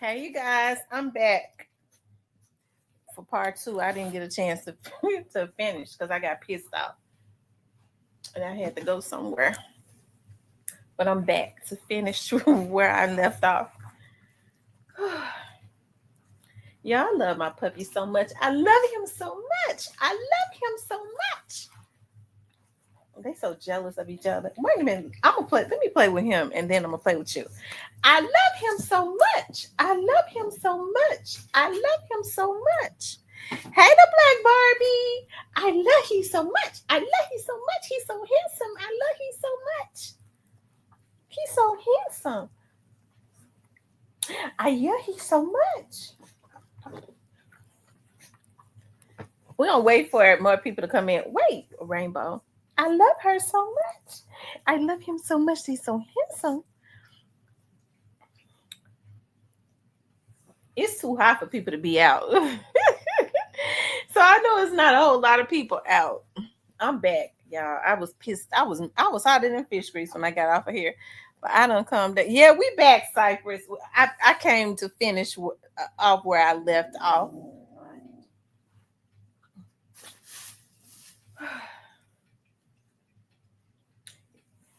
Hey, you guys, I'm back for part two. I didn't get a chance to to finish because I got pissed off and I had to go somewhere. But I'm back to finish where I left off. Yeah, I love my puppy so much. I love him so much. I love him so much. They so jealous of each other. Wait a minute. I'm gonna play. Let me play with him, and then I'm gonna play with you. I love him so much. I love him so much. I love him so much. Hey, the black Barbie. I love you so much. I love you so much. He's so handsome. I love you so much. He's so handsome. I love you so much. We're gonna wait for more people to come in. Wait, Rainbow. I love her so much. I love him so much. He's so handsome. It's too hot for people to be out. So I know it's not a whole lot of people out. I'm back, y'all. I was pissed. I was hotter than fish grease when I got off of here. But I don't come down. Yeah, we back, Cypress. I came to finish off where I left off.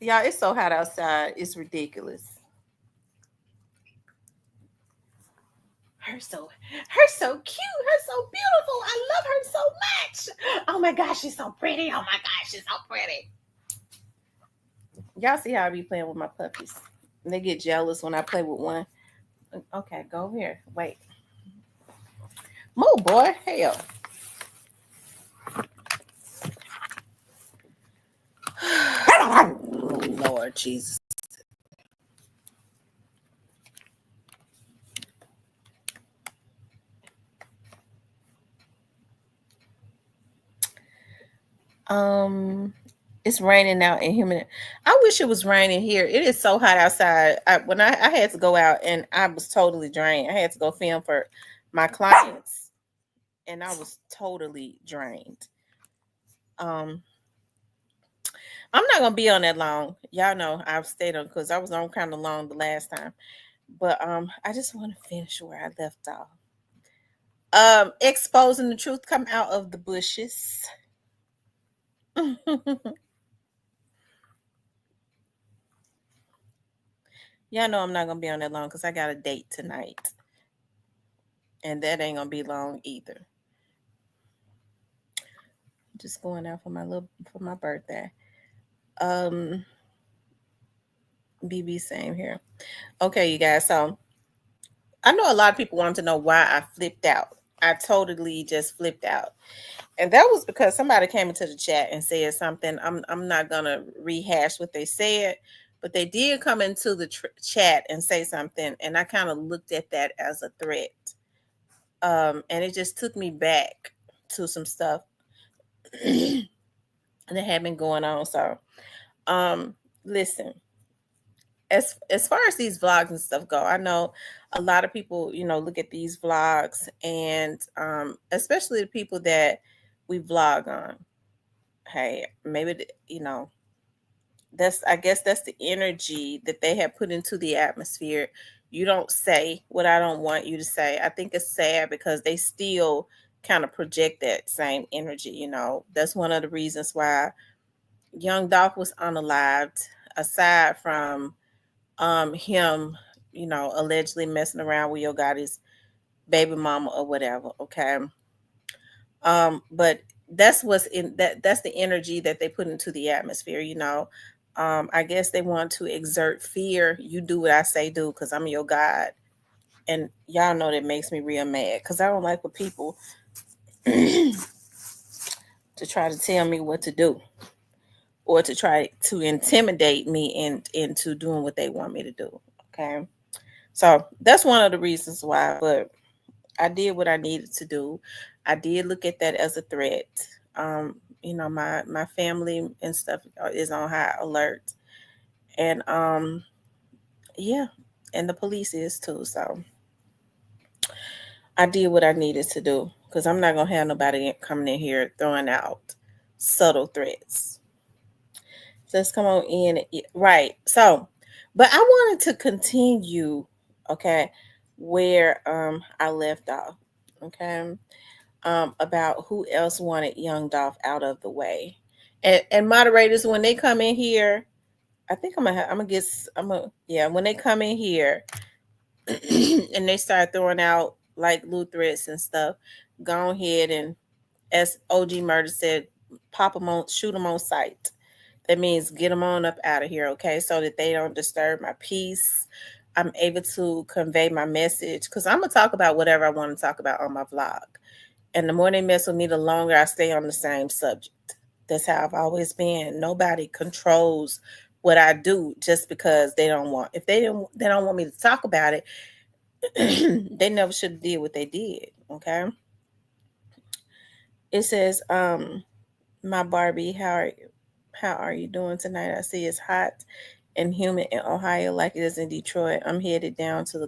Y'all, it's so hot outside. It's ridiculous. Her so cute. Her so beautiful. I love her so much. Oh my gosh, she's so pretty. Oh my gosh, she's so pretty. Y'all see how I be playing with my puppies. They get jealous when I play with one. Okay, go over here. Wait. Move, boy. Hell. Oh, Lord Jesus. Um, it's raining out in human. I wish it was raining here. It is so hot outside. When I had to go out and I was totally drained. I had to go film for my clients, and I was totally drained. Um, I'm not gonna be on that long. Y'all know I've stayed on because I was on kind of long the last time. But I just want to finish where I left off. Exposing the truth come out of the bushes. Y'all know I'm not gonna be on that long because I got a date tonight, and that ain't gonna be long either. Just going out for my birthday. Um, BB same here. Okay, you guys. So I know a lot of people want to know why I flipped out. I totally just flipped out, and that was because somebody came into the chat and said something. I'm not gonna rehash what they said, but they did come into the chat and say something, and I kind of looked at that as a threat. And it just took me back to some stuff that had been going on. So, listen, as far as these vlogs and stuff go, I know a lot of people, look at these vlogs, and especially the people that we vlog on. Hey, maybe that's I guess that's the energy that they have put into the atmosphere. You don't say what I don't want you to say. I think it's sad because they still kind of project that same energy. That's one of the reasons why young Dolph was unalived, aside from him, allegedly messing around with Yo Gotti's baby mama or whatever. Okay. But that's the energy that they put into the atmosphere. I guess they want to exert fear. You do what I say do because I'm your God. And y'all know that makes me real mad because I don't like what people to try to tell me what to do, or to try to intimidate me into doing what they want me to do. Okay. So that's one of the reasons why, but I did what I needed to do. I did look at that as a threat. My family and stuff is on high alert. And yeah, and the police is too. So I did what I needed to do because I'm not gonna have nobody coming in here throwing out subtle threats. So let's come on in. Right. So, but I wanted to continue, okay, where I left off. Okay. About who else wanted young Dolph out of the way. And moderators, when they come in here, I think I'm gonna get I'm gonna yeah, when they come in here and they start throwing out like loot threats and stuff, go ahead and, as OG Murder said, pop them on, shoot them on sight. That means get them on up out of here, okay? So that they don't disturb my peace. I'm able to convey my message because I'm gonna talk about whatever I want to talk about on my vlog. And the more they mess with me, the longer I stay on the same subject. That's how I've always been. Nobody controls what I do just because they don't want. If they don't want me to talk about it, they never should have did what they did. Okay. It says, my Barbie, how are you doing tonight? I see it's hot and humid in Ohio like it is in Detroit. I'm headed down to the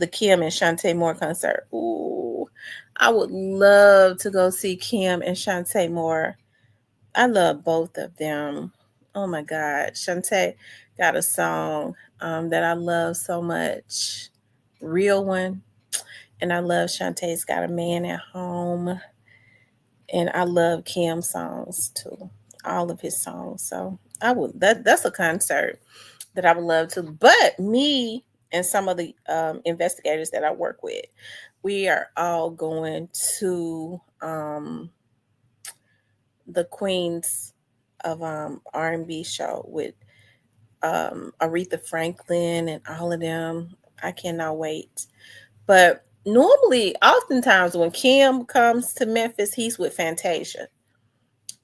Kim and Shantae Moore concert. Ooh, I would love to go see Kim and Shantae Moore. I love both of them. Oh my God. Shantae got a song that I love so much. Real one. And I love Shantae's Got a Man at Home. And I love Kim's songs too. All of his songs. So I would that's a concert that I would love to. But me and some of the investigators that I work with, we are all going to the Queens of R&B show with Aretha Franklin and all of them. I cannot wait. But normally, oftentimes when Kim comes to Memphis, he's with Fantasia.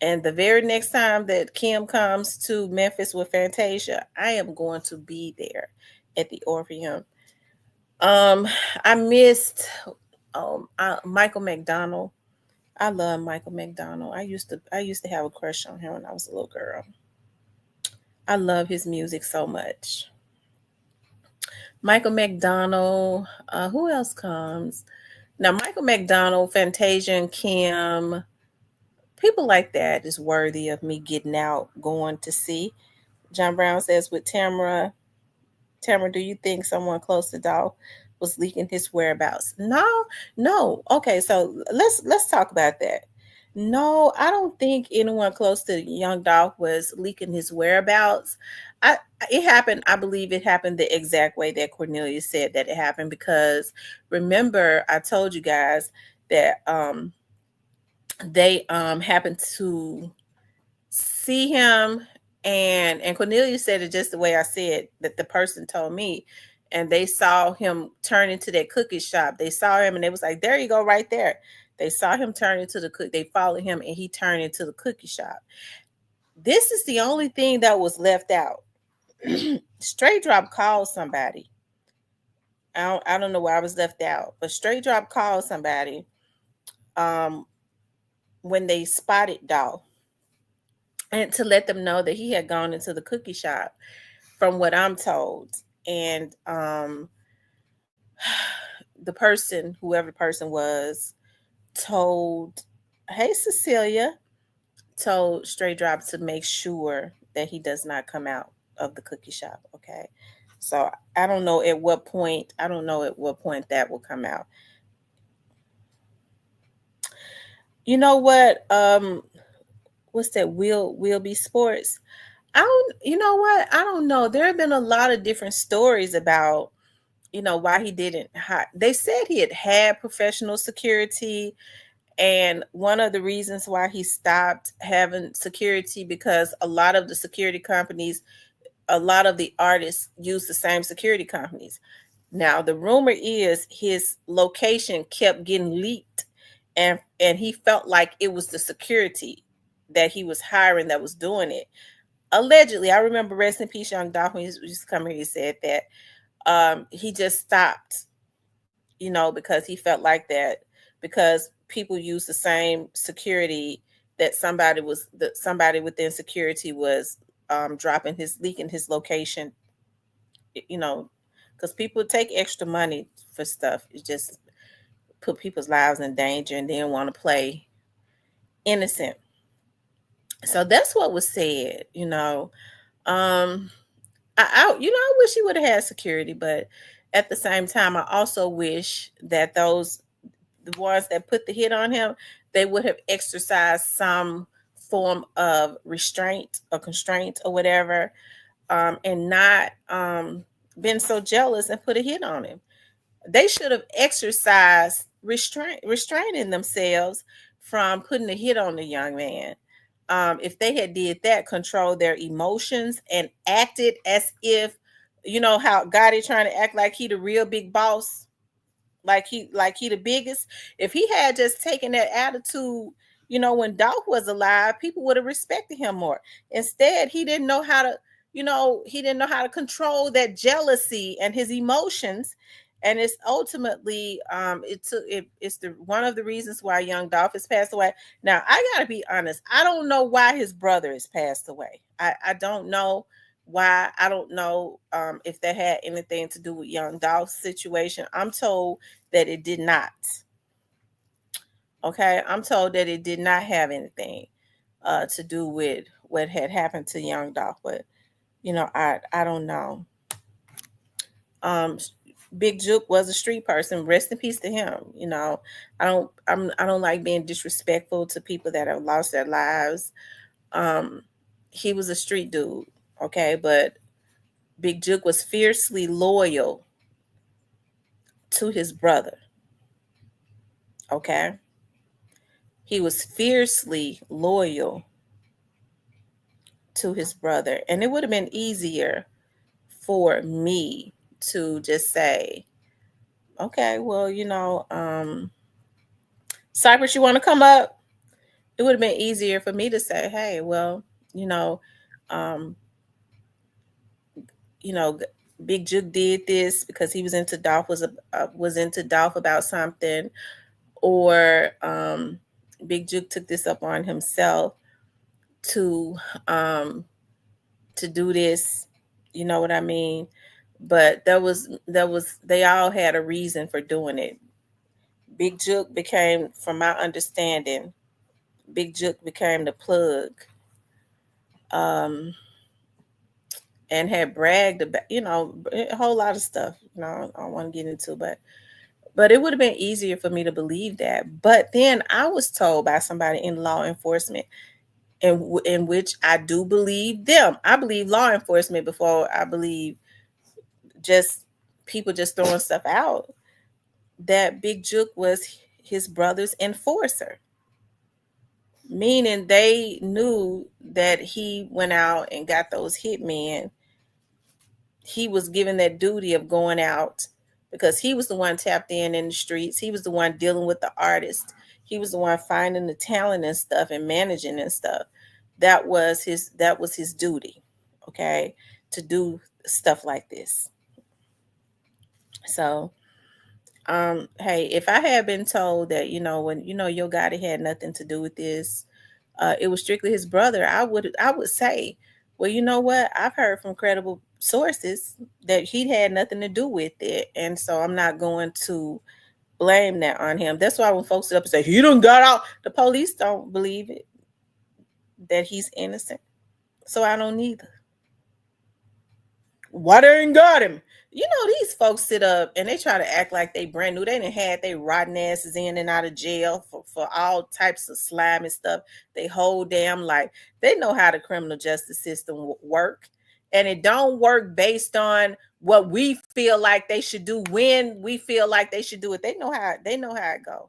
And the very next time that Kim comes to Memphis with Fantasia, I am going to be there at the Orpheum. I missed Michael McDonald. I love Michael McDonald. I used to have a crush on him when I was a little girl. I love his music so much. Michael McDonald. Who else comes? Now, Michael McDonald, Fantasia, and Kim, people like that is worthy of me getting out, going to see. John Brown says, with Tamara, Tamara, do you think someone close to Dolph was leaking his whereabouts? No, no. Okay, so let's talk about that. No, I don't think anyone close to young Dolph was leaking his whereabouts. I it happened, I believe it happened the exact way that Cornelia said that it happened because remember I told you guys that they happened to see him and Cornelia said it just the way I said that the person told me and they saw him turn into that cookie shop. They saw him and they was like, there you go right there. They saw him turn into they followed him and he turned into the cookie shop. This is the only thing that was left out. Straight Drop called somebody. I don't know why I was left out, but Straight Drop called somebody um, when they spotted Dolph and to let them know that he had gone into the cookie shop from what I'm told. And the person, whoever the person was, told, hey, Cecilia, told Straight Drop to make sure that he does not come out of the cookie shop. Okay. So I don't know at what point, that will come out. You know what? What's that? Will be sports. You know what? I don't know. There have been a lot of different stories about, why he didn't. They said he had professional security. And one of the reasons why he stopped having security because a lot of the security companies, a lot of the artists use the same security companies. Now, the rumor is his location kept getting leaked and he felt like it was the security that he was hiring that was doing it. Allegedly, I remember rest in peace, Young Dolph, when he used to come here, he said that he just stopped, because he felt like that because people use the same security that somebody within security was leaking his location, because people take extra money for stuff. It just put people's lives in danger and then want to play innocent. So that's what was said. I wish he would have had security, but At the same time, I also wish that the ones that put the hit on him, they would have exercised some form of restraint or constraint or whatever, and not been so jealous and put a hit on him. They should have exercised restraining themselves from putting a hit on the young man. If they had did that, control their emotions and acted as if, you know how Gotti trying to act like he the real big boss, like he the biggest. If he had just taken that attitude, when Dolph was alive, people would have respected him more. Instead, he didn't know how to control that jealousy and his emotions. And it's ultimately it's the one of the reasons why young Dolph has passed away. Now, I gotta be honest, I don't know why his brother has passed away. I don't know why. I don't know if that had anything to do with young Dolph's situation. I'm told that it did not. Okay, I'm told that it did not have anything to do with what had happened to young Dolph, but I don't know. Um, Big Juke was a street person. Rest in peace to him. I don't like being disrespectful to people that have lost their lives. Um, he was a street dude, okay, but Big Juke was fiercely loyal to his brother. Okay, he was fiercely loyal to his brother. And it would have been easier for me to just say, okay, well, Cypress, you want to come up? It would have been easier for me to say, hey, well, you know, um, you know, Big Juke did this because he was into Dolph was into Dolph about something, or Big Juke took this up on himself to um, to do this. You know what I mean? But they all had a reason for doing it. Big Juke became, from my understanding, Big Juke became the plug, um, and had bragged about, a whole lot of stuff. I don't want to get into, but it would have been easier for me to believe that. But then I was told by somebody in law enforcement, in which I do believe them. I believe law enforcement before I believe just people just throwing stuff out, that Big Juke was his brother's enforcer, meaning they knew that he went out and got those hitmen. He was given that duty of going out because he was the one tapped in the streets. He was the one dealing with the artists. He was the one finding the talent and stuff and managing and stuff. That was his duty, okay, to do stuff like this. So hey, if I had been told that, when your guy had nothing to do with this, it was strictly his brother, I would say, well, you know what? I've heard from credible sources that he had nothing to do with it, and so I'm not going to blame that on him. That's why when folks sit up and say he done got out, the police don't believe it, that he's innocent. So I don't either. Why they ain't got him? These folks sit up and they try to act like they brand new. They done had they rotten asses in and out of jail for all types of slime and stuff. They whole damn life. They know how the criminal justice system work. And it don't work based on what we feel like they should do when we feel like they should do it. They know how it go.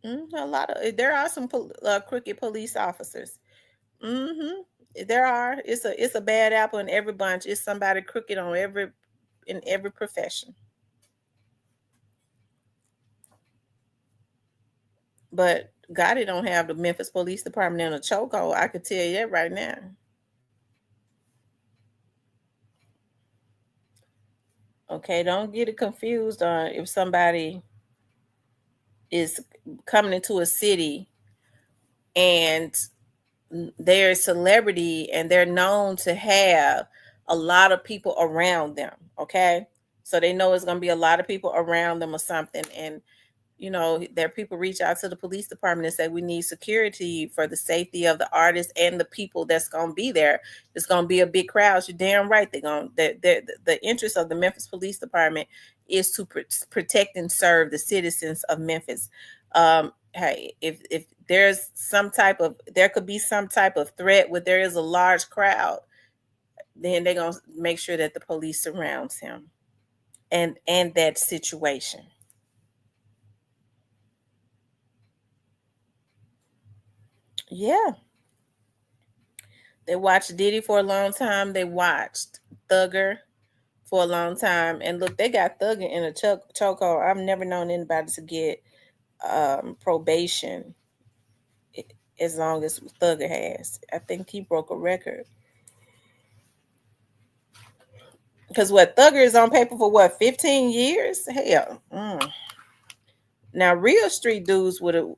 A lot of there are some crooked police officers. hmm There are. It's a bad apple in every bunch. It's somebody crooked in every profession. But Gotti don't have the Memphis Police Department in a chokehold. I could tell you that right now. Okay, don't get it confused on if somebody is coming into a city and they're a celebrity and they're known to have a lot of people around them. Okay, so they know it's going to be a lot of people around them or something, and You know, there people reach out to the police department and say we need security for the safety of the artists and the people that's gonna be there. It's gonna be a big crowd. You're damn right. They're gonna the interest of the Memphis Police Department is to protect and serve the citizens of Memphis. Hey, if there's some type of there could be some type of threat where there is a large crowd, then they're gonna make sure that the police surrounds him and that situation. Yeah. They watched Diddy for a long time. They watched Thugger for a long time. And look, they got Thugger in a chokehold. I've never known anybody to get probation as long as Thugger has. I think he broke a record. Because what, Thugger is on paper for what, 15 years? Hell. Now, real street dudes would have,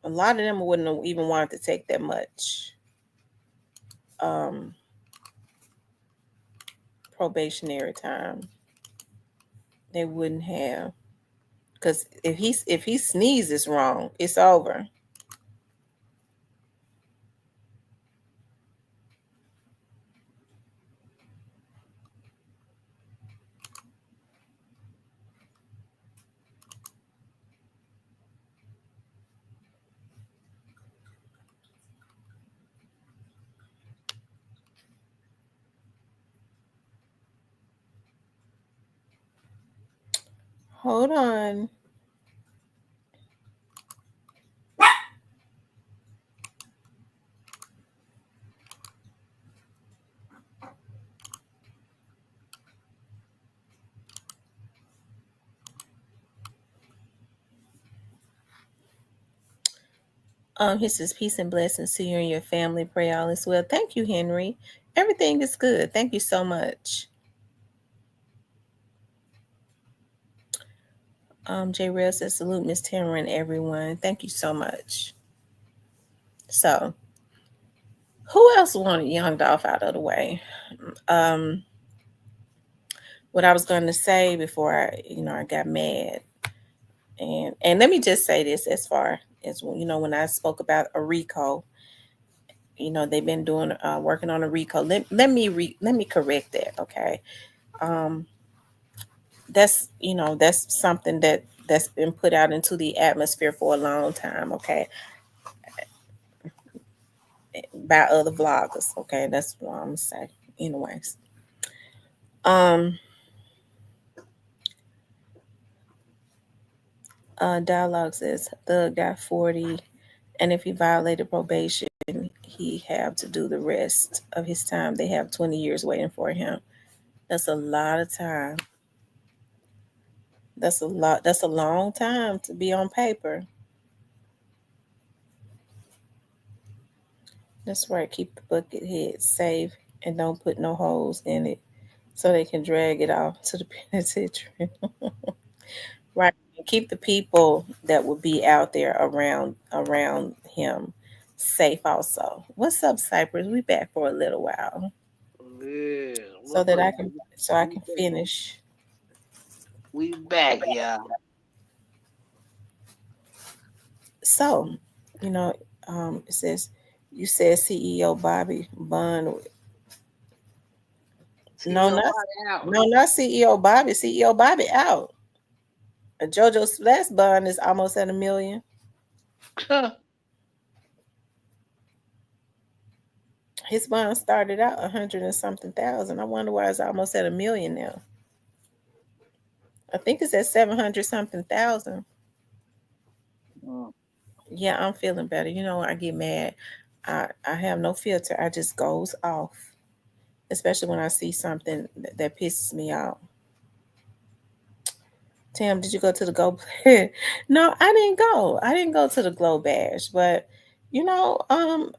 a lot of them wouldn't have even wanted to take that much um, probationary time. They wouldn't have. Because if he sneezes wrong, it's over. Hold on. He says peace and blessings to you and your family. Pray all is well. Thank you, Henry. Everything is good. Thank you so much. J. Rail says salute Miss Tamara and everyone. Thank you so much. So, who else wanted Young Dolph out of the way? Um, what I was going to say before I got mad, and let me just say this as far as when I spoke about a RICO, they've been doing working on a RICO. Let me correct that, okay? Um, that's something that's been put out into the atmosphere for a long time, okay, by other vloggers, okay. That's what I'm gonna say. Anyways, um, dialogue says Thug got 40, and if he violated probation, he have to do the rest of his time. They have 20 years waiting for him. That's a lot of time. That's a lot. That's a long time to be on paper. That's right. Keep the bucket head safe and don't put no holes in it so they can drag it off to the penitentiary. Right. And keep the people that would be out there around him safe also. What's up, Cypress? We back for a little while. Yeah, So what's that up? I can finish. We back, y'all. So, you know, it says you said CEO Bobby Bun. No, CEO not body out. no, not CEO Bobby. CEO Bobby out. JoJo Splash Bun is almost at 1 million. His bond started out 100 and something thousand. I wonder why it's almost at 1 million now. I think it's at 700 something thousand. Mm. Yeah, I'm feeling better. I get mad. I have no filter. I just goes off, especially when I see something that pisses me off. Tim, did you go to the Go? No, I didn't go. I didn't go to the Glow Bash, but you know, um,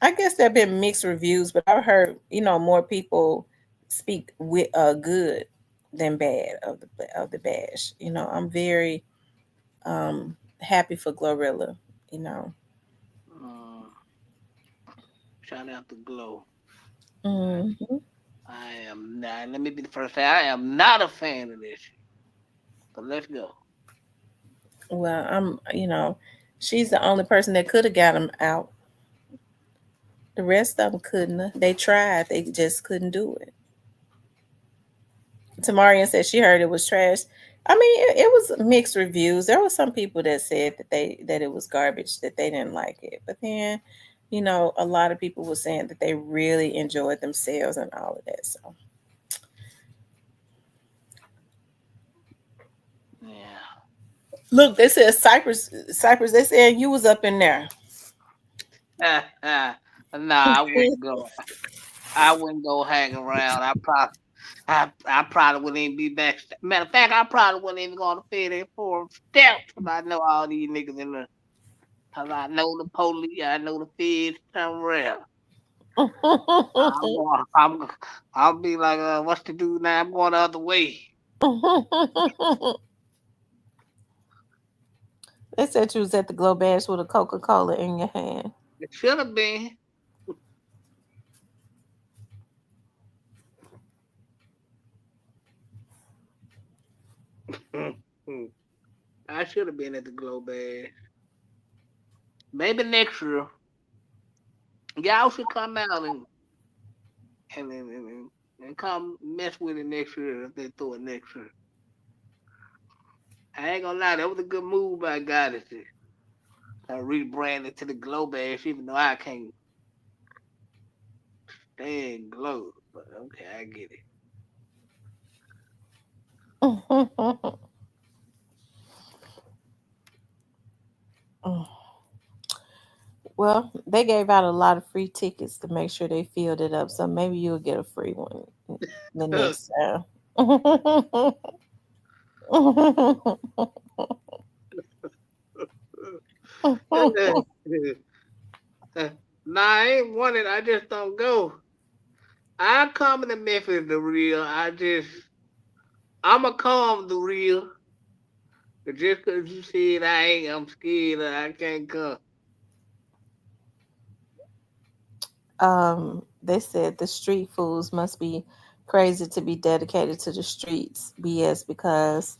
I guess there have been mixed reviews, but I've heard more people speak with good than bad of the bash. I'm very happy for Glorilla. You know. Mm. Shout out to Glow. Hmm. I am not. Let me be the first to say I am not a fan of this shit. But let's go. Well, she's the only person that could have got him out. The rest of them couldn't. They tried. They just couldn't do it. Tamarian said she heard it was trash. I mean, it was mixed reviews. There were some people that said that it was garbage, that they didn't like it. But then, a lot of people were saying that they really enjoyed themselves and all of that. So Yeah. look, they said Cypress. They said you was up in there. Nah, I wouldn't go. I wouldn't go hang around. I probably wouldn't even be back. Matter of fact, I probably wouldn't even go on the Fed for steps. Cause I know all these niggas in there. Cause I know the police. I know the feds somewhere. I'm going. I'll be like, what's to do now? I'm going the other way. They said you was at the Glow Bash with a Coca-Cola in your hand. It should have been. I should have been at the Glow Bag. Maybe next year. Y'all should come out and, and, and, and come mess with it next year if they throw it next year. I ain't gonna lie, that was a good move by God to rebrand it to the Glow Bash, even though I can't stand glow. But okay, I get it. Well, they gave out a lot of free tickets to make sure they filled it up. So maybe you'll get a free one the next time. Nah, I ain't want it. I just don't go. I come to Memphis the real. I'ma come the real. But just cause you said I'm scared, I can't come. They said the street fools must be crazy to be dedicated to the streets BS because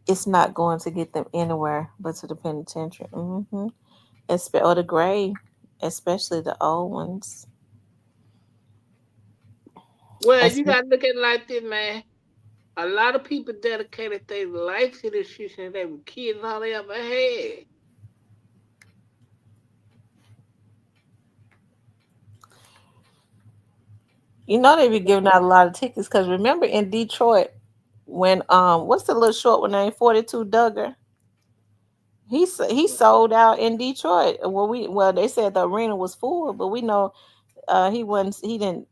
it's not going to get them anywhere but to the penitentiary. Or the grave, especially the old ones. Well, you Espe- gotta look at it like this, man. A lot of people dedicated their life to this shit since they were kids, all they ever had. they be giving out a lot of tickets because remember in Detroit when what's the little short one name 42 Duggar. He sold out in Detroit. Well they said the arena was full, but we know he didn't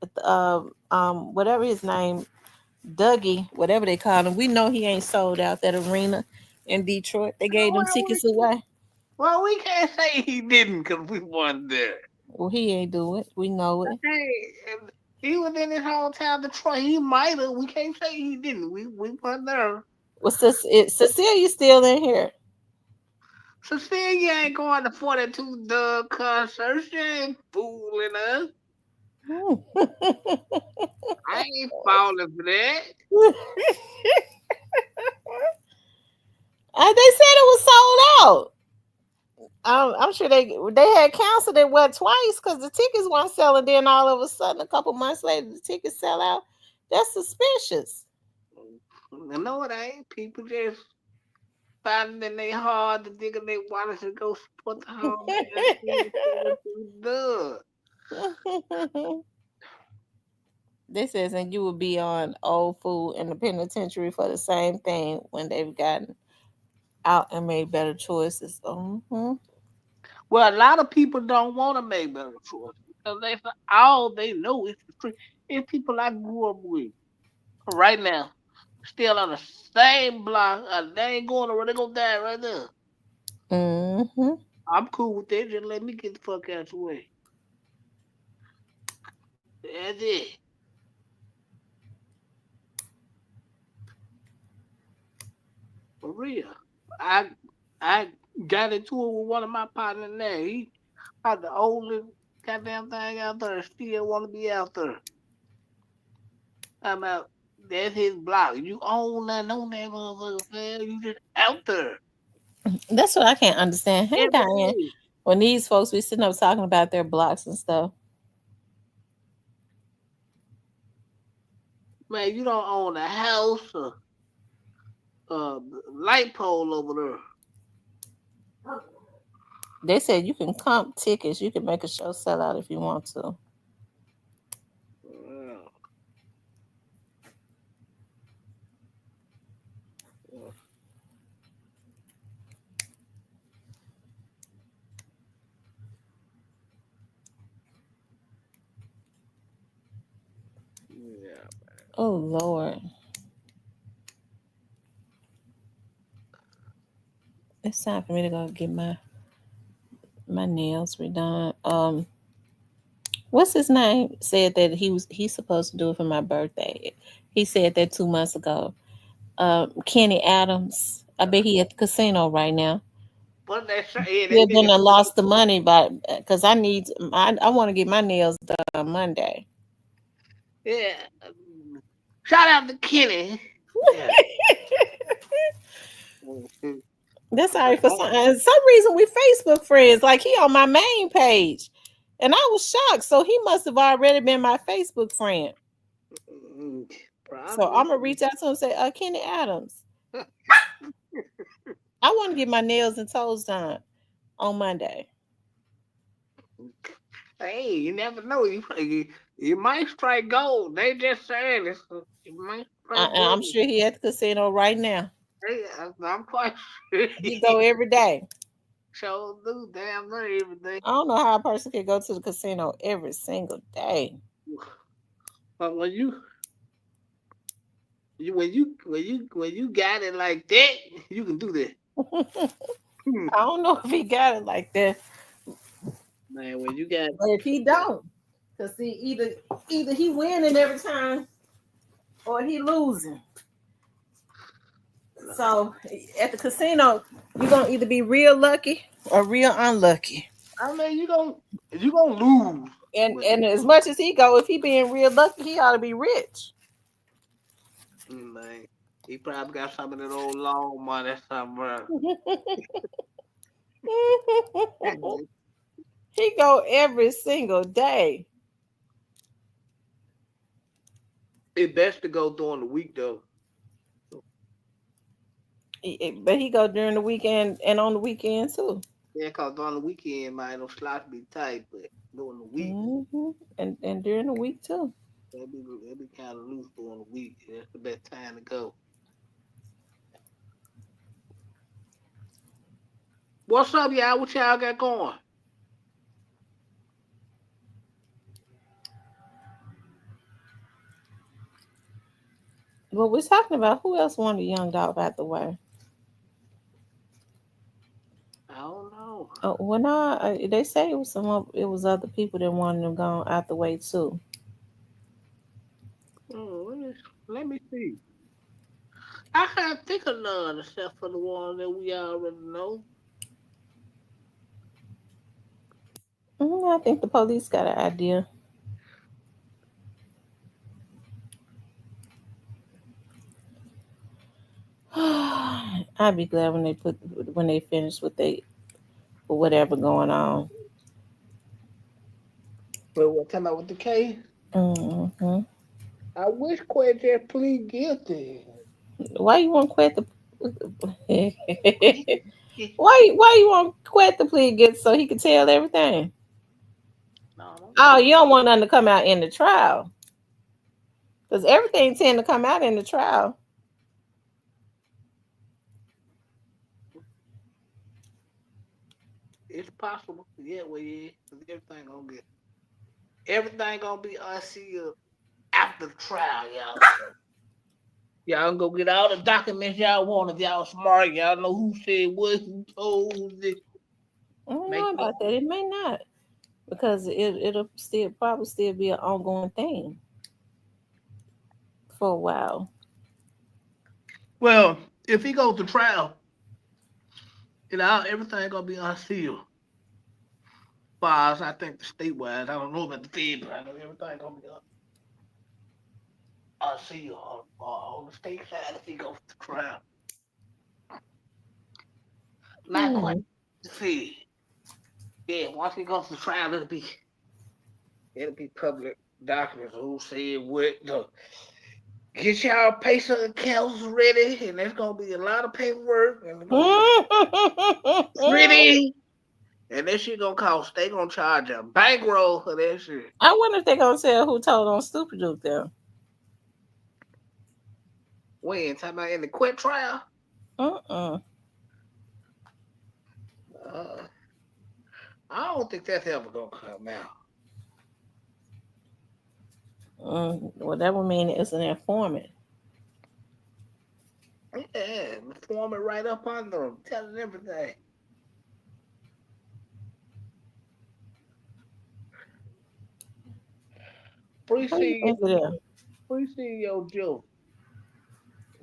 whatever his name Dougie, whatever they call him, we know he ain't sold out that arena in Detroit. They gave them Well, tickets away. we can't say he didn't because we weren't there. Well, he ain't do it. We know it. Hey, he was in his hometown, Detroit. He might have. We can't say he didn't. We weren't there. Well, Cecilia still in here. Cecilia ain't going to 42 Doug concert. She ain't fooling us. I ain't falling for that. They said it was sold out. I'm sure they had canceled it twice because the tickets weren't selling. Then all of a sudden, a couple months later, the tickets sell out. That's suspicious. No, it ain't. People just finding in their heart to dig in their wallets and go support the hometown team. 42 Doug. This says, and you will be on old food in the penitentiary for the same thing when they've gotten out and made better choices. Well, a lot of people don't want to make better choices because all they know is the street. It's people I grew up with right now, still on the same block. They ain't going to, they gonna die right there. Mm-hmm. I'm cool with that. Just let me get the fuck out the way. That's it. For real. I I got into it with one of my partners there. He had the oldest goddamn thing out there. Still want to be out there. I'm out. That's his block. You own nothing on that motherfucker, fam. You just out there. That's what I can't understand. Hey, every Diane, day. when these folks be sitting up talking about their blocks and stuff, Man, you don't own a house or light pole over there. they said you can comp tickets. You can make a show sell out if you want to. Yeah, yeah. Oh Lord, it's time for me to go get my nails redone. What's his name? Said that he's supposed to do it for my birthday. He said that 2 months ago. Kenny Adams. I bet he at the casino right now. But they say, yeah, He that had been nigga, lost the money, but because I want to get my nails done Monday. yeah. Shout out to Kenny. Yeah. Mhm. That's all But right for some reason we Facebook friends. Like he on my main page, and I was shocked. So he must have already been my Facebook friend. So probably. I'm gonna reach out to him and say, Kenny Adams, I want to get my nails and toes done on Monday. Hey, you never know. You might strike gold. They just saying it. So you might strike I'm gold. sure he at the casino right now. Hey, I'm quite sure. He go every day. So do damn near everything. I don't know how a person can go to the casino every single day. But when you got it like that, you can do that. Hmm. I don't know if he got it like that, Man, when you got but if he don't, cause see, either he winning every time or he losing. So at the casino, you're gonna either be real lucky or real unlucky. I mean you gonna lose. But And as much as he go, if he being real lucky, he ought to be rich. man, he probably got some of that old long money somewhere. He go every single day. It's best to go during the week though. But he go during the weekend and on the weekend too. Yeah, cause during the weekend, man, those slots be tight, but during the week, And during the week too. they be kind of loose during the week. That's the best time to go. What's up, y'all? What y'all got going? Well, we're talking about who else wanted Young Dog out the way. I don't know. Well, nah, they say it was it was other people that wanted them gone out the way too. Let me see. I can't think of none except for the one that we already know. I think the police got an idea. I'd be glad when they finish with whatever going on. But what talking about with the case? Hmm. I wish Quay just plead guilty. Why you want to quit the? Why you want to quit the plea get so he could tell everything? No, don't Oh, tell you don't want nothing to come out in the trial because everything tend to come out in the trial. it's possible. Yeah, well, yeah, 'cause everything gonna be unsealed after the trial, y'all. So y'all can go get all the documents y'all want if y'all smart. Y'all know who said what, who told, who did. I don't Make know sure. about that. It may not because it'll still probably still be an ongoing thing for a while. Well, if he goes to trial, everything gonna be unsealed. Far as I think the statewide, I don't know about the fed, but I know everything gonna be unsealed on the state side if he goes to trial. Not quite. Hmm. See, yeah. Once he goes to trial, it'll be public documents who said what. Get y'all patient accounts ready, and there's gonna be a lot of paperwork, and it's gonna be I pretty. And that shit gonna cost. They gonna charge a bankroll for that shit. wonder if they're gonna tell who told on Stupid Duke there. When talking about in the quit trial, Uh-uh. uh, I don't think that's ever gonna come out. Well, that would mean it's an informant. Yeah, form it right up under them, telling everything. Free What do you think of CEO, that? free CEO Joe.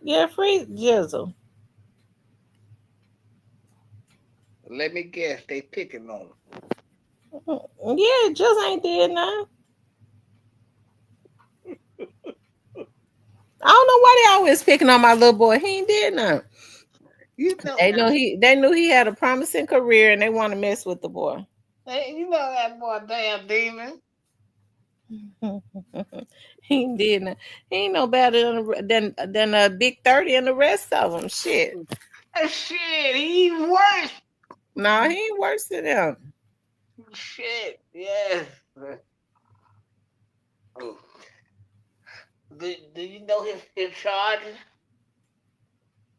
Yeah, free Jizzle. Let me guess, they picking on him. Yeah, just ain't dead now. I don't know why they always picking on my little boy. He ain't dead now. You know They that. know he had a promising career and they want to mess with the boy. Hey, you know that boy, damn demon. He ain't dead now. He ain't no better than a big 30 and the rest of them. Shit. That shit, he worse. No, he ain't worse than them. Shit, yes. Do you know his charges?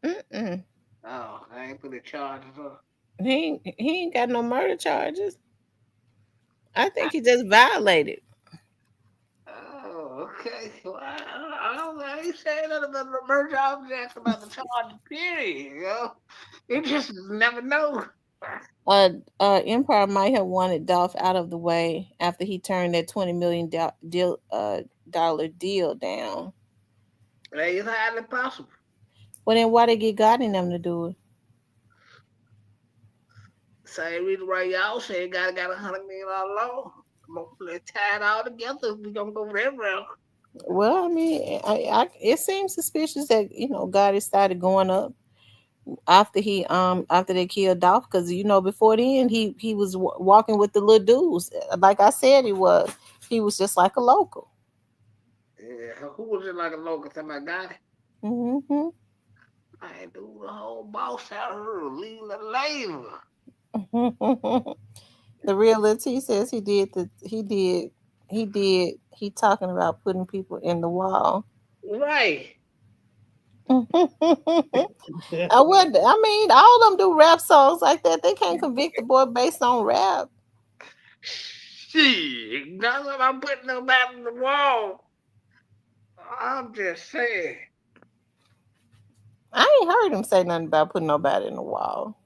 Mm-mm. Oh, I ain't put the charges on. He ain't got no murder charges. I think he just violated. Oh, okay. Well, I don't know. I ain't saying nothing about the merger objects about the charge period, you know? You just never know. Empire might have wanted Dolph out of the way after he turned that $20 million deal down. That is highly possible. Well, then why they get God in them to do it? Same reason why y'all say got $100 million loan. Let's tie it all together. We gonna go very well. Well, I mean, it seems suspicious that God has started going up after they killed Dolph, because before then he was walking with the little dudes. Like I said, he was just like a local. Yeah, who was it like a local? Somebody got it. Hmm. I ain't do the whole boss out here leading the labor. The reality says he talking about putting people in the wall. Right. I mean, all of them do rap songs like that. They can't convict the boy based on rap. Shit, that's what I'm putting them back on the wall. I'm just saying. I ain't heard him say nothing about putting nobody in the wall.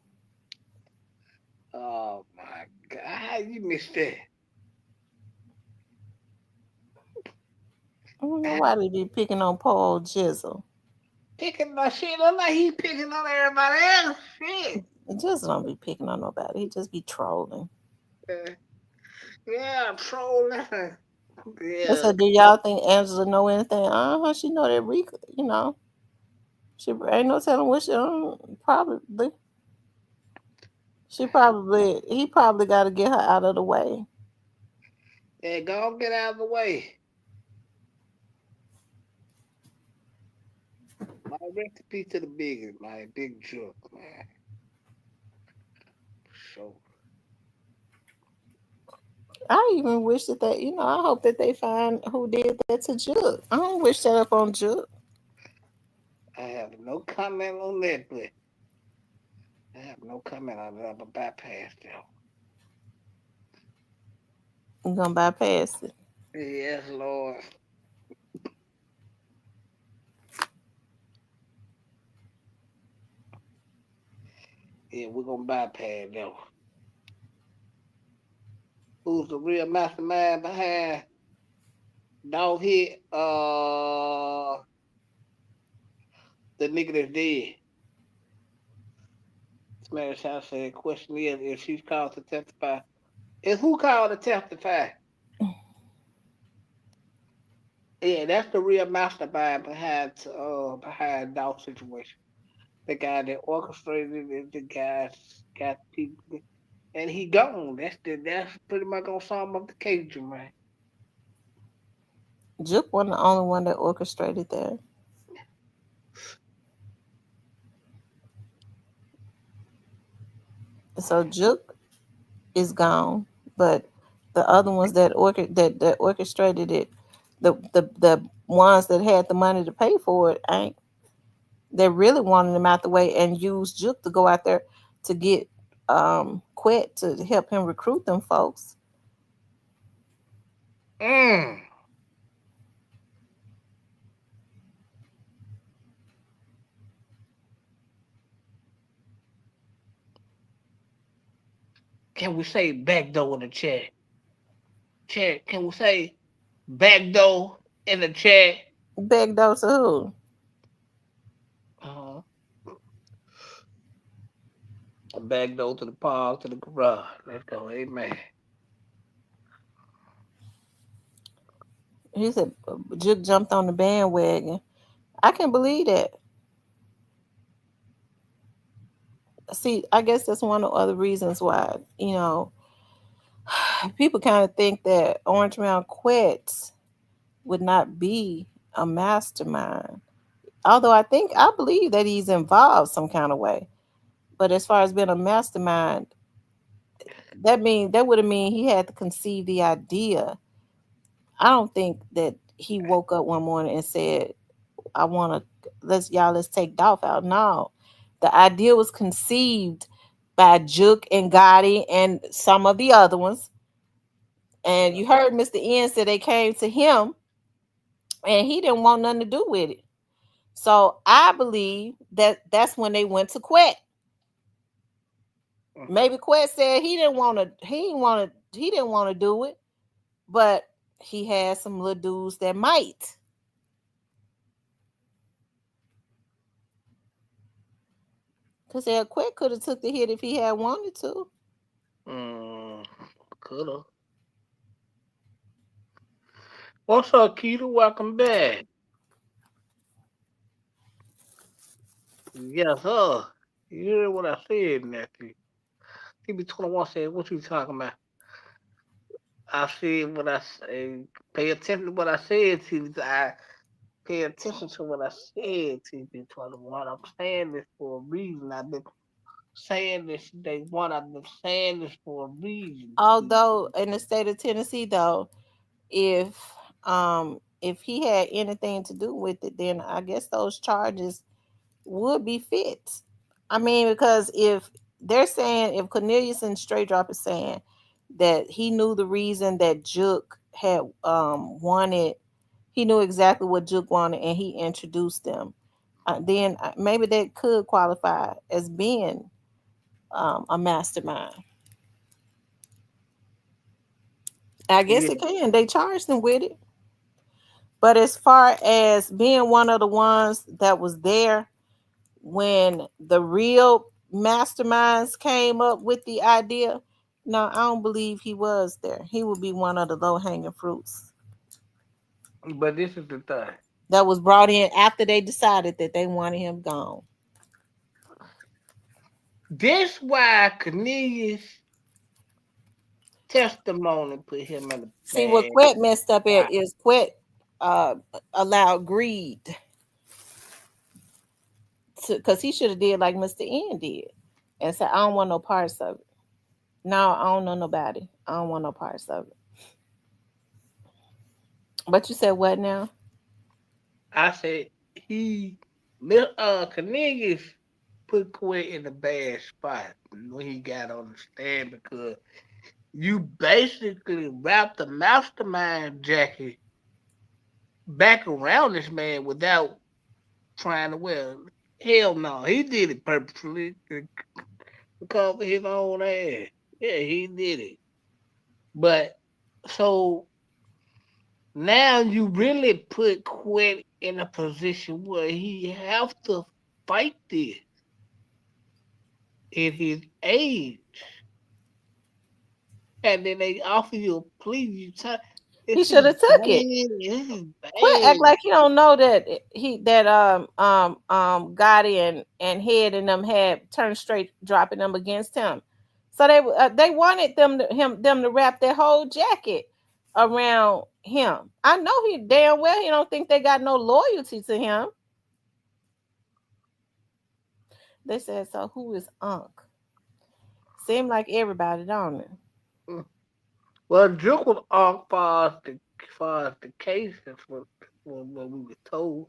Oh my God, how you missed that? I don't know why they be picking on Paul Jizzle. Picking my shit up like he picking on everybody else. Shit. Jizzle don't be picking on nobody. He just be trolling. Uh, yeah, trolling. They Yeah. said, "Do y'all think Angela know anything?" She know that Rika. She ain't no telling what she probably. He probably got to get her out of the way. Yeah, go get out of the way. My recipe to the biggest, my big jerk, man. So I even wish I hope that they find who did that to Juke. I don't wish that up on Juke. I have no comment on that, but I have no comment on that. I'm bypass them. I'm gonna bypass it. Yes, Lord. Yeah, we're gonna bypass them. Who's the real mastermind behind Dog Hit? The nigga that's dead. Smash House said, question is if she's called to testify. Is who called to testify? Yeah, that's the real mastermind behind dog situation. The guy that orchestrated it, the guy got people, and he gone. That's pretty much gonna sum up the Cajun man. Juke wasn't the only one that orchestrated that. So Juke is gone, but the other ones that orchestrated it, the ones that had the money to pay for it, ain't they really wanted him out the way and used Juke to go out there to get Quet to help him recruit them folks. Mm. Can we say backdoor in the chat? Chat. Can we say backdoor in the chat? Beg those to who? Uh, backdoor to the park to the garage. Let's go. Amen. He said Juke jumped on the bandwagon. I can't believe that. See, I guess that's one of the other reasons why, people kind of think that Orange Mound Quets would not be a mastermind. Although I believe that he's involved some kind of way. But as far as being a mastermind, that would have mean he had to conceive the idea. I don't think that he woke up one morning and said, I wanna let's take Dolph out. No. The idea was conceived by Juke and Gotti and some of the other ones. And you heard Mr. N say they came to him and he didn't want nothing to do with it. So I believe that that's when they went to Quet. Maybe Quet said he didn't want to do it, but he had some little dudes that might. Cause Quet could have took the hit if he had wanted to. Mm, coulda. What's up, Keita? Welcome back. Yes, sir. You heard what I said, nephew. TB21 said, what you talking about? I said what I said. Pay attention to what I said, TB. I pay attention to what I said, TB21. I'm saying this for a reason. I've been saying this day one. I've been saying this for a reason, TB. Although in the state of Tennessee, though, if if he had anything to do with it, then I guess those charges would be fit. I mean, because if they're saying if Cornelius and Straight Drop is saying that he knew the reason that Juke had wanted, he knew exactly what Juke wanted, and he introduced them. Then maybe that could qualify as being a mastermind. I guess Yeah, it can. They charged him with it. But as far as being one of the ones that was there when the real masterminds came up with the idea, no, I don't believe he was there. He would be one of the low hanging fruits but this is the thing. that was brought in after they decided that they wanted him gone. This why Cornelius testimony put him in a See, what bad Quet messed up at spot. is Quet uh, allowed greed to, because he should have did like Mr. N did and said, I don't want no parts of it. No, I don't know nobody. I don't want no parts of it. But you said what now? I said he, Cornelius put Quinn in a bad spot when he got on the stand because you basically wrapped the mastermind jacket back around this man without trying to well. Hell no, he did it purposely to cover his own ass. Yeah, he did it. But so now you really put Quinn in a position where he have to fight this at his age. And then they offer you a plea. He This should is have took bad. it. This is Quit act bad. like you don't know that he that Gotti and Head and them had turned straight dropping them against him. So they wanted them to wrap their whole jacket around him. I know he damn well he don't think they got no loyalty to him. They said so. Who is Unc? Seem like everybody, don't it? Mm. Well, Duke was off far as the case. That's what we were told.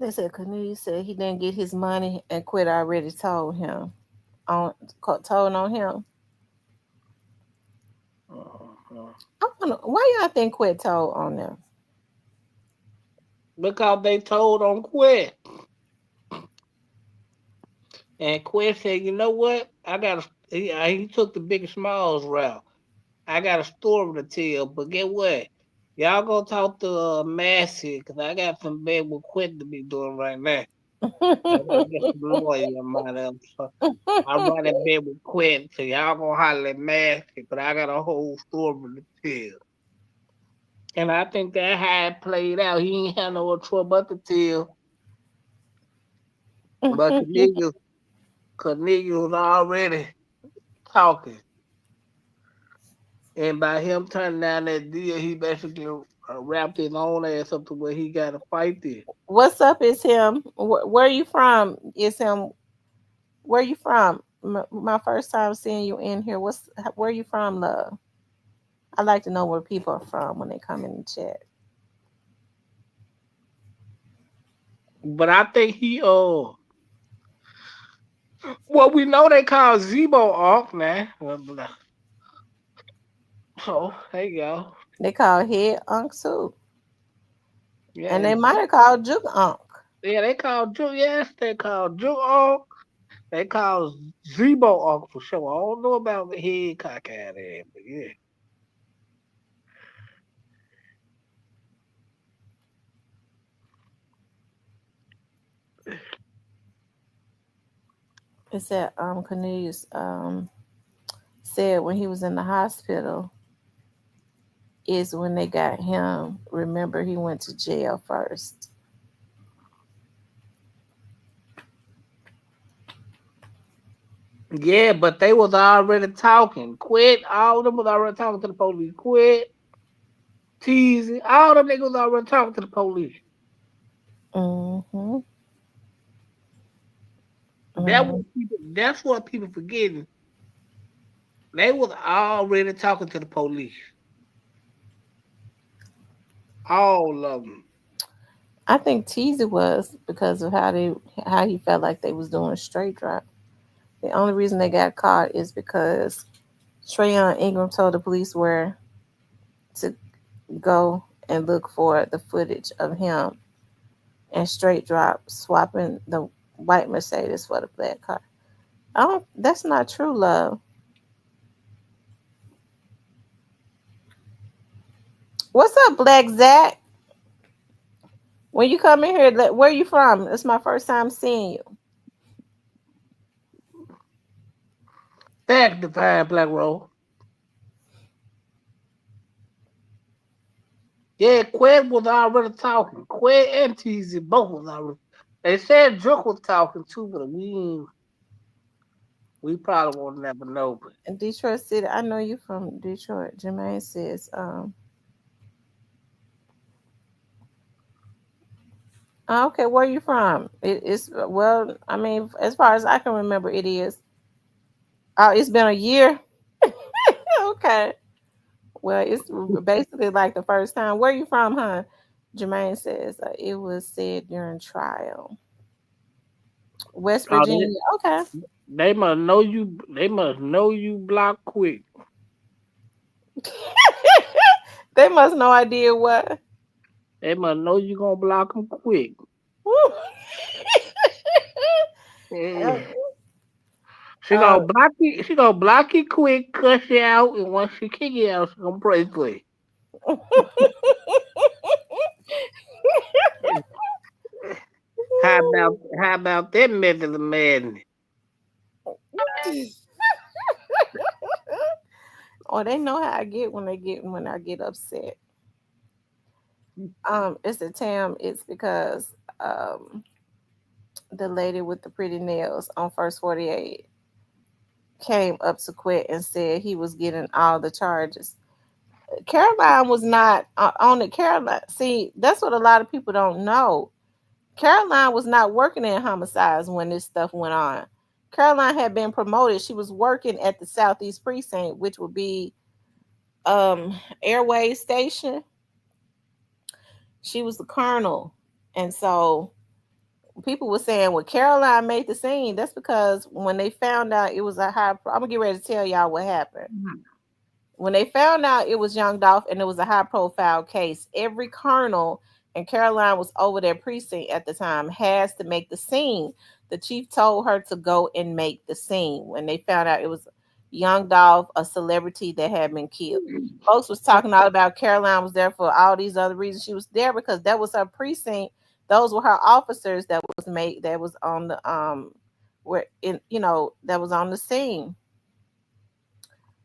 They said Cornelius said he didn't get his money and quit already on told on him. Uh-huh. I wonder, why y'all think quit told on them? Because they told on Quest. And Quest said, you know what? He took the Big Smalls route. I got a story to tell, but get what? Y'all go talk to Massey, because I got some bad with Quest to be doing right now. I gotta get some lawyers in my them. So I'm running bed with Quest, so y'all gonna holler at Massey, but I got a whole story to tell. And I think that how it played out. He ain't had no trouble but to tell. But Cornelius was already talking. And by him turning down that deal, he basically wrapped his own ass up to where he got to fight this. What's up is him. Where you from? Is him. Where you from? My first time seeing you in here. Where you from, love? I like to know where people are from when they come in the chat. But I think well, we know they call Zebo off, man. So there you go. They call head Unc too, Yeah, and they and might have called Juke Unc. yeah, they call Drew. Yes, they call Drew off. They call Zebo off for sure. I don't know about the head cock out there, but yeah. It said Cornelius said when he was in the hospital is when they got him. Remember, he went to jail first. Yeah, but they was already talking. Quit. All of them was already talking to the police. Quit. Teasing. All them niggas was already talking to the police. Mm-hmm. Mm-hmm. That's what people forgetting. They was already talking to the police. All of them. I think Teasy was because of how he felt like they was doing straight drop. The only reason they got caught is because Trayon Ingram told the police where to go and look for the footage of him and straight drop swapping the white Mercedes for the black car. I don't. That's not true, love. What's up, Black Zach? When you come in here, where you from? It's my first time seeing you. That's the fine black roll. Yeah, Qued was already talking. Qued and Teasy both was already. They said Drake was talking too, but we probably won't never know. But In Detroit City, I know you from Detroit. Jermaine says, okay, where you from? It's well, I mean, as far as I can remember, it is. Oh, it's been a year. Okay. Well, it's basically like the first time. Where you from, huh? Jermaine says it was said during trial. West oh, Virginia. Okay. they must know you. They must know you block quick. They must no idea what. They must know you gonna block them quick. Uh, Yeah. She gonna block you. She gonna block you quick, cuss you out, and once she kick you out, she gonna pray for you. how about that method of madness? Or they know how I get when I get upset. It's a Tam. It's because the lady with the pretty nails on First 48 came up to quit and said he was getting all the charges. Caroline was not on it. Caroline, see, that's what a lot of people don't know. Caroline was not working in homicides when this stuff went on. Caroline had been promoted. She was working at the Southeast Precinct, which would be Airways Station. She was the colonel. And so people were saying, well, Caroline made the scene. That's because when they found out it was a I'm gonna get ready to tell y'all what happened. When they found out it was Young Dolph and it was a high profile case, every colonel, and Caroline was over their precinct at the time, has to make the scene. The chief told her to go and make the scene when they found out it was Young Dolph, a celebrity that had been killed. Folks was talking all about Caroline was there for all these other reasons. She was there because that was her precinct. Those were her officers that was on the where in that was on the scene.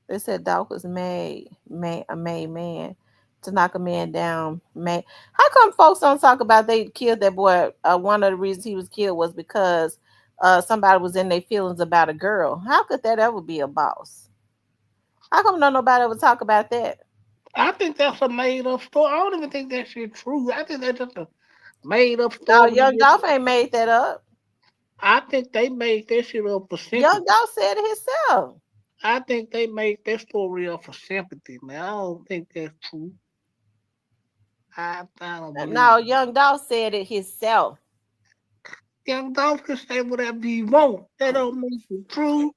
They said Doc was a made man to knock a man down. Man, how come folks don't talk about they killed that boy? One of the reasons he was killed was because somebody was in their feelings about a girl. How could that ever be a boss? How come don't nobody ever talk about that? I think that's a made up story. I don't even think that shit true. I think that's just a made up No, story. Young Dolph ain't made that up. I think they made that shit up for Young sympathy. Dolph said it himself. I think they made that story up for sympathy, man. I don't think that's true. I don't believe No, it. Young Dolph said it himself. Young Dolph can say whatever he want. That don't make it true.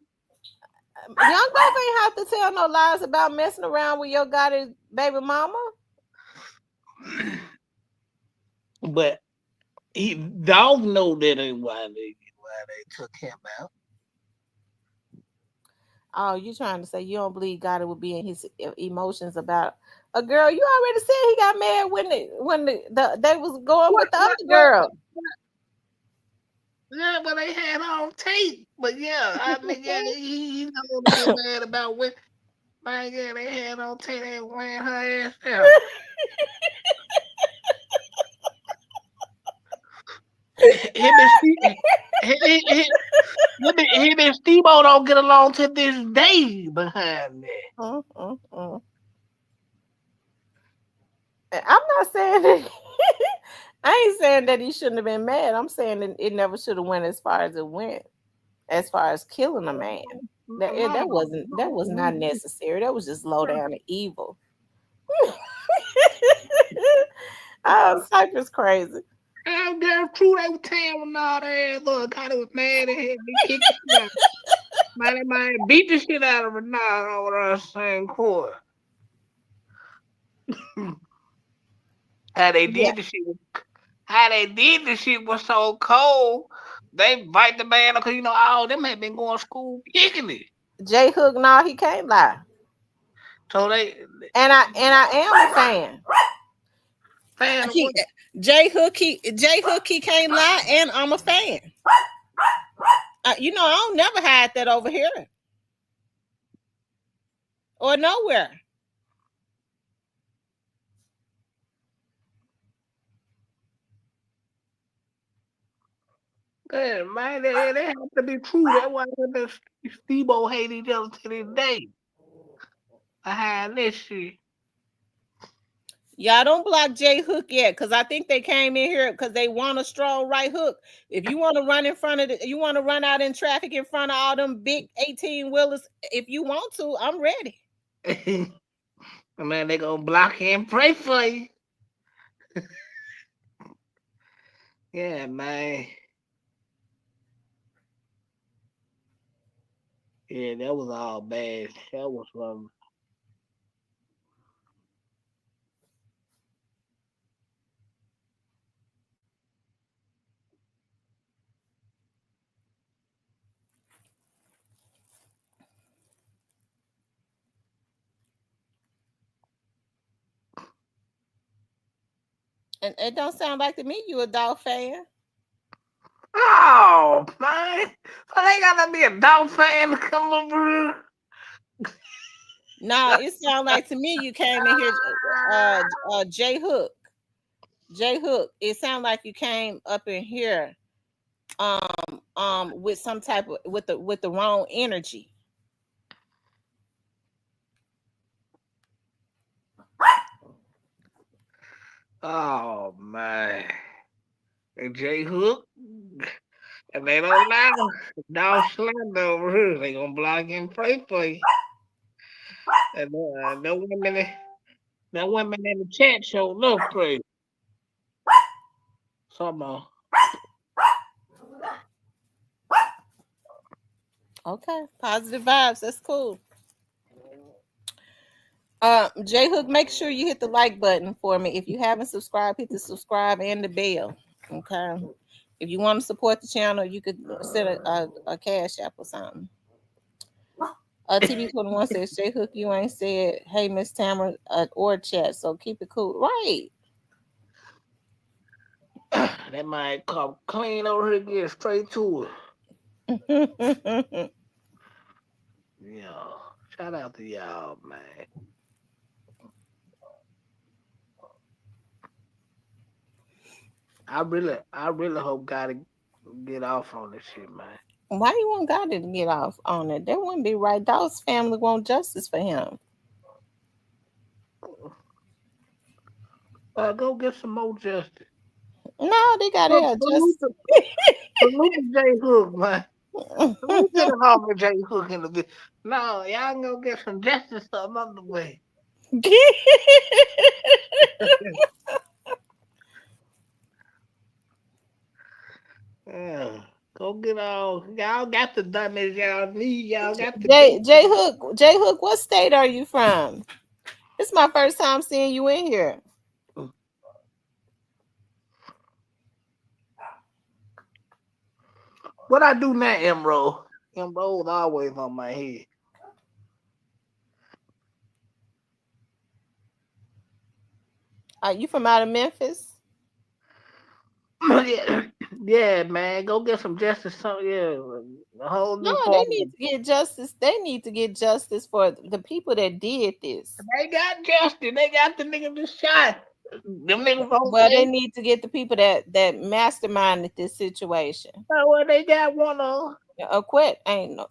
Young Dolph ain't have to tell no lies about messing around with your goddess baby mama. But he dog know that ain't why they took him out. Oh, you trying to say you don't believe God would be in his emotions about a girl? You already said he got mad when they was going What with the what other what? girl. Yeah, but they had on tape. But yeah, I mean, yeah, he not gonna get mad about what. Man, yeah, they had on tape. They ran her ass out. Him and Steve, him and Steve don't get along to this day behind that. Mm, mm, mm. I'm not saying that. I ain't saying that he shouldn't have been mad. I'm saying that it never should have went as far as it went, as far as killing a man. That No, wasn't that no, was not necessary. That was just low no. down and evil. Type is crazy. And that's true. They were tearing all their ass up. Kind of was mad at him. They kicked the shit out. Man, they might beat the shit out of her now over the same court. How they Yeah. did the shit. How they did the shit was so cold. They invite the man because all them had been going to school kicking it. J Hook, no, he can't lie. So they And I am a fan. fan of He what? J Hook he can't lie, and I'm a fan. I don't never hide that over here or nowhere. Yeah, man, they have to be true. That's why the Steve-O hate each other to this day. Behind this shit. Y'all don't block J Hook yet, because I think they came in here because they want a strong right hook. If you want to run in front of you want to run out in traffic in front of all them big 18 wheelers, if you want to, I'm ready. Man, they gonna block you and pray for you. Yeah, man. Yeah, that was all bad. That was And it don't sound like to me you a dog fan. Oh man, so they gotta be a dog fan to come over here. Nah, it sounds like to me you came in here, J Hook. J Hook. It sounds like you came up in here, with some type of with the wrong energy. Oh man, and J Hook, and they don't allow dog slander over here. They gonna block and pray for you. And the women in the chat show love pray. Somehow. Okay, positive vibes. That's cool. J Hook, make sure you hit the like button for me. If you haven't subscribed, hit the subscribe and the bell. Okay. If you want to support the channel, you could send a cash app or something. TB21 says, J Hook, you ain't said, hey, Miss Tamara, or chat, so keep it cool. Right. That might come clean over here, get straight to it. Yeah. Shout out to y'all, man. I really hope God get off on this shit, man. Why you want God to get off on it? That wouldn't be right. Daw's family want justice for him. Go get some more justice. No, they gotta have justice. Salute to J Hook, man. Salute to the homie J Hook in the bit. No, y'all go get some justice some other way. Yeah. Go get all y'all got the dummies y'all need. Y'all got the J Hook, what state are you from? It's my first time seeing you in here. What I do now, Emerald? Emerald always on my head. Are you from out of Memphis? yeah, yeah, man. Go get some justice. So yeah, a whole No, new they party. need to get justice. They need to get justice for the people that did this. They got justice. They got the nigga that shot. Them niggas on Well, they tape. need to get the people that masterminded this situation. Well, they got one of. Quet ain't no.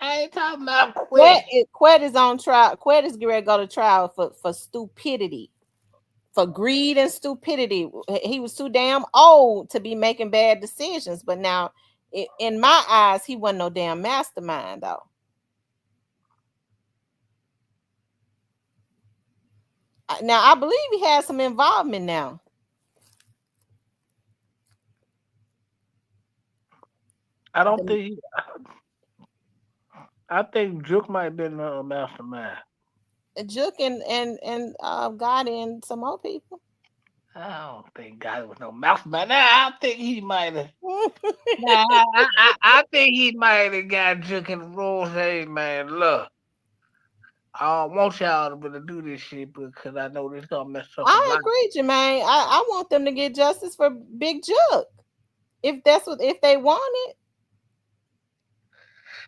I ain't talking about Quet quit. is, Quet is on trial. Quet is going to go to trial for stupidity, for greed and stupidity. He was too damn old to be making bad decisions. But now, in my eyes, he wasn't no damn mastermind though. Now I believe he has some involvement now. I don't think. I think Juke might have been a mastermind. Juk and God and some more people. I don't think God was no mastermind. Nah, I think he might have. Nah, I think he might have got Juke in the rules. Hey, man, look. I don't want y'all to really do this shit because I know this gonna mess up a I lot. agree, Jermaine. I want them to get justice for Big Juk. If they want it.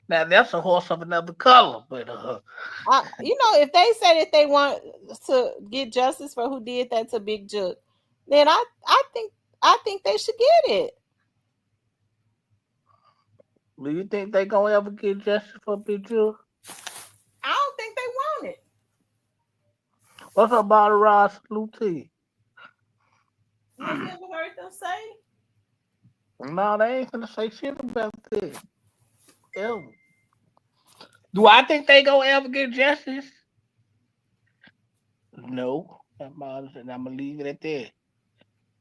Now that's a horse of another color, but If they say that they want to get justice for who did that to Big Juk, then I think they should get it. do you think they gonna ever get justice for Big Juke? I don't think they want it. What's up, Bobby Ross? Salute to you. You ever heard them say? No, they ain't gonna say shit about this. Ever. Do I think they gonna ever get justice? No. I'm gonna leave it at that.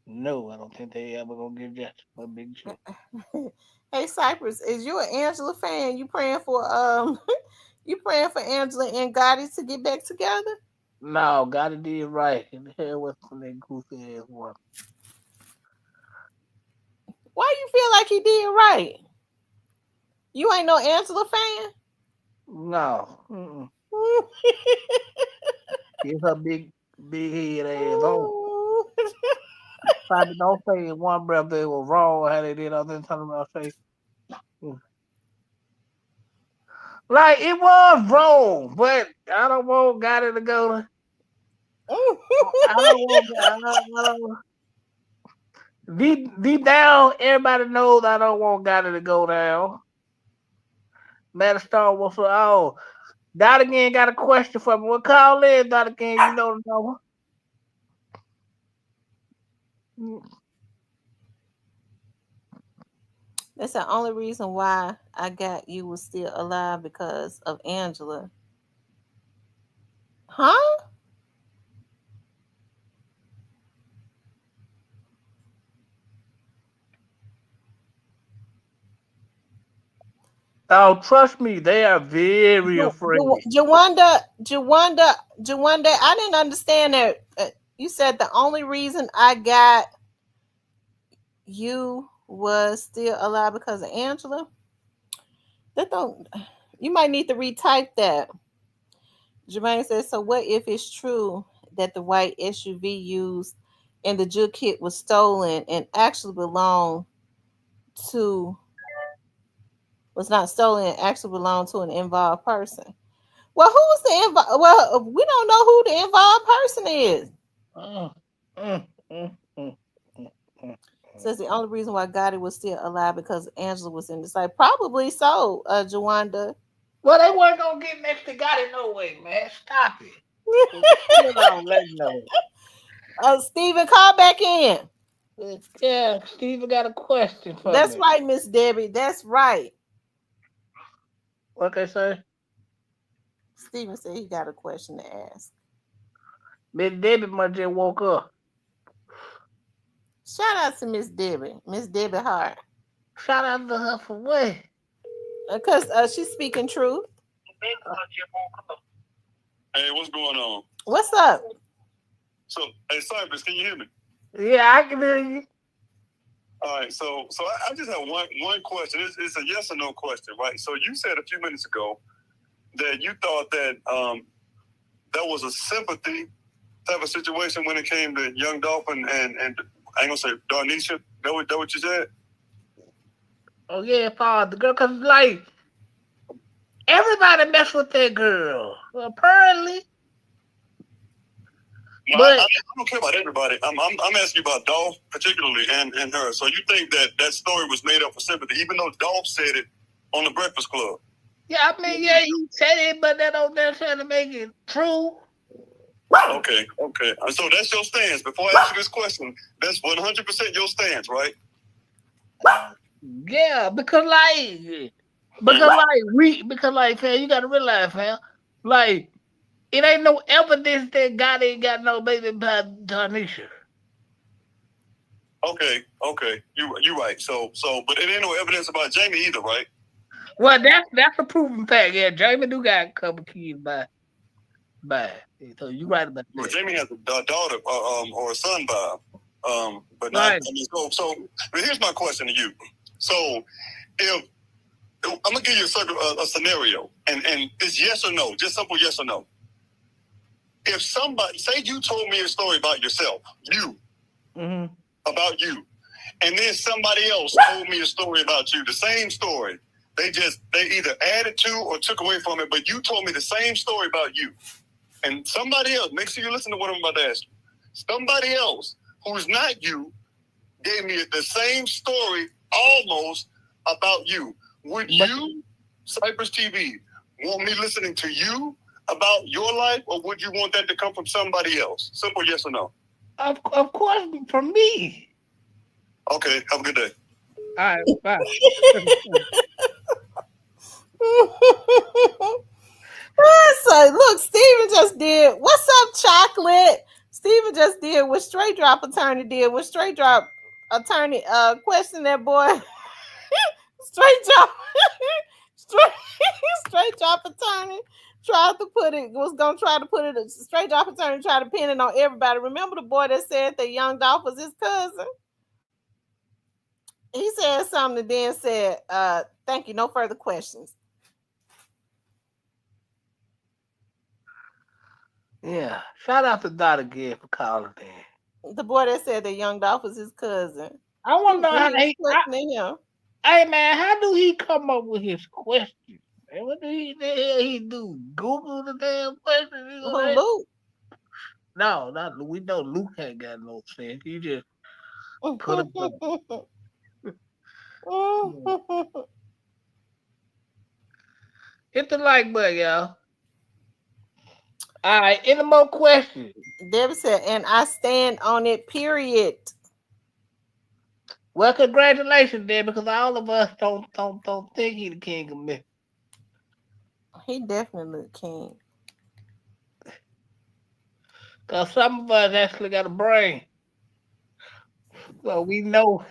No, I don't think they ever gonna get justice for Big Juke. Hey Cypress, is you an Angela fan? You praying for you praying for Angela and Gotti to get back together? No, gotta do it right. And the hell with some that goofy ass one. Why you feel like he did right? You ain't no Angela fan? No. Mm-mm. Get her big head ass on. don't say in one breath they were wrong how they did other than talking about say like it was wrong, but I don't want got it to go to I don't want I don't deep down everybody knows I don't want got it to go down. Matter Star what's oh Dot again got a question for me. What call in, Dot again, you know the number. That's the only reason why I got you was still alive because of Angela. Huh? Oh, trust me, they are very afraid. Jawanda, I didn't understand that. You said the only reason I got you was still alive because of Angela. That don't. You might need to retype that. Jermaine says, "So what if it's true that the white SUV used in the Juke kit was stolen and actually belonged to was not stolen and actually belonged to an involved person?" Well, who's the involved? Well, we don't know who the involved person is. Mm, mm, mm, mm, mm, mm. Says the only reason why Gotti was still alive because Angela was in the site. Probably so, Jawanda. Well, they weren't gonna get next to got it no way, man. Stop it. Still don't let know. Stephen, call back in. Yeah, Steven got a question for That's me. right, Miss Debbie. That's right. What they say? Stephen said he got a question to ask. Miss Debbie must just woke up. Shout out to Miss Debbie Hart, Shout out to her for what? because she's speaking truth. Hey, what's going on? What's up? So, hey, Cypress, can you hear me? Yeah, I can hear you. All right. So I just have one question. It's a yes or no question, right? So you said a few minutes ago that you thought that that was a sympathy type of situation when it came to Young Dolphin and I ain't gonna say Darnisha. That what you said? Oh yeah, Father, the girl, cause like everybody mess with that girl. Apparently, No, but I don't care about everybody. I'm asking you about Dolph particularly and her. So you think that story was made up for sympathy, even though Dolph said it on the Breakfast Club? yeah, I mean, yeah, he said it, but that don't necessarily make it true. Okay. So that's your stance. Before I ask you this question, that's 100% your stance, right? Yeah, because like, fam, you gotta realize, fam, like, it ain't no evidence that God ain't got no baby by Darnisha. Okay. You right. But it ain't no evidence about Jamie either, right? Well, that's a proven fact. Yeah, Jamie do got a couple kids by. So you right about Well, that. Jamie has a daughter or a son by, but not. Right. I mean, but here's my question to you. So if I'm gonna give you a scenario, and it's yes or no, just simple yes or no. If somebody say you told me a story about yourself, Mm-hmm. about you, and then somebody else told me a story about you, the same story. They either added to or took away from it, but you told me the same story about you. And somebody else, make sure you listen to what I'm about to ask you. Somebody else who's not you gave me the same story almost about you. Would you, Cypress TV, want me listening to you about your life, or would you want that to come from somebody else? Simple yes or no. Of course, for me. Okay, have a good day. All right, bye. So look, Steven just did. What's up, chocolate? Steven just did what Straight Drop Attorney did. What Straight Drop Attorney questioned that boy. Straight Drop, straight, straight Drop Attorney tried to put it. Was gonna try to put it. Straight Drop Attorney tried to pin it on everybody. Remember the boy that said that Young Dolph was his cousin? He said something and then said, "Thank you. No further questions." Yeah. Shout out to Dot again for calling in. The boy that said that Young Dolph was his cousin. I want to know how He was he. questioning him. Hey man, how do he come up with his questions? Man, what the hell he do? Google the damn questions. Who, Luke? No, not Luke. We know Luke ain't got no sense. He just put up. Hit the like button, y'all. All right, any more questions? Debbie said, and I stand on it, period. Well, congratulations, then, because all of us don't think he the king of myth. He definitely king. Because some of us actually got a brain. So we know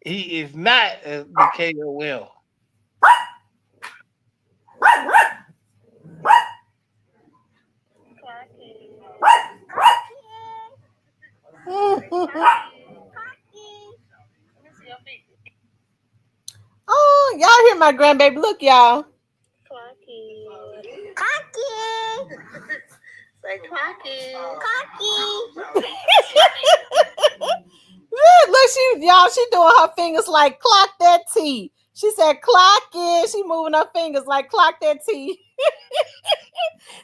he is not the king of will. Oh, y'all hear my grandbaby? Look, y'all. Say clocky. Look, she doing her fingers like clock that T. She said clock it. She moving her fingers like clock that T.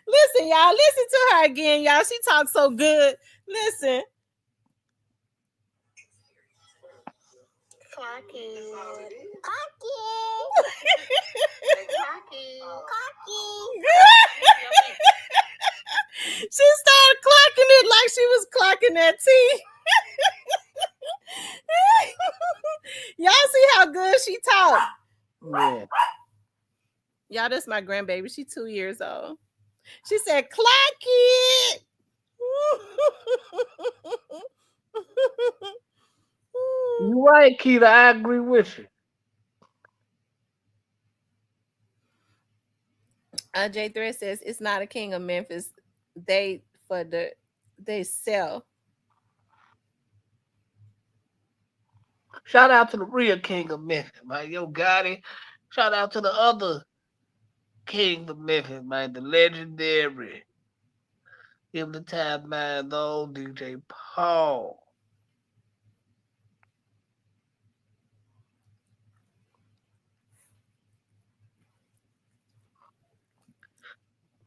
Listen, y'all. Listen to her again, y'all. She talks so good. Listen. Cocky. She started clocking it like she was clocking that tea. Y'all see how good she talk? Yeah. Y'all, that's my grandbaby. She 2 years old. She said, clock it. You right, Keita. I agree with you. J Thread says it's not a king of Memphis. They sell. Shout out to the real king of Memphis, man. Yo, Gotti. Shout out to the other king of Memphis, man. The legendary. Give the time, man, though, DJ Paul.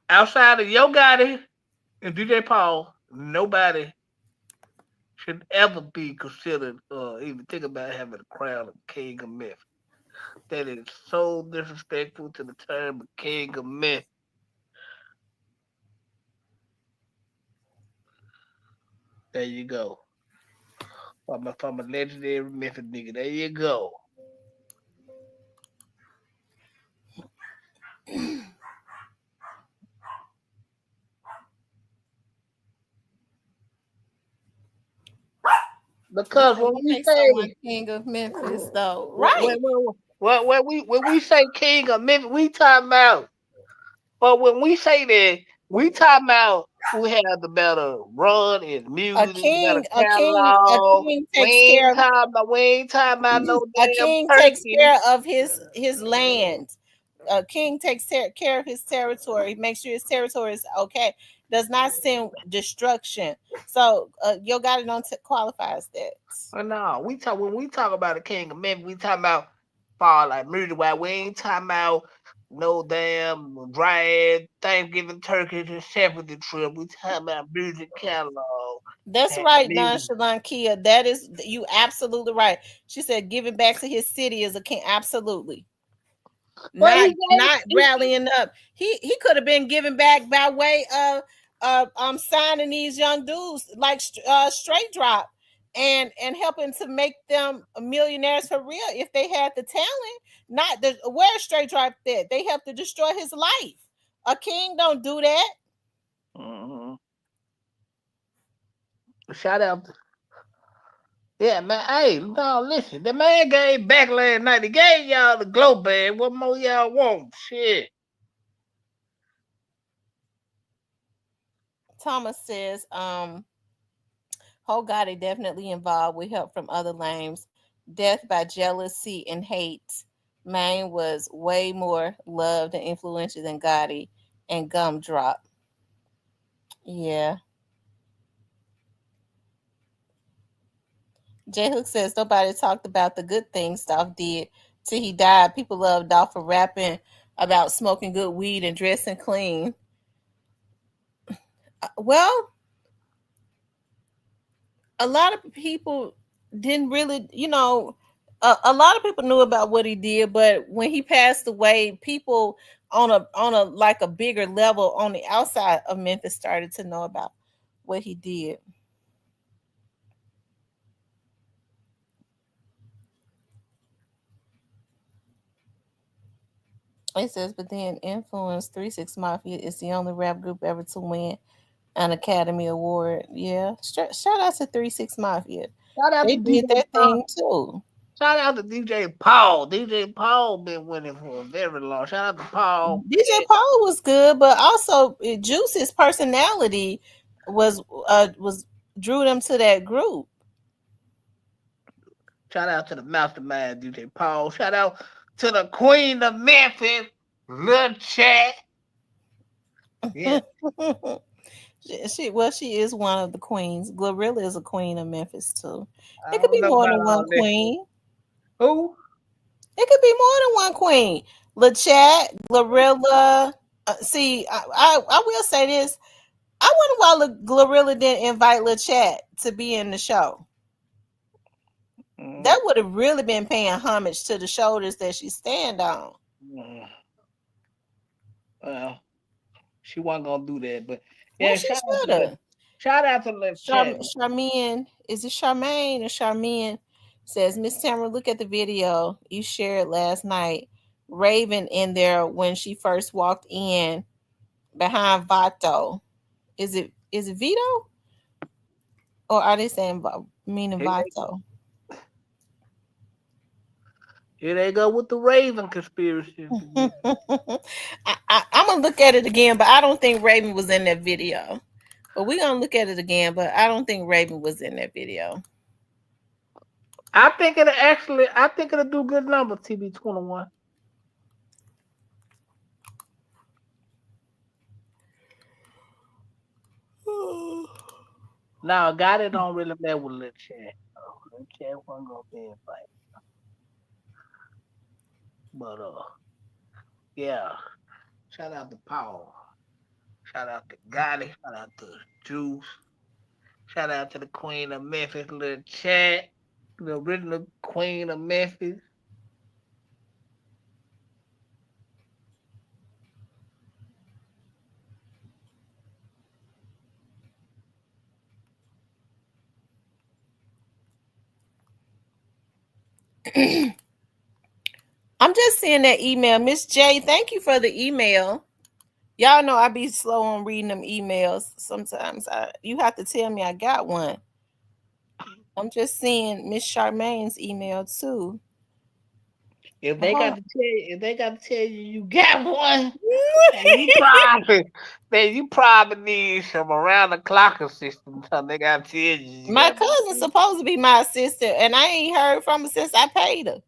Outside of Yo Gotti and DJ Paul, nobody should ever be considered even think about having a crown of king of myth. That is so disrespectful to the term of king of myth. There you go. From a legendary Memphis nigga. There you go. Because when we Makes someone say king of Memphis, though, right? when we say king of Memphis, we talking about. But when we say that, we talking about who had the better run in music, better A catalog. king takes care of We ain't talking about no a damn king takes turkey. care of his land. A king takes care of his territory, make sure his territory is okay. Does not send destruction. So Yo Gotti don't qualify as that. But no, when we talk about the king of Memphis, we talking about far like music. Why we ain't talking about no damn dry Thanksgiving turkey to shepherd trip. We talking about music catalog. That's And right, music. nonchalant Kia. That is you absolutely right. She said giving back to his city is a king. Absolutely. But he Not gave rallying up. He could have been giving back by way of signing these young dudes like straight drop and helping to make them millionaires for real if they had the talent. Not the where straight drop that they have to destroy his life. A king don't do that. mm-hmm. Shout out. Yeah, man. Hey, no, listen. The man gave back last night. He gave y'all the glow bag. What more y'all want? Shit. Thomas says, Ho Gotti definitely involved with help from other lames. Death by jealousy and hate. Maine was way more loved and influential than Gotti and Gumdrop. Yeah. J Hook says nobody talked about the good things Dolph did till he died. People love Dolph for rapping about smoking good weed and dressing clean. Well, a lot of people didn't really, a lot of people knew about what he did, but when he passed away, people on a like a bigger level on the outside of Memphis started to know about what he did. It says, but then Influence 36 Mafia is the only rap group ever to win an Academy Award. Yeah, shout out to 36 Mafia. Shout out They to DJ did their Paul. thing too. Shout out to DJ Paul. DJ Paul been winning for a very long. Shout out to Paul. DJ Paul was good, but also Juice's personality was drew them to that group. Shout out to the mastermind DJ Paul. Shout out to the Queen of Memphis, Lil Chat. Yeah. she is one of the queens. Glorilla is a queen of Memphis too. I It could don't be know more about than all one this. queen. Who? It could be more than one queen. LeChat, Glorilla. I will say this. I wonder why Glorilla didn't invite LeChat to be in the show. That would have really been paying homage to the shoulders that she stand on. Well, she wasn't gonna do that, but Well, yeah, she should have. shout out to Lil Chat. Charmaine, is it Charmaine or Charmaine? Says, Miss Tamara, look at the video you shared last night. Raven in there when she first walked in behind Vato. Is it Vito? Or are they saying meaning Vato? Here they go with the Raven conspiracy. I'm gonna look at it again, but I don't think Raven was in that video. But we're gonna look at it again, but I don't think Raven was in that video. I think it'll do good numbers, TB21. Now, a guy that don't really mess with Lil Chat. Lil Chat wasn't gonna be in fight. But yeah. Shout out to Paul. Shout out to Gotti. Shout out to Juice. Shout out to the Queen of Memphis, Lil Chat. The original Queen of Memphis. I'm just seeing that email. Miss J, thank you for the email. Y'all know I be slow on reading them emails. Sometimes you have to tell me I got one. I'm just seeing Miss Charmaine's email too. If they got to tell you you got one, you probably need some around the clock assistance. They got to tell you. My cousin's supposed to be my assistant, and I ain't heard from her since I paid her.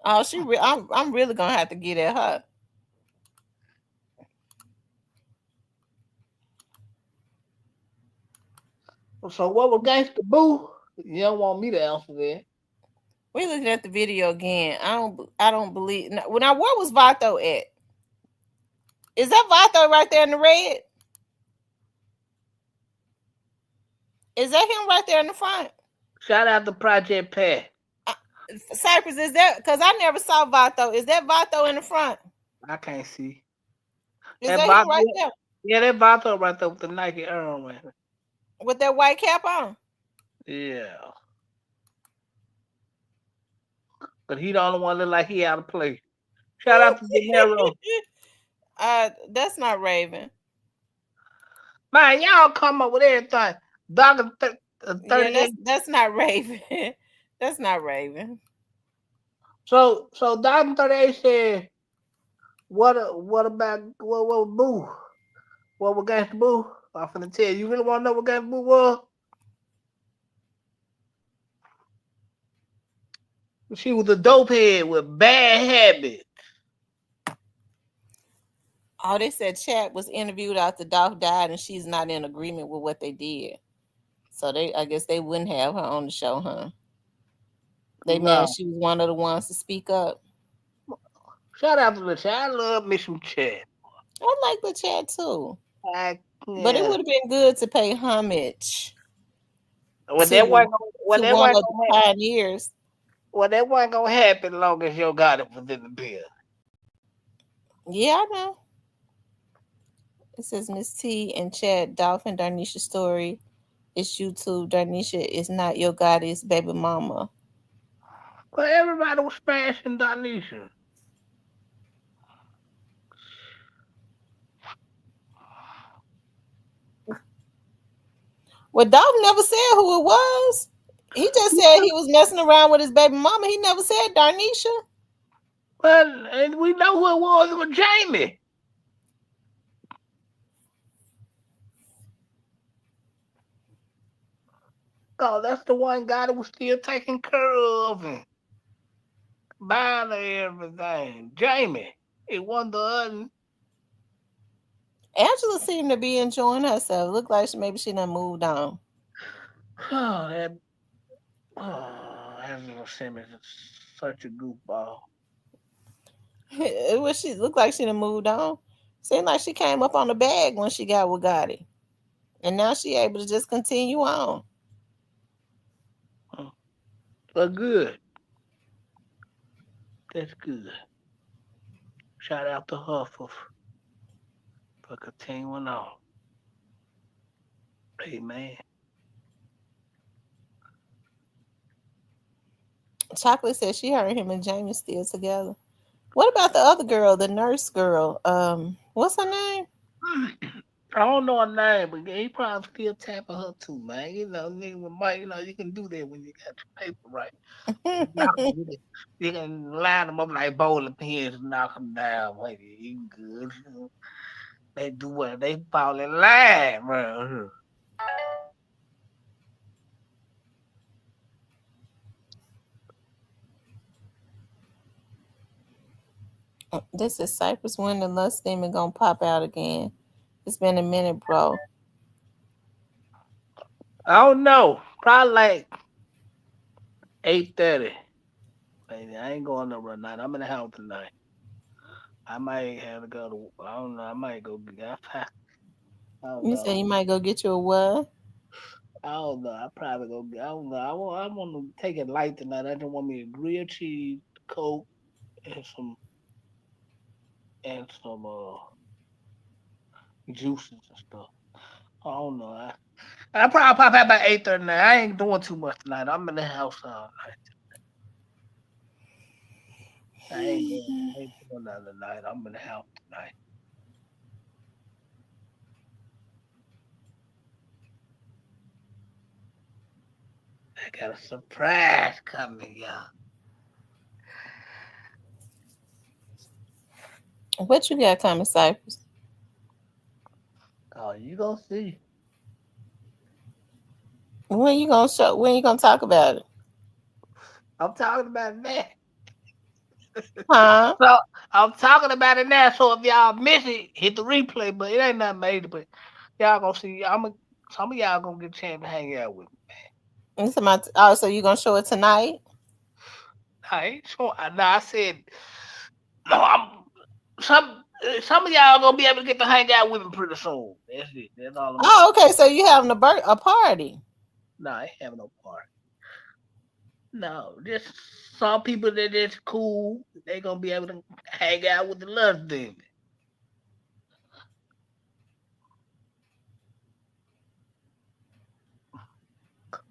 Oh, I'm really gonna have to get at her. So what was Gangsta Boo? You don't want me to answer that. We looking at the video again. I don't believe. Now, where was Vato at? Is that Vato right there in the red? Is that him right there in the front? Shout out to Project Pat. Cypress, is that because I never saw Vato? Is that Vato in the front? I can't see. Is that him right there? Yeah, that Vato right there with the Nike Air on. With that white cap on? Yeah. But he the only one look like he out of place. Shout out to Gennaro. That's not Raven. Man, y'all come up with everything. Dr. 38. Yeah, that's not Raven. That's not Raven. So Dr. 38 said, what about what Boo? What was Gangsta Boo? I'm finna tell you. You really want to know what Gangsta Boo was? She was a dope head with bad habits. Oh, they said Chat was interviewed after Dolph died, and she's not in agreement with what they did. So I guess they wouldn't have her on the show, huh? They mad No. she was one of the ones to speak up. Shout out to the chat. I love me some chat. I like the chat too, I, but it yeah. would have been good to pay homage Well, that to wasn't gonna, well, to that one wasn't of the gonna happen. pioneers. Well, that wasn't gonna happen long as your God was in the bill. Yeah, I know. It says Miss T and Chad Dolphin Darnisha story. It's YouTube. Darnisha is not your goddess, baby mama. Well, everybody was smashing Donisha. Well, Dolphin never said who it was. He just said he was messing around with his baby mama. He never said Darnisha. Well, and we know who it was. It was Jamie. Oh, that's the one guy that was still taking care of and buying her everything. Jamie. It wasn't the other. Angela seemed to be enjoying herself. Looked like maybe she done moved on. Oh, that. Oh, Angela Simmons is such a goofball. It was she looked like she done moved on. Seemed like she came up on the bag when she got with Gotti. And now she able to just continue on. But good. That's good. Shout out to her for continuing on. Amen. Chocolate said she heard him and Jamie still together. What about the other girl, the nurse girl? What's her name? I don't know her name, but he probably still tapping her too, man. You know, nigga, Mike, you know, you can do that when you got your paper right. You can line them up like bowling pins and knock them down. Like, you good. They do what? They fall in line, bro. This is Cypress when the lust demon gonna pop out again. It's been a minute, bro. I don't know. Probably like 8:30. Baby, I ain't going nowhere tonight. I'm in the house tonight. I might have to go to. I don't know. I might go. I don't You say know. you might go get you a what? I don't know. I probably go. I don't know. I want to take it light tonight. I just want me a grilled cheese, Coke, and some juices and stuff. I don't know. I probably pop out by 8:30 tonight. I ain't doing too much tonight. I'm in the house all night. I ain't doing nothing tonight. I'm in the house tonight. I got a surprise coming, y'all. What you got coming, Cypress? Oh, you gonna see. When you gonna show? When you gonna talk about it? I'm talking about it now. Huh? So I'm talking about it now. So if y'all miss it, hit the replay. But it ain't nothing major. But y'all gonna see. Some of y'all gonna get a chance to hang out with me. Oh, so you gonna show it tonight? I ain't sure. I said no. Some of y'all gonna be able to get to hang out with me pretty soon. That's it. That's all I'm. Oh, okay. So you having a party? No, I ain't having no party. No, just some people that is cool. They gonna be able to hang out with the love demon.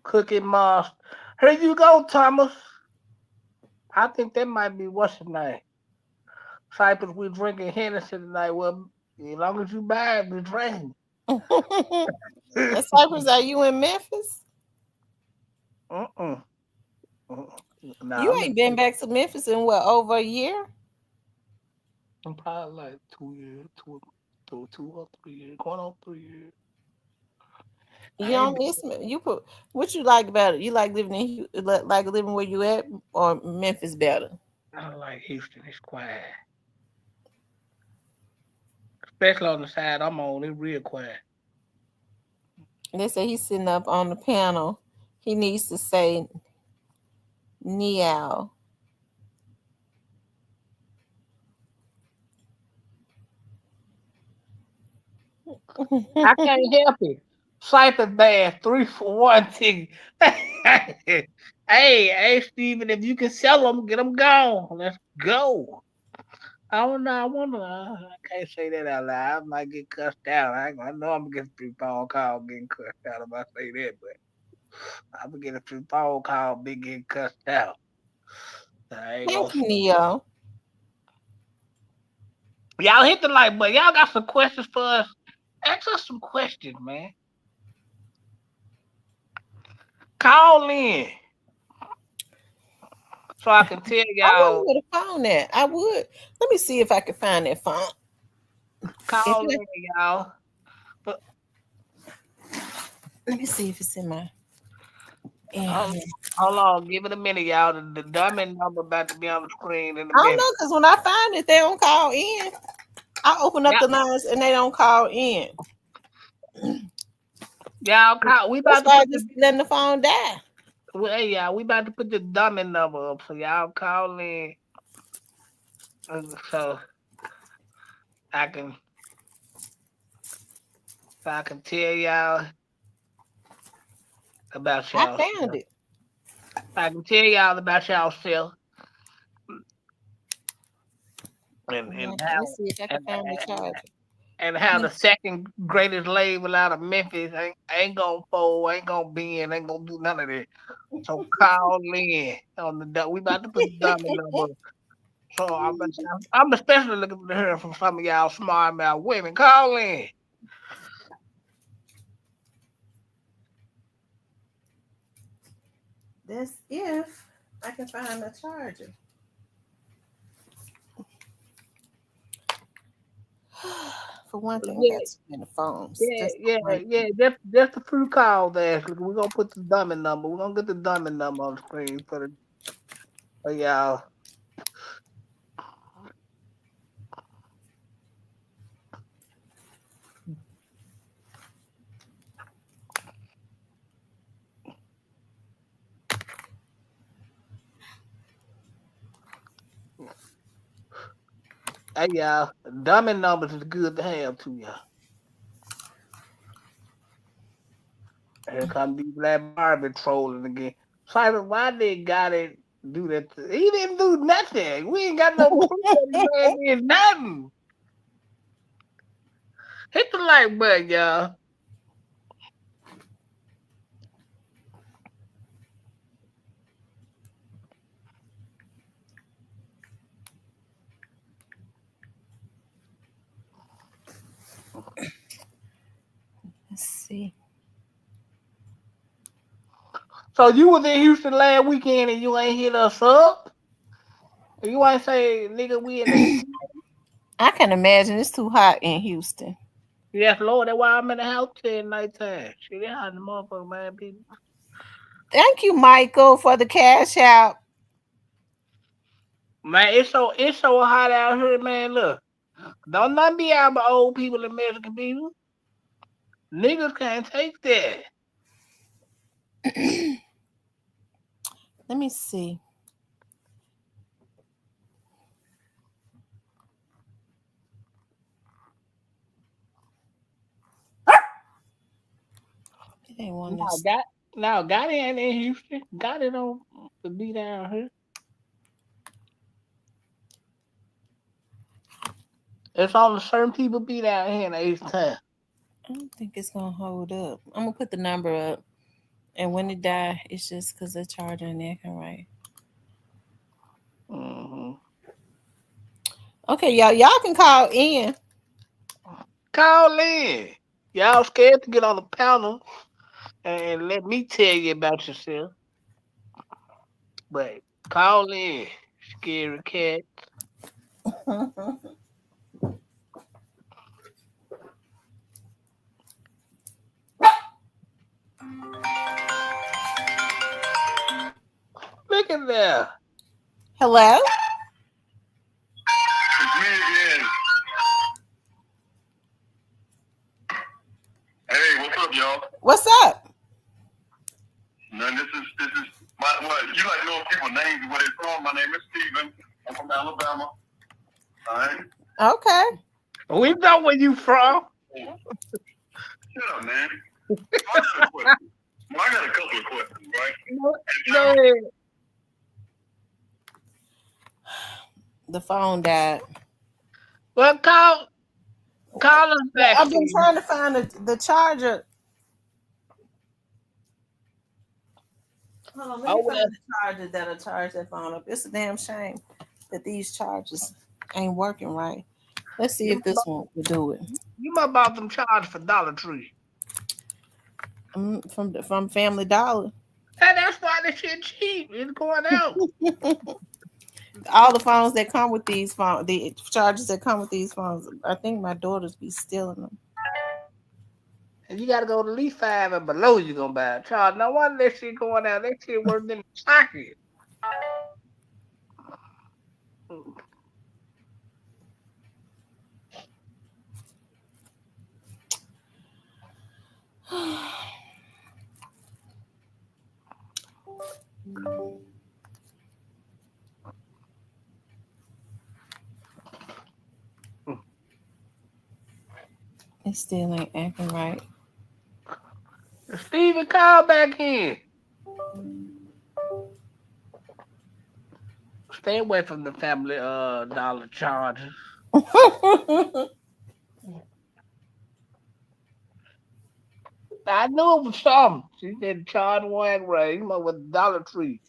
Cookie Monster. Here you go, Thomas. I think that might be what's his name. Cypress, we drinking Hennessy tonight. Well, as long as you buy it, we drinking. Cypress, are you in Memphis? Mm-mm. You Nah, I'm ain't been back to Memphis in what, over a year? I'm probably like 2 years, two or 3 years, going on 3 years. You I ain't don't miss me. You put what you like about it? You like living like living where you at, or Memphis better? I don't like Houston. It's quiet, especially on the side I'm on. It's real quiet. They say he's sitting up on the panel. He needs to say Niao. I can't help it. Cypher Bass 3 for 1 ticket. Hey, Steven, if you can sell them, get them gone. Let's go. I don't know. I wonder. I can't say that out loud. I might get cussed out. I know I'm gonna get a few phone calls getting cussed out if I say that, but I'm gonna get a few phone calls big getting cussed out. I ain't gonna. Thank you, Neo. Y'all hit the like button. Y'all got some questions for us? Ask us some questions, man. Call in so I can tell I wonder y'all. where the phone at. I would. Let me see if I can find that phone. If Call it, in, y'all. But let me see if it's in my. In hold, here. hold on, give it a minute, y'all. The dummy number about to be on the screen in a I don't minute. know because when I find it, they don't call in. I open up Yeah, the lines and they don't call in. y'all call. We That's about to why I put the just be letting the phone die. Hey, y'all, we about to put the dummy number up, so y'all call in, so I can tell y'all about I y'all. found it. I can tell y'all about y'allself and Yeah, and let me how see if I can and, find the and, charger. and how the Yes. second greatest label out of Memphis ain't gonna fold, ain't gonna bend, ain't gonna do none of that. So call in on we about to put the dummy number. So I'm especially looking to hear from some of y'all smart mouth women. Call in. That's if I can find the charger. For one thing, I Yeah, got too many phones. yeah, That's the yeah, one yeah. thing. That's the free call there. We're gonna put the dummy number. We're gonna get the dummy number on the screen for y'all. Hey y'all, dummy numbers is good to have too, y'all. Here come these black Barbie trolling again. Simon, why they gotta do that? He didn't do nothing. We ain't got no proof that the man did nothing. Hit the like button, y'all. Let's see. So you was in Houston last weekend and you ain't hit us up? You ain't say, nigga, we in the I can imagine it's too hot in Houston. Yes, Lord, that's why I'm in the house till nighttime. Shit, it hot in the motherfucker, man, people. Thank you, Michael, for the cash out. Man, it's so hot out here, man. Look, don't not be out by old people and Mexican people. Niggas can't take that. Let me see. They want Now this. got got it ain't in Houston. Got it on to be down here. It's only certain people be down here in the East Town. I don't think it's gonna hold up. I'm gonna put the number up, and when it die, it's just because the charger and acting right. Mm-hmm. Okay, y'all can call in. Call in. Y'all scared to get on the panel and let me tell you about yourself. But call in, scary cat. Look at that. Hello. It's me again. Hey, what's up, y'all? What's up? No, this is my what you like knowing people's names and where they're from. My name is Steven. I'm from Alabama. All right. Okay. We know where you from. Shut up, man. So I got a question. Well, I got a couple of questions, right? Go ahead. The phone died. Well, call us back, I've been Steve. trying to find the charger. Hold on, let me Oh, find well, the charger that'll charge that phone up. It's a damn shame that these chargers ain't working right. Let's see you if this one will do it. you must bought them charged for Dollar Tree. From Family Dollar. Hey, that's why the shit cheap. It's going out. All the phones that come with these phones, the chargers that come with these phones, I think my daughters be stealing them. And you gotta go to at least 5 and below you gonna buy a charge. No wonder that shit going out. That shit worse than the socket. It still ain't acting right. Steven, call back in. Stay away from the family dollar charges. I knew it was something. She said charge one way, with Dollar Tree.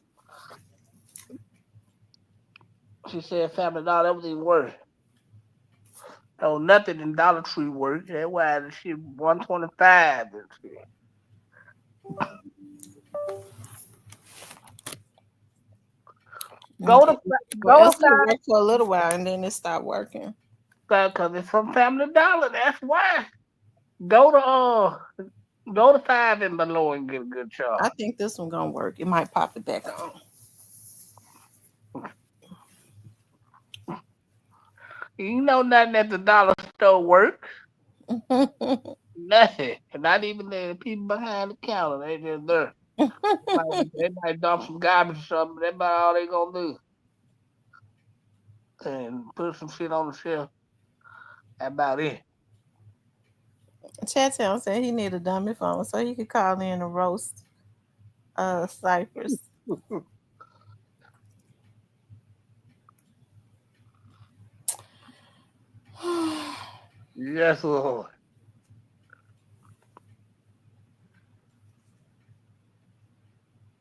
She said family dollar, everything worse. Oh, nothing in Dollar Tree work. That's why the shit 125 and shit. Go to Well, go to else it'll work for a little while and then it stop working. because it's from Family Dollar. That's why. Go to go to 5 and below and get a good I charge. think this one gonna work. It might pop it back You know nothing at the dollar store works. on. Nothing. Not even the people behind the counter. They just there. They might dump some garbage or something. That's about all they gonna do. And put some shit on the shelf. That's about it. Chattown said he need a dummy phone so he could call in and roast Cypress. Yes, Lord.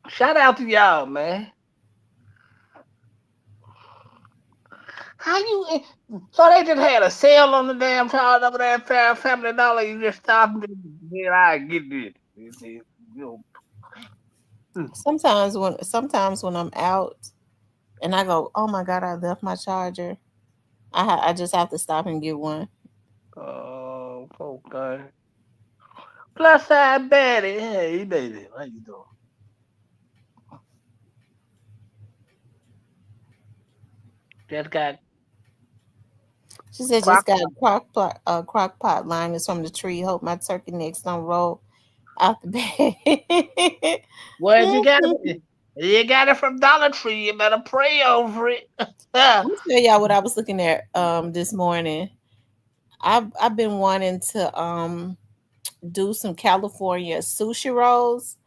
Shout out to y'all, man. How you? So they just had a sale on the damn child over there at Family Dollar. You just stop and then I get it. You know, Sometimes when I'm out and I go, oh my god, I left my charger. I just have to stop and get one. oh, okay. Plus side Betty. Hey, baby, how you doing? Just got She said crock just got a pot. crock pot line is from the tree. Hope my turkey necks don't roll out the bag. Well, you got it from Dollar Tree. You better pray over it. Let me tell y'all what I was looking at this morning. I've been wanting to do some California sushi rolls,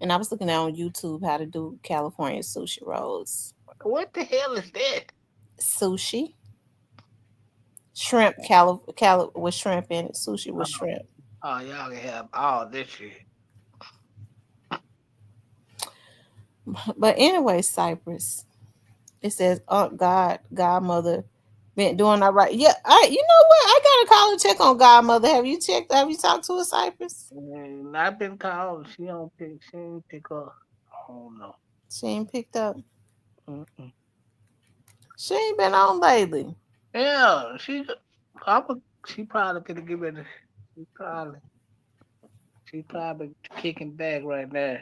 and I was looking at on YouTube how to do California sushi rolls. What the hell is that? Sushi, shrimp, with shrimp in it. Sushi with Oh, shrimp. y'all can have all this shit. But anyway, Cypress. It says Aunt Godmother been doing all right. Yeah, you know what? I gotta call and check on Godmother. Have you checked? Have you talked to her, Cypress? And I've been called. She don't pick. She ain't pick up. I don't know. She ain't picked up. Mm-mm. She ain't been on lately. Yeah, she probably could give it. She probably, she probably kicking back right now.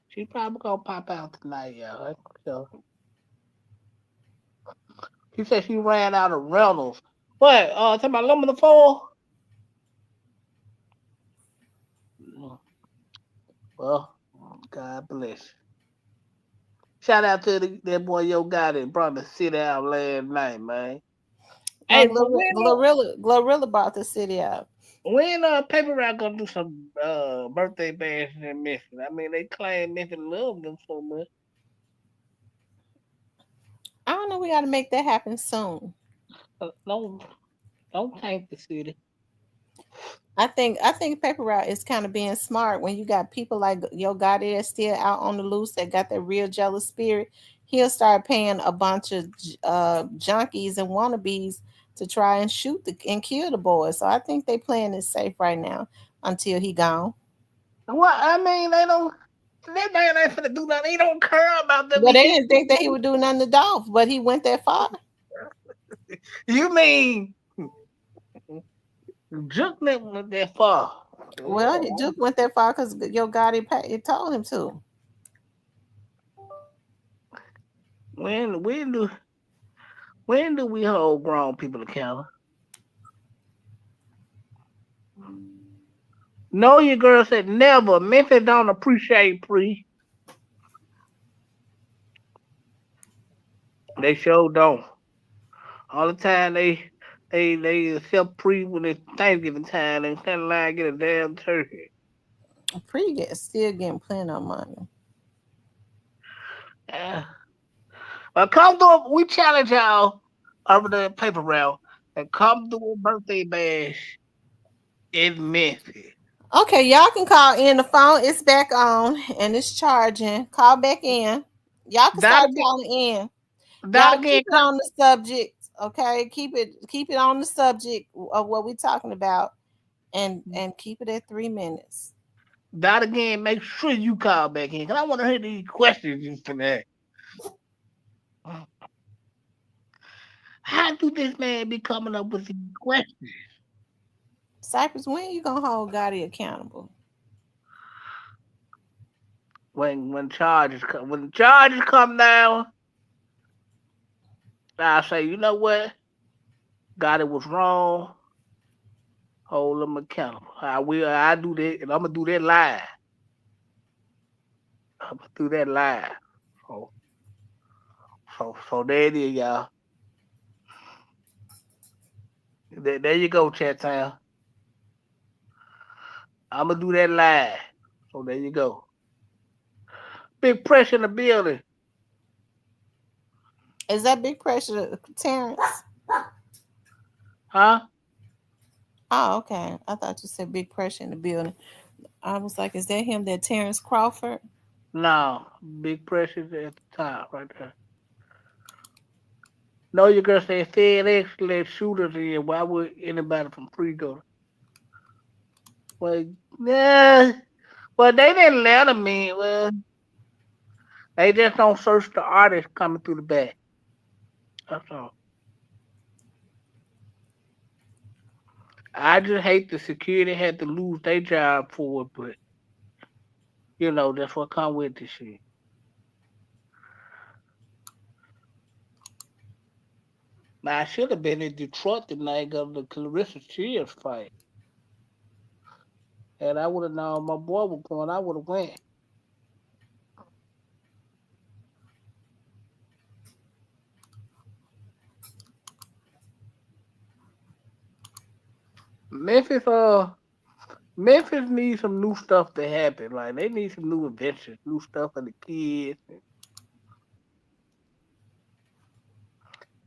She probably gonna pop out tonight, yeah. So she said she ran out of Reynolds. What? Talking about aluminum foil? Well, God bless. Shout out to that boy Yo guy that brought me sit out last night, man. No, Hey, but Glorilla bought the city out. when Paper Route gonna do some birthday bash in Memphis? I mean, they claim Memphis love them so much. I don't know. We got to make that happen soon. Don't tank the city. I think Paper Route is kind of being smart when you got people like Yo Gotti that's still out on the loose that got that real jealous spirit. He'll start paying a bunch of junkies and wannabes to try and shoot and kill the boy. So I think they playing it safe right now until he gone. Well, I mean, they don't. That man ain't finna do nothing. He don't care about them. Well, they didn't think that he would do nothing to Dolph, but he went that far. You mean Juke never went that far? Well, he Duke went that far because Yo Gotti told him to. When when do when do we hold grown people accountable? No, your girl said never. Memphis don't appreciate pre. They sure don't. All the time they accept pre when it's Thanksgiving time and stand in line and get a damn turkey. Pre get still getting plenty of money. Uh, well, come through. We challenge y'all over the paper route and come to a birthday bash in Memphis. Okay, y'all can call in. The phone is back on and it's charging. Call back in. Y'all can That start again, calling in. that Y'all again, keep it on the subject. Okay, keep it on the subject of what we're talking about, and keep it at 3 minutes. that again. Make sure you call back in, cause I want to hear these questions you finna ask. How do this man be coming up with these questions? Cypress, when you gonna hold Gotti accountable? When the charges come down, I say, you know what? God, it was wrong. Hold them accountable. I will. I do that, and I'm gonna do that live. I'm gonna do that live. So, so there it is, y'all. There you go, chat town. I'm gonna do that live. So there you go. Big pressure in the building, Is that big pressure, Terrence? huh? Oh, okay. I thought you said big pressure in the building. I was like, is that him? That Terrence Crawford? No, big pressure at the top right there. No, your girl said FedEx let shooters in. Why would anybody from pre go? Well, yeah. Well, they didn't let them in. Well, they just don't search the artist coming through the back. That's all. I just hate the security had to lose their job for it, but that's what come with this shit. Now I should have been in Detroit the night of the Clarissa Shields fight. And I would have known my boy was going, I would have went. Memphis, Memphis needs some new stuff to happen. Like they need some new adventures, new stuff for the kids.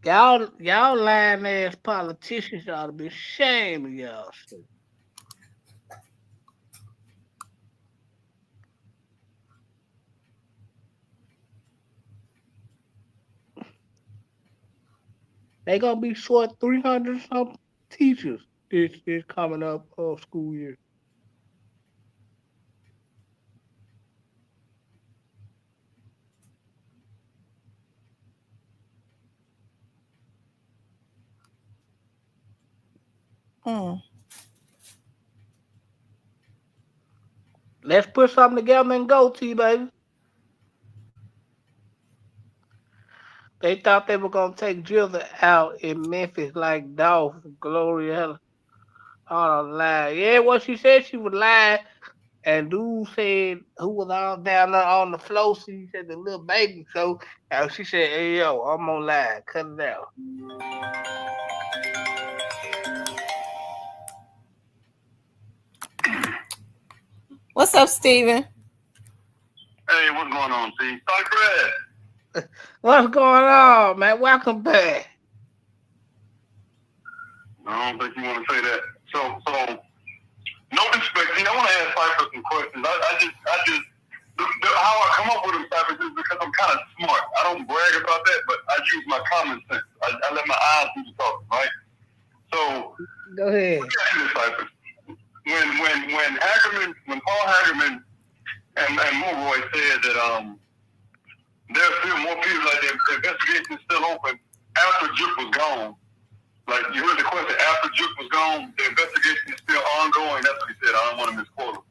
Y'all lying ass politicians ought to be ashamed of y'all. They gonna be short 300 some teachers this coming up school year. Mm. Let's put something together and go, T baby. They thought they were gonna take Jilda out in Memphis like Dolph Gloria. Hold on, lie. Yeah, what she said she would lie. And dude said who was all down there on the floor. She said the little baby. So she said, "Hey yo, I'm on live. Cut it out." What's up, Steven? Hey, what's going on, T? Fred. What's going on, man? Welcome back. I don't think you want to say that. So no disrespect. I want to ask Cypher some questions. How I come up with them Cypher is because I'm kind of smart. I don't brag about that, but I use my common sense. I let my eyes do the talking, right? So go ahead. Cypher. When Paul Hagerman and Mulroy said that there's still more people, like the investigation is still open after Juke was gone. Like you heard the question, after Juke was gone, the investigation is still ongoing. That's what he said. I don't want to misquote him.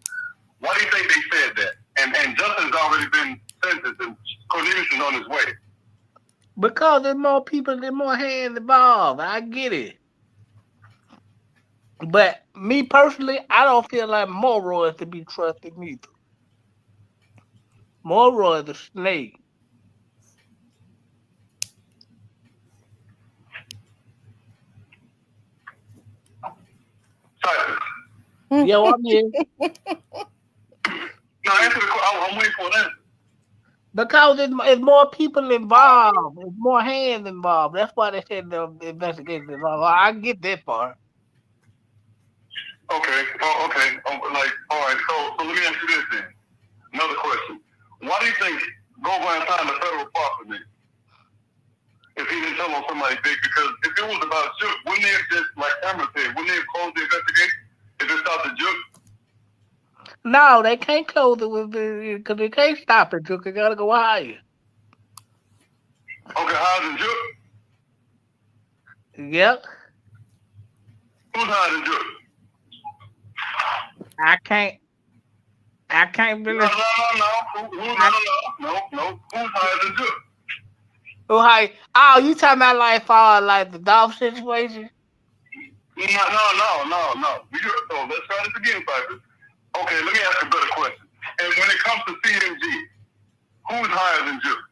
Why do you think they said that? And Justin's already been sentenced, and Cornelius is on his way. Because there's more people, there's more hands involved. I get it. But me personally, I don't feel like Mulroy is to be trusted either. Mulroy is a snake. Yo, I'm here. No, answer the question. I'm waiting for an answer. Because it's more people involved. There's more hands involved. That's why they said the investigation is involved. I get that part. Okay. Oh, okay. Like, all right. So let me ask you this then. Another question. Why do you think Govan signed a federal property if he didn't tell on somebody big? Because if it was about Juke, wouldn't they have just, like Cameron said, wouldn't they have closed the investigation if it stopped at Juke? No, they can't close it because they can't stop it, Juke. They gotta go higher. Okay, higher than Juke? Yep. Who's higher than Juke? I can't really. No. Who's higher than Juke? Oh, hi. Oh, you talking about like the Dolph situation? No. So let's try this again, Piper. Okay, let me ask a better question. And when it comes to CMG, who's higher than Juke?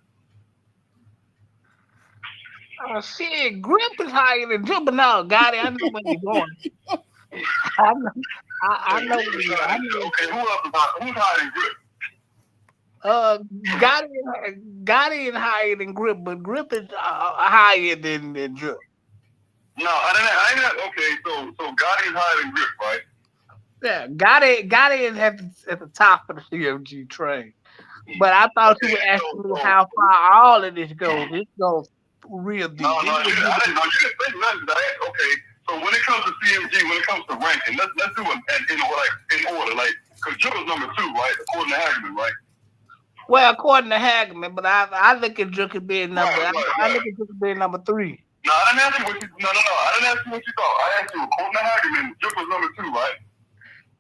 Shit, Grip is higher than Juke, but no, Gotti, I know where you're going. I know where you're going. Okay, who's higher than Grip? Gotti is higher than Grip, but Grip is higher than Juke. No, I didn't. Okay, so Gotti is higher than Grip, right? Yeah, Gotti is at the top of the CMG train. But I thought you were asking me how far all of this goes. This goes real deep. No, you didn't say nothing. Okay, so when it comes to CMG, when it comes to ranking, let's do it in order, like, because Juke is number 2, right? According to Hagerman, right? Well, according to Hagerman, but I look at Juke as being number. I look at Juke as being number 3. No, I didn't ask you what you. No. I didn't ask you what you thought. I asked you according to Hagerman, Juke was number 2, right?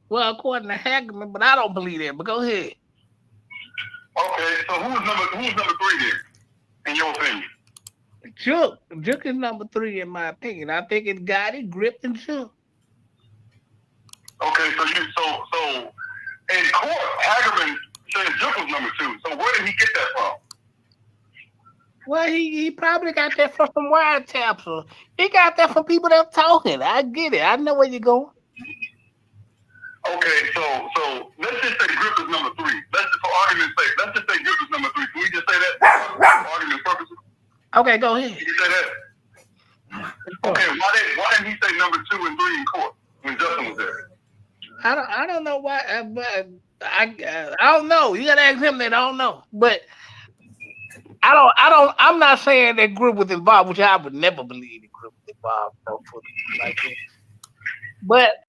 Well, according to Hagerman, but I don't believe that. But go ahead. Okay, so who's number 3 then, in your opinion? Juke is number 3 in my opinion. I think it's Gotti, Grip, and Juke. Okay, so in court, Hagerman said Juke was number 2. So where did he get that from? Well, he probably got that from some wiretaps. Or he got that from people that talking. I get it. I know where you're going. Okay, so let's just say Grip is number 3. Let's just, for argument's sake, let's just say Grip is number 3. Can we just say that for argument purposes? Okay, go ahead. Can you say that? Okay, why didn't he say number 2 and 3 in court when Justin was there? I don't know why. I don't know. You gotta ask him that. I don't know, but I'm not saying that Grip was involved, which I would never believe that Grip was involved. No, like that. But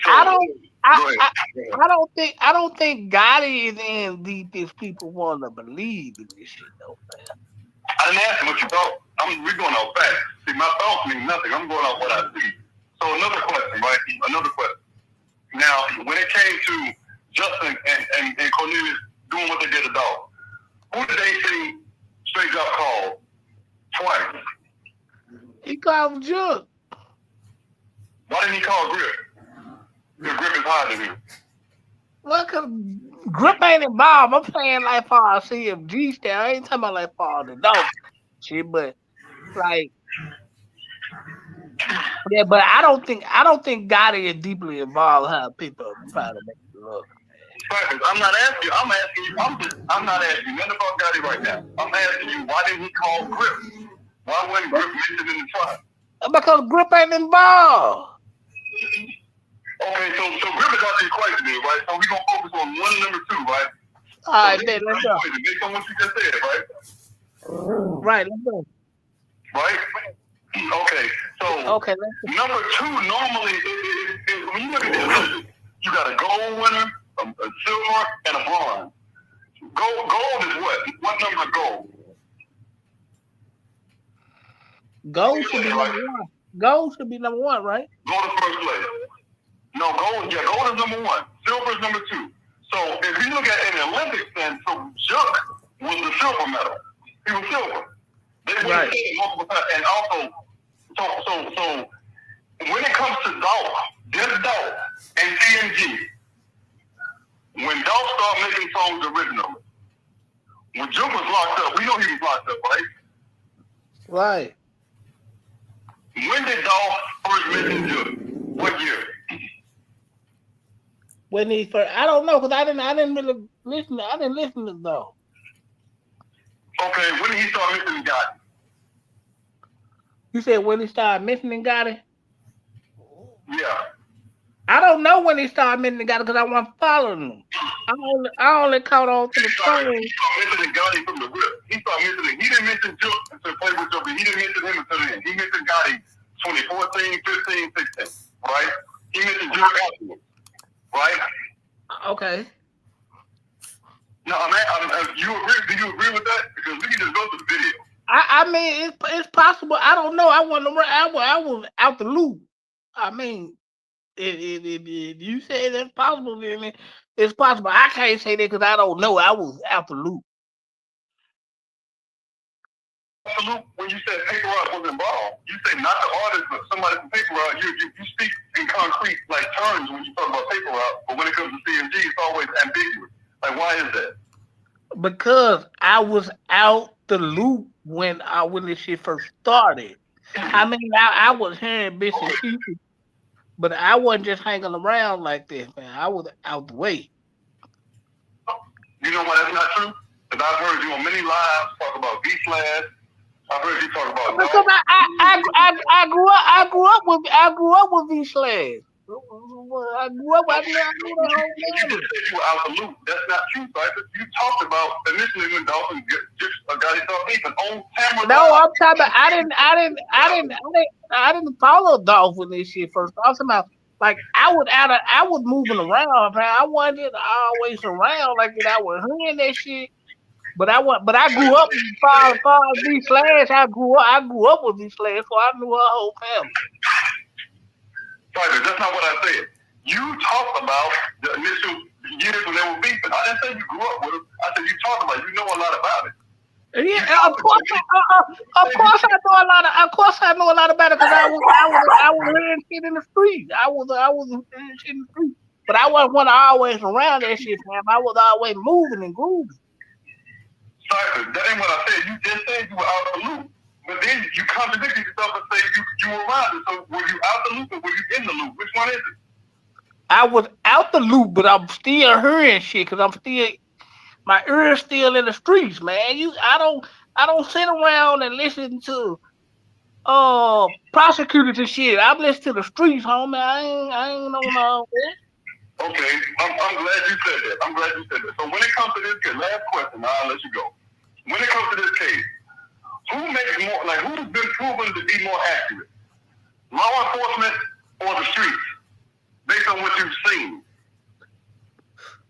I don't think Gotti is in deep as people want to believe in this shit though, man. I didn't ask him what you thought. We're going off facts. See, my thoughts mean nothing. I'm going off what I see. So another question, right? Another question. Now, when it came to Justin and Cornelius doing what they did to Dog, who did they see straight up call twice? He called Juke. Why didn't he call Grip? Because Grip is higher than him. Well, cause grip ain't involved. I'm saying like for our CMG style. I ain't talking about like for the dog shit, but like yeah, but I don't think Gotti is deeply involved how people are trying to make it look. I'm not asking you. I'm asking you. I'm not asking you nothing about Gotti right now. I'm asking you why did he call Grip? Why wasn't Grip mentioned in the trial? Because grip ain't involved. Okay, so Grip is out the equation there, right? So we gonna focus on one and number two, right? All right, so let's go. Based on what you just said, right? Right, let's go. Right? Okay, so okay, number two normally when you look at this, you got a gold winner, a silver, and a bronze. Gold is what? What number is gold? Gold should be number one. Gold should be number one, right? Gold is first place. No, gold is number one. Silver is number two. So if you look at an Olympic sense, so Juck was the silver medal. He was silver. They would have said it multiple times. And also, so when it comes to Dolph, just Dolph and TNG, when Dolph started making songs originally, when Juke was locked up, we know he was locked up, right? Right. When did Dolph first mention Juke? What year? When he first, I don't know because I didn't really listen. I didn't listen to Dolph. Okay, when did he start mentioning Gotti? You said when he started mentioning Gotti? Yeah. I don't know when he started mentioning Gotti because I wasn't following him. I only caught on to the song. He started mentioning Gotti from the rip. He didn't mention Juke until Play With Joe, but he didn't mention him until then. He mentioned Gotti 2014, 15, 16, right? He mentioned Juke afterwards, right? Okay. No, you agree? Do you agree with that? Because we can just go to the video. I mean, it's possible. I don't know. I was out the loop. I mean, if you say that's possible, then it's possible. I can't say that because I don't know. I was out the loop. Salute when you said Paper Route was involved. You say not the artist, but somebody from Paper Route. You speak in concrete like terms when you talk about Paper Route, but when it comes to CMG, it's always ambiguous. Like, why is that? Because I was out the loop when this shit first started. I mean, I was hearing bits and pieces, but I wasn't just hanging around like this, man. I was out the way. You know why that's not true? Because I've heard you on many lives talk about V-Slash. I've heard you talk about because I grew up with V-Slash. I grew up. I knew the whole family. You were out the loop. That's not true, right? You talked about initially when Dolphin got his off deep and on camera. No, I'm talking about I didn't follow Dolphin this shit first. I'm talking about like I was moving around, man. I wasn't always around like that. I was hearing that shit. But I grew up far V-Slash. I grew up with V-Slash, so I knew her whole family. Right, that's not what I said. You talked about the initial years when they were beefing. I didn't say you grew up with them. I said you talked about it. You know a lot about it. Yeah, of course I know a lot about it because I was hearing shit in the street. I was hearing shit in the street. But I wasn't one always around that shit, fam. I was always moving and grooving. Sorry, that ain't what I said. You just said you were out the loop. But then you contradicted yourself and say you were around it. So were you out the loop or were you in the loop? Which one is it? I was out the loop, but I'm still hearing shit because my ear's still in the streets, man. I don't sit around and listen to prosecutors and shit. I listen to the streets, homie. I ain't on all that. Okay, I'm glad you said that. So when it comes to this case, last question, I'll let you go. When it comes to this case, who's been proven to be more accurate? Law enforcement or the streets? Based on what you've seen.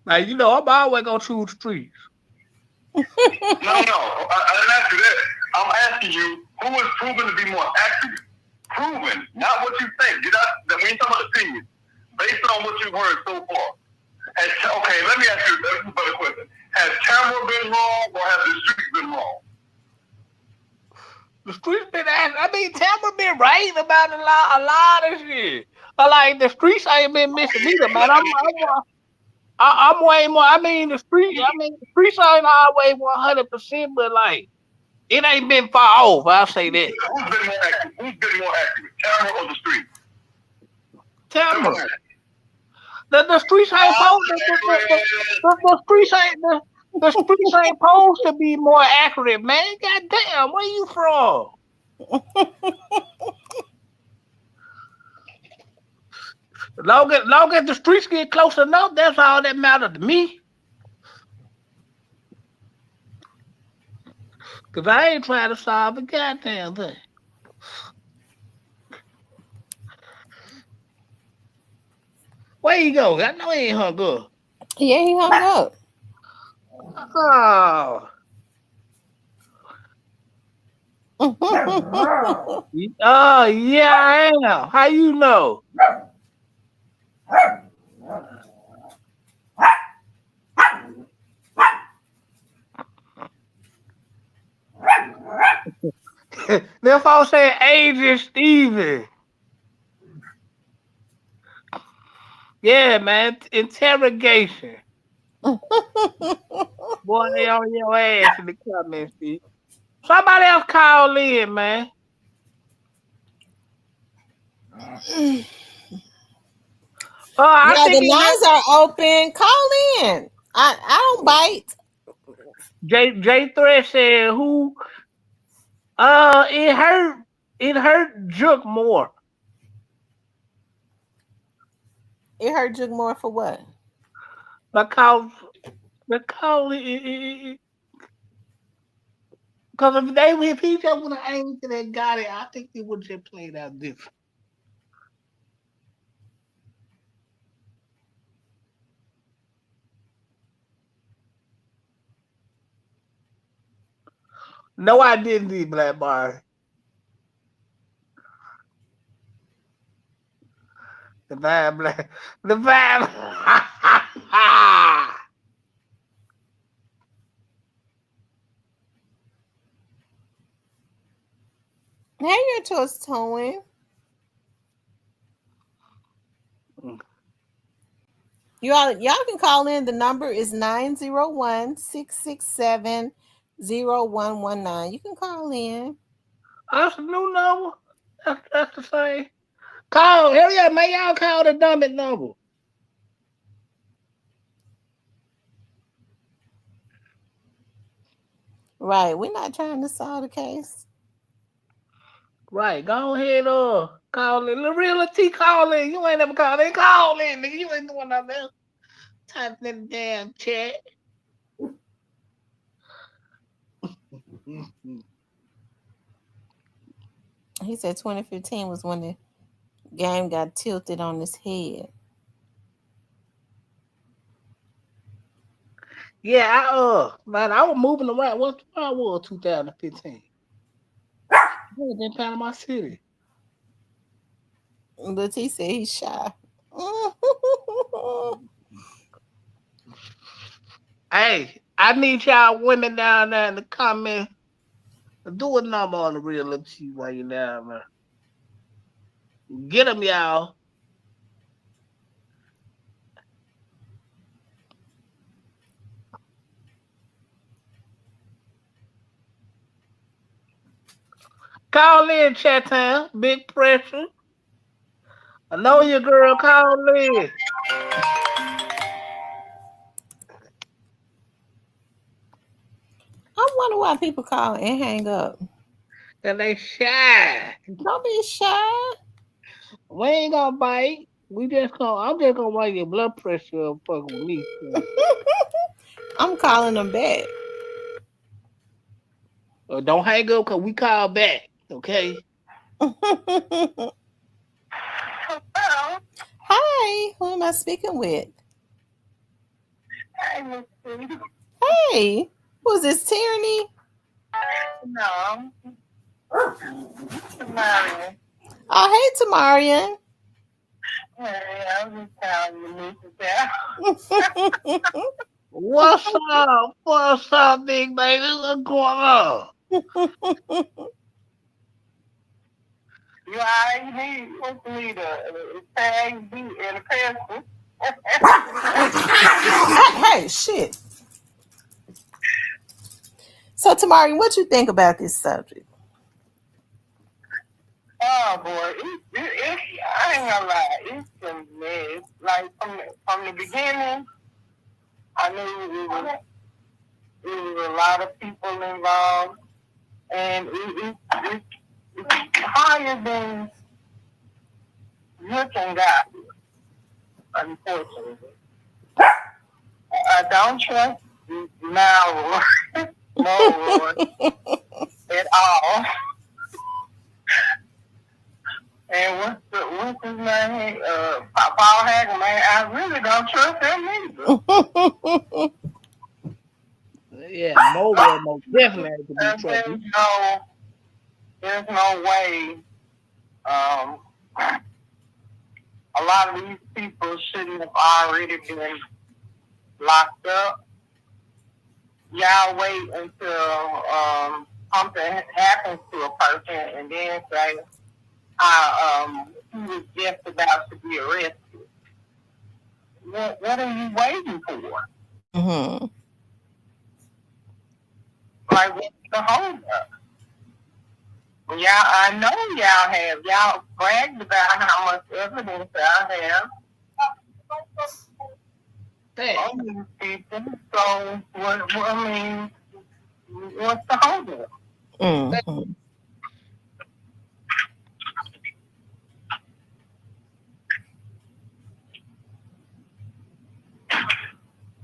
Now, I'm always going to choose the streets. No, I didn't ask you that. I'm asking you, who is proven to be more accurate? Proven, not what you think. When you talk about opinion, based on what you've heard so far. Okay, let me ask you a better question. Has Tamara been wrong or have the streets been wrong? The streets been Tamara been right about a lot of shit. Like the streets ain't been missing either, man. I'm way more. I mean, the street. I mean, the streets ain't always 100%, but like it ain't been far off. I'll say that. Who's been more accurate? Who's been more accurate, camera or the street? Camera. The streets ain't supposed the streets ain't the streets ain't supposed to be more accurate, man. Goddamn, where you from? Long as the streets get close enough, that's all that matters to me. Cause I ain't trying to solve a goddamn thing. Where you go? I know he ain't hung up. Yeah, he hung up. Oh. Oh yeah, I am. How you know? Them folks say Agent Steven. Yeah, man. Interrogation. Boy, they on your ass in the comments, Steve. Somebody else call in, man. I Yeah, think the lines are open. Call in. I don't bite. J Thread said who it hurt Jook more. It hurt you more for what? Because if he just would have aimed and then got it, I think he would just played out different. No, I didn't eat Black Bar. The vibe black the vibe. Hey, your toes towing. Y'all can call in. The number is 901-667-0119. You can call in. That's a new number. That's the same. Call, hurry up, man. Y'all call the dumb number. Right. We're not trying to solve the case. Right, go ahead, call in. The real T call in. You ain't never called in. Call in, nigga. You ain't doing nothing else. Type in the damn chat. He said 2015 was when the game got tilted on his head. Yeah, man, I was moving around. What I was 2015? I was in Panama City. But he said he's shy. Hey, I need y'all women down there in the comments. Do a number on the real T while you down there. Get them, y'all. Call in, chat time. Big pressure. I know your girl. Call in. I wonder why people call and hang up. And they shy. Don't be shy. We ain't gonna bite. I'm just gonna run your blood pressure up fucking with me. I'm calling them back. Don't hang up because we call back. Okay? Hi, who am I speaking with? Hey, Hey, who's this, Tierney? no, Marion. Oh, hey, Tamarian. Hey, I was just telling you, What's up? What's up, big baby? What's going on? you already need the tag B and the pencil. Hey, shit. So, Tamari, what you think about this subject? Oh boy, I ain't gonna lie, it's a mess. Like from the beginning, I knew it was a lot of people involved, and it's higher than looking God, unfortunately. I don't trust now no at all. And what's his name? Paul Hagen, man, I really don't trust him either. Yeah, Mo most definitely to be trusted. There's no way. Um, a lot of these people shouldn't have already been locked up. Y'all wait until something happens to a person and then say, he was just about to be arrested. What are you waiting for? Mm-hmm. Like, what's the hold up? Y'all, I know y'all bragged about how much evidence y'all have. On these people. So, I mean, what's the hold up? Mm-hmm.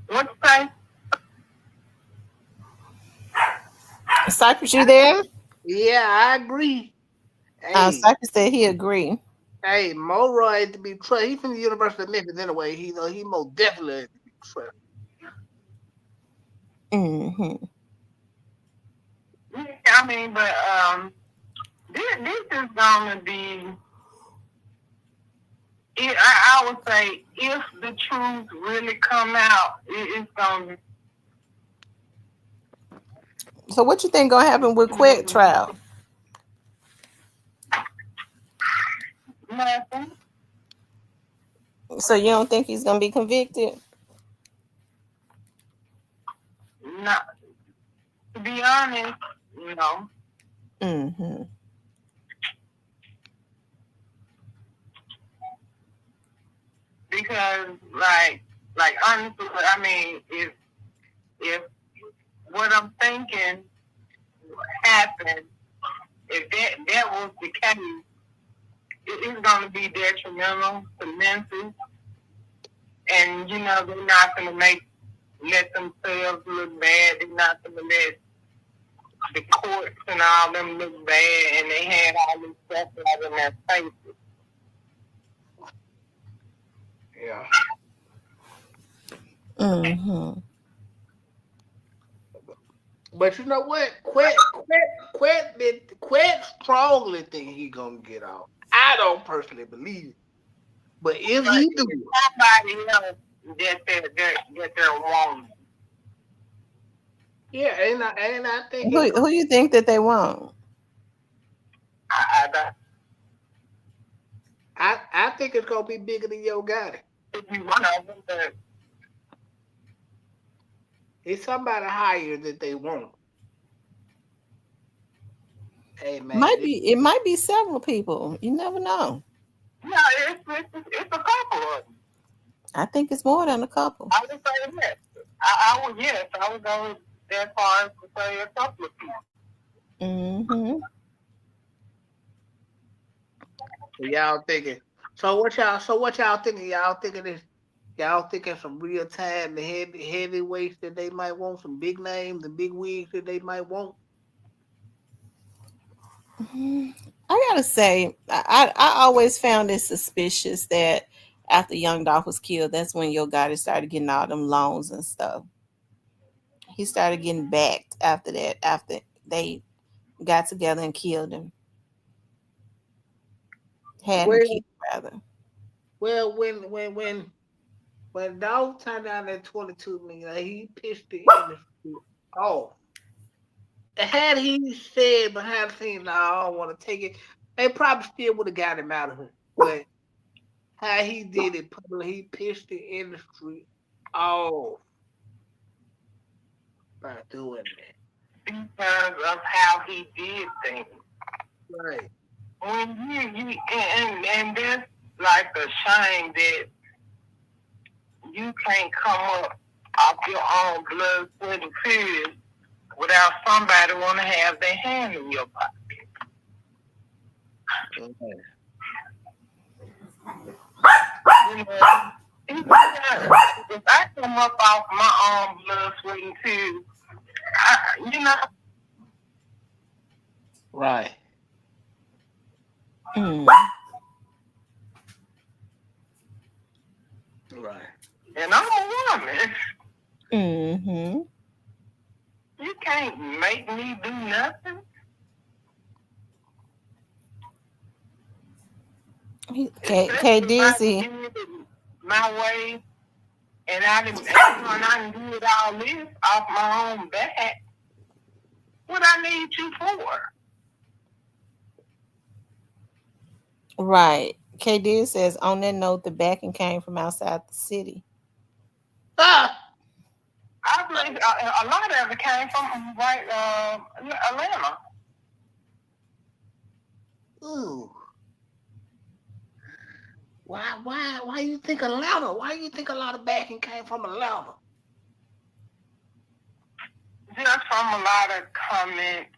What's the Cypress, you there? Yeah, I agree. Hey, Cypress said he agreed. hey, Mo Roy to be trusted. He's from the University of Memphis anyway. He most definitely to be trusted. Mm-hmm. I mean, but this is gonna be. I would say if the truth really come out, it's gonna be. So, what you think gonna happen with Quet trial? Nothing. So, you don't think he's gonna be convicted? Not to be honest, no. Mm-hmm. Because like honestly, I mean, if what I'm thinking happened, if that was the case, it's going to be detrimental to Memphis, and they're not going to let themselves look bad. They're not going to let the courts and all them look bad, and they had all this stuff out in their faces. Yeah. Mm-hmm. But you know what? Quet strongly think he gonna get out. I don't personally believe it. But if he do, Somebody else that they're wanting. yeah, and I think Who you think that they want? I think it's gonna be bigger than Yo Gotti. It's somebody higher that they want. Hey man, It might be several people. You never know. Yeah, it's a couple of them. I think it's more than a couple. I would say yes. I would go that far as to say a couple of people. Mm-hmm. y'all thinking. So what y'all thinking? Y'all thinking some real time the heavyweights that they might want, some big names, the big wigs that they might want. I gotta say, I always found it suspicious that after Young Dolph was killed, that's when Yo Gotti started getting all them loans and stuff. He started getting backed after that, after they got together and killed him. Had him killed, rather. Well, when Dolph turned down that 22 million, he pissed the industry off. Had he said behind the scenes, "No, I don't want to take it," they probably still would have got him out of it. But how he did it, he pissed the industry off by doing that. Because of how he did things. Right. When and that's like a shame that you can't come up off your own blood, sweat, and tears without somebody want to have their hand in your pocket. Okay. You know, if I come up off my own blood, sweat, and tears, you know. Right. Right. And I'm a woman. Mm-hmm. You can't make me do nothing. K Dizzy. My way, and I did all this off my own back. What I need you for? Right. K Dizzy says on that note, the backing came from outside the city. Ah. I believe a lot of it came from Atlanta. Ooh. Why you think Atlanta? Why you think a lot of backing came from Atlanta? Just from a lot of comments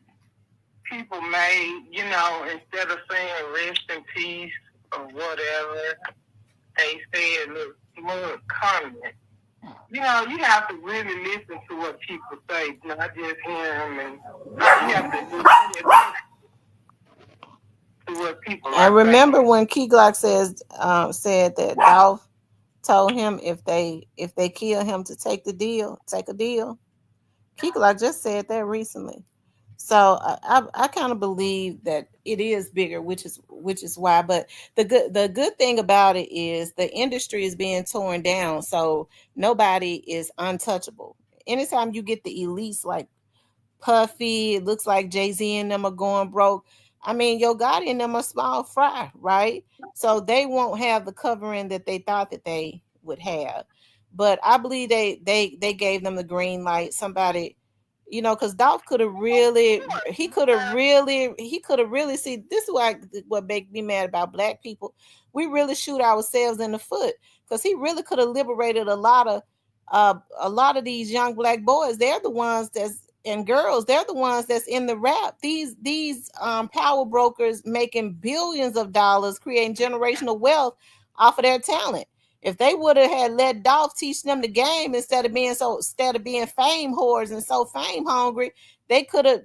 people made, instead of saying rest in peace or whatever, they said, look, comment. You have to really listen to what people say, not just hear them. And you have to listen to what people I remember when Key Glock said that Dolph told him if they kill him to take a deal. Key Glock just said that recently. So I kind of believe that it is bigger, which is why. But the good thing about it is the industry is being torn down, so nobody is untouchable. Anytime you get the elites like Puffy, it looks like Jay-Z and them are going broke. I mean, Yo Gotti and them are small fry, right? So they won't have the covering that they thought that they would have. But I believe they gave them the green light. Somebody, because Dolph could have really, he could have really see. This is what make me mad about black people. We really shoot ourselves in the foot because he really could have liberated a lot of these young black boys. They're the ones and girls, they're the ones that's in the rap. These power brokers making billions of dollars, creating generational wealth off of their talent. If they would have had let Dolph teach them the game instead of being fame whores and so fame hungry, they could have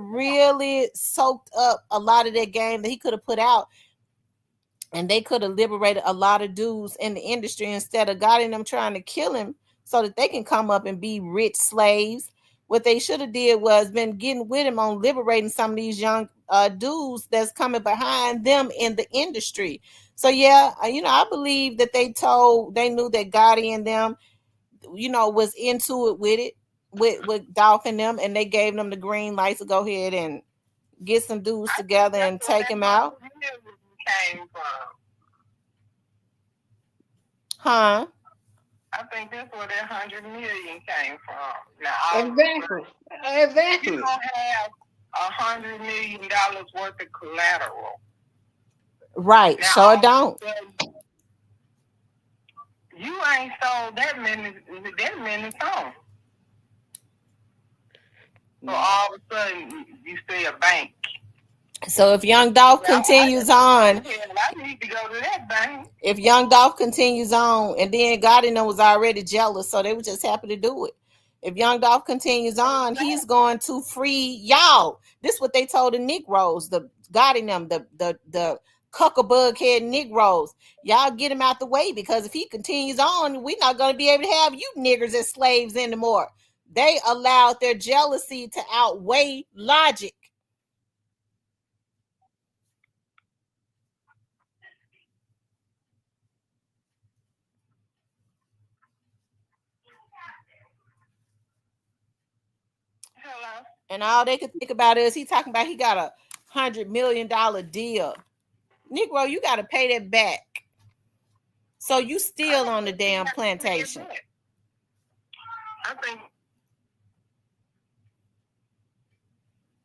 really soaked up a lot of that game that he could have put out, and they could have liberated a lot of dudes in the industry instead of guiding them trying to kill him so that they can come up and be rich slaves. What they should have did was been getting with him on liberating some of these young dudes that's coming behind them in the industry. So yeah, I believe that they knew that Gotti and them, was into it with Dolph and them, and they gave them the green light to go ahead and get some dudes together and take him out. Came from. Huh? I think that's where that 100 million came from. Now, Exactly. You don't have $100 million worth of collateral. Right. Now, sure don't. You ain't sold that many songs. So all of a sudden you see a bank. So if Young Dolph continues on, I need to go to that bank. If Young Dolph continues on, and then Gotti was already jealous, so they were just happy to do it. If Young Dolph continues on, he's going to free y'all. This is what they told the Negroes, the Gotti them, the cuckabug head Negroes. Y'all get him out the way, because if he continues on, we're not going to be able to have you niggers as slaves anymore. They allowed their jealousy to outweigh logic. Hello. And all they could think about is he talking about he got $100 million deal. Negro, you got to pay that back. So you still on the damn plantation? I think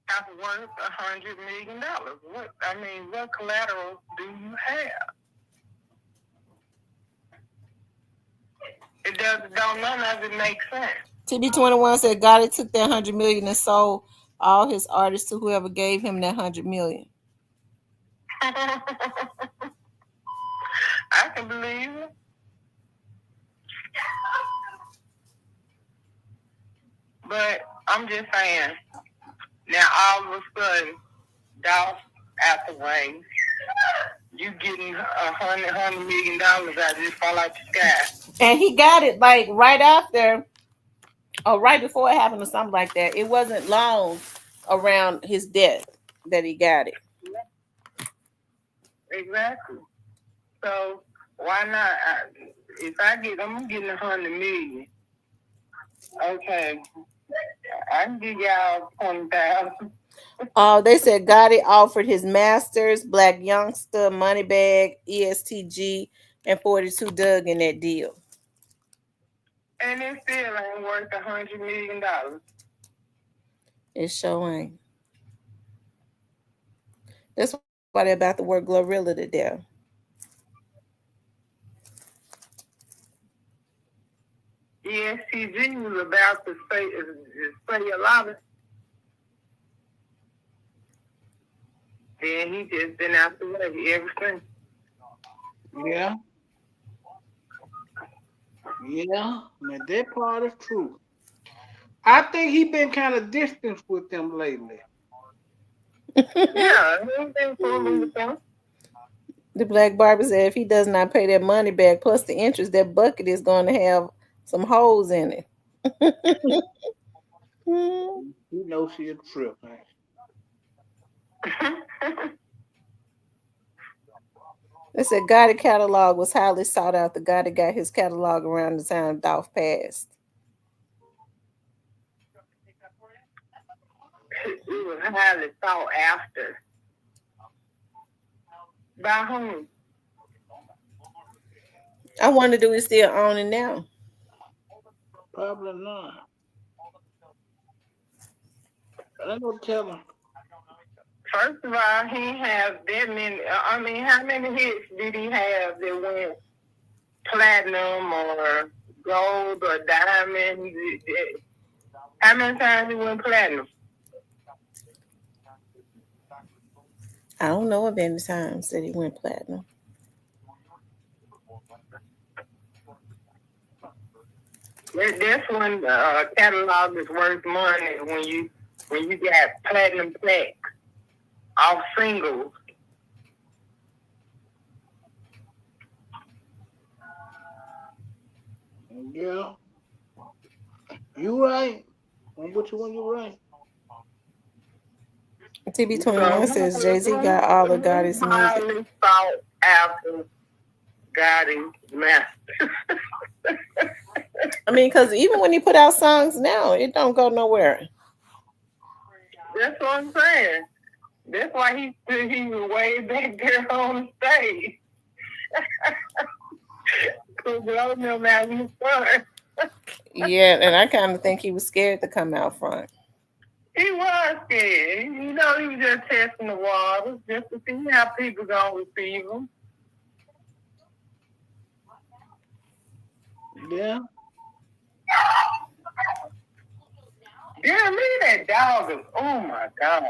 that's worth $100 million. What collateral do you have? Don't none of it make sense. TB21 said Gotti took that $100 million and sold all his artists to whoever gave him that $100 million. I can believe it. But I'm just saying, now all of a sudden, Dolph out the way, you getting $100 million out just fall out the sky. And he got it like right after, or right before it happened, or something like that. It wasn't long around his death that he got it. Exactly. So why not? I'm getting $100 million. Okay, I can give y'all 20,000. They said Gotti offered his masters, Black Youngster, Moneybag, ESTG, and 42 Doug in that deal. And it still ain't worth $100 million. It sure ain't. That's why they're about to work Glorilla to death. ESTG was about to say a lot of. Then he just been out the way ever since. Yeah. Yeah, man, that part is true. I think he been kind of distant with them lately. Yeah, he's been fooling with them. The Black Barber said if he does not pay that money back plus the interest, that bucket is going to have some holes in it. You know she a trip, man. They said Gotti catalog was highly sought out. The Gotti got his catalog around the time Dolph passed. It was highly sought after. By whom? I wonder, do we still own it now? Probably not. I don't tell him. First of all, he ain't have that many. How many hits did he have that went platinum or gold or diamond? How many times he went platinum? I don't know of any times that he went platinum. That's when catalog is worth money when you got platinum plaques off singles. Yeah, you right. I'm with you when you're right. TB21 says Jay-Z got all of Gotti's music. Highly sought after Gotti's master. Because even when he put out songs now, it don't go nowhere. That's what I'm saying. That's why he was way back there on the stage. Yeah, and I kind of think he was scared to come out front. He was scared. He was just testing the waters just to see how people gonna receive him. Yeah. Yeah, look at that dog. Oh my God.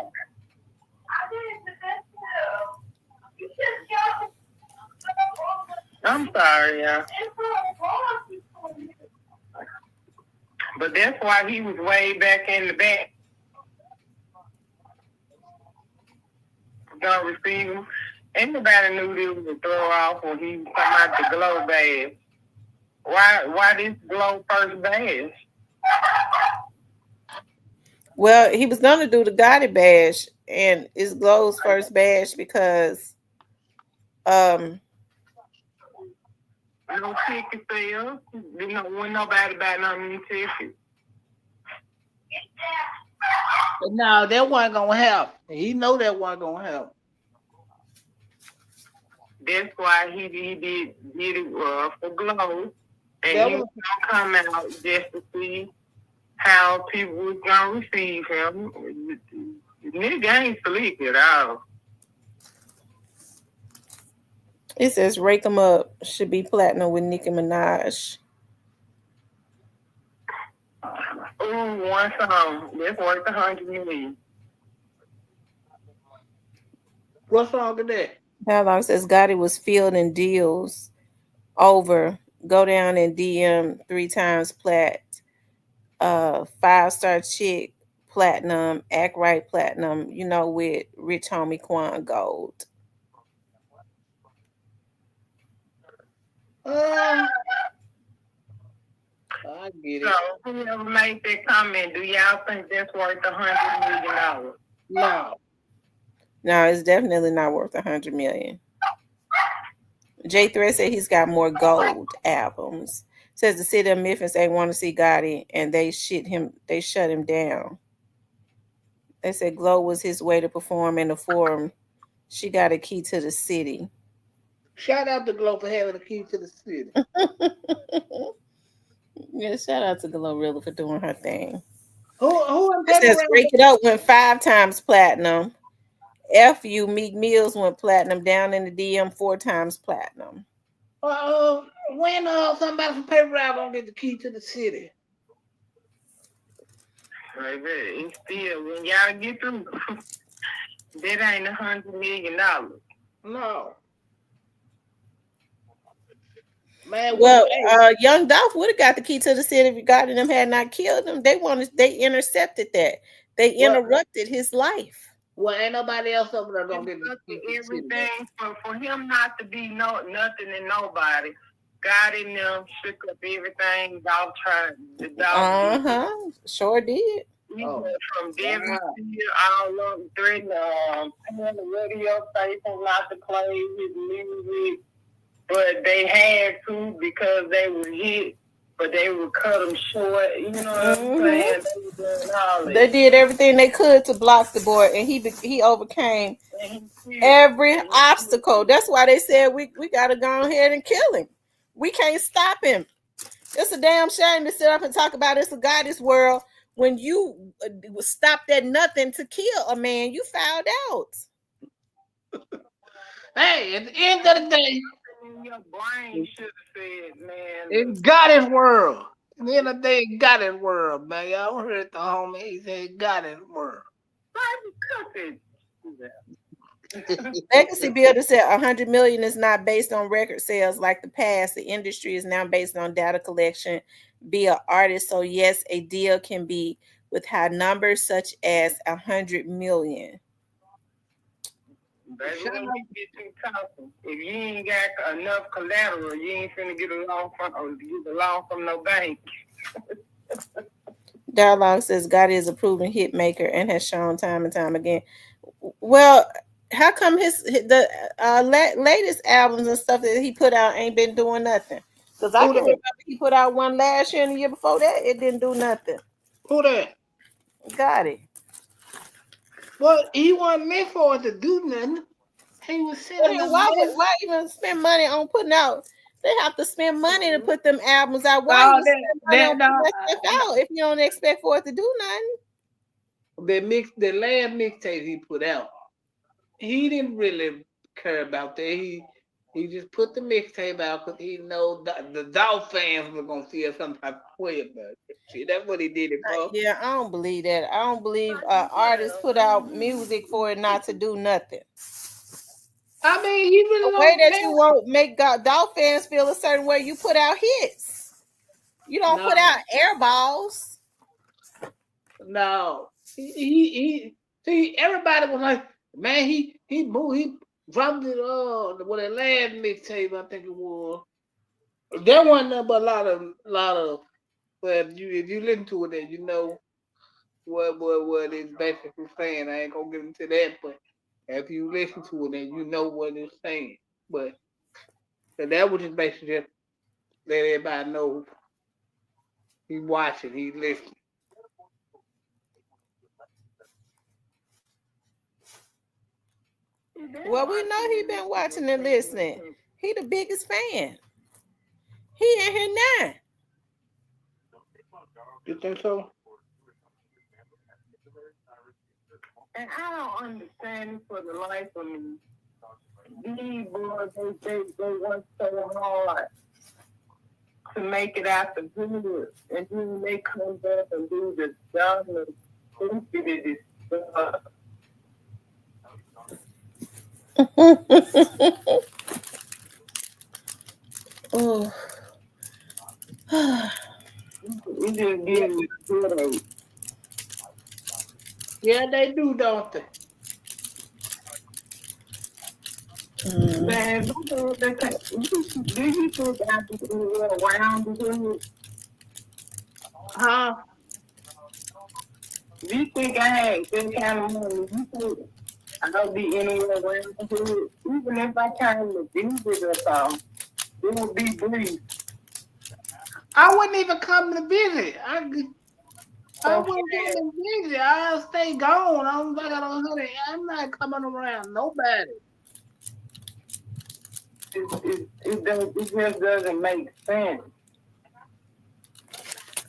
I'm sorry, y'all. But that's why he was way back in the back. Gonna receive him. Anybody knew this was a throw off when he was talking about the glow badge. Why this glow first badge? Well, he was gonna do the Gotti badge, and it's Glow's first badge because no ticket sales. When nobody buy no tickets. But no, that wasn't gonna help. He know that wasn't gonna help. that's why he did it for Glow, and he was gonna come out just to see how people was gonna receive him. Nigga ain't sleep at all. It says "Rake 'Em Up" should be platinum with Nicki Minaj. One song that's worth 100 million. What song is that? How long says Gotti was fielding deals over go down and DM 3 times plat, 5-star chick platinum, act right platinum, with Rich Homie Quan Gold. I get it. So whoever made that comment, do y'all think that's worth $100 million? No. No, it's definitely not worth 100 million. J Thread said he's got more gold albums. Says the city of Memphis ain't want to see Gotti and they shut him down. They said Glow was his way to perform in the forum. She got a key to the city. Shout out to Glow for having a key to the city. Yeah, shout out to Glorilla for doing her thing. Who It says Break It Up went 5 times platinum. FU Meek Mills went platinum. Down in the DM 4 times platinum. When somebody from Paper Route gonna get the key to the city? Right there. It's still when y'all get through, that ain't $100 million. No. Man, well, Young Dolph would have got the key to the city if God and them had not killed him. They intercepted that. They interrupted his life. Well, ain't nobody else over there gonna get everything for him not to be nothing and nobody. God in them shook up everything. Dolph tried. The Dolph sure did. He went from Devon all up threatening the radio station not to play his music. But they had to because they were hit, but they would cut them short. You know what I'm saying? They did everything they could to block the boy, and he overcame every obstacle. That's why they said we got to go ahead and kill him. We can't stop him. It's a damn shame to sit up and talk about it's a Goddess world when you stopped at nothing to kill a man. You found out. Hey, at the end of the day, your brain should have said, man. It's Goddess world. At the end of the day, Goddess world, man. Y'all heard the homie. He said Goddess world. Legacy Builder said 100 million is not based on record sales like the past. The industry is now based on data collection via artists. So yes, a deal can be with high numbers such as 100 million. Baby, when you get too talking, if you ain't got enough collateral, you ain't finna get a loan from no bank. Dialogue says Gotti is a proven hit maker and has shown time and time again. Well, how come the latest albums and stuff that he put out ain't been doing nothing? Because I can remember he put out one last year and the year before that, it didn't do nothing. Who that? Gotti. Well, he wasn't meant for it to do nothing. He was sitting. Why even spend money on putting out? They have to spend money to put them albums out. Why you spend money on putting that stuff out if you don't expect for it to do nothing? The last mixtape he put out, he didn't really care about that. He just put the mixtape out because he know the Dolph fans were gonna feel some type of way about it. See, that's what he did it for. Yeah, I don't believe that. I don't believe artists put out music for it not to do nothing. I mean, you really the way that you won't make Dolph fans feel a certain way. You put out hits. You don't put out air balls. No, he see, everybody was like, man, he dropped it with a last mixtape, I think it was. There wasn't nothing but a lot of but if you listen to it, then you know what it's basically saying. I ain't gonna get into that, but if you listen to it, then you know what it's saying. But that was just basically just let everybody know he watching, he listening. Well, we know he been watching and listening. He the biggest fan. He in here now. You think so? And I don't understand for the life of me. These boys, they work so hard to make it out the good, and then they come back and do the dumbest, stupidest stuff. Oh. We just give me good. Yeah, they do, don't they? Man, do you think I be around the hood? Huh? Do you think I had that kind of money? You think I'll be anywhere around the hood? Even if I came to visit or something, it would be brief. I wouldn't even come to visit. I wouldn't come to visit. I'll stay gone. I'm not coming around nobody. It just doesn't make sense.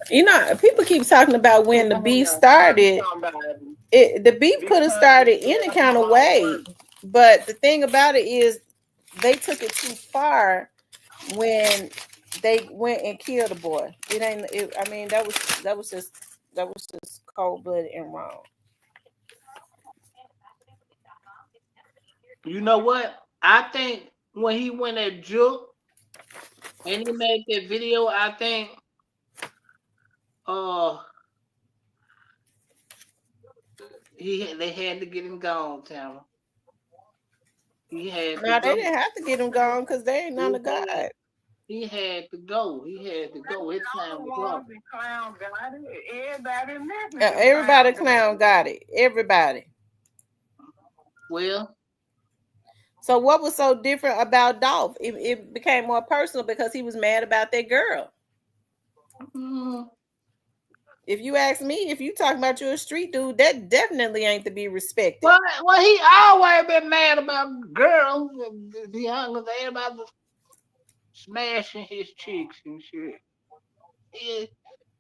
You know, people keep talking about when the beef started. The beef could have started any kind of way, but the thing about it is they took it too far when they went and killed the boy. It ain't. I mean, that was just cold blooded and wrong. You know what? I think when he went at Juke and he made that video, I think they had to get him gone, Tamara. He had no, they didn't have to get him gone because they ain't none of God. He had to go. He had to go. His time was up. Everybody clown got it. Everybody. Well, so what was so different about Dolph? It became more personal because he was mad about that girl. Mm-hmm. If you ask me, if you talking about you a street dude, that definitely ain't to be respected. Well, he always been mad about girls. He hung with everybody smashing his cheeks and shit.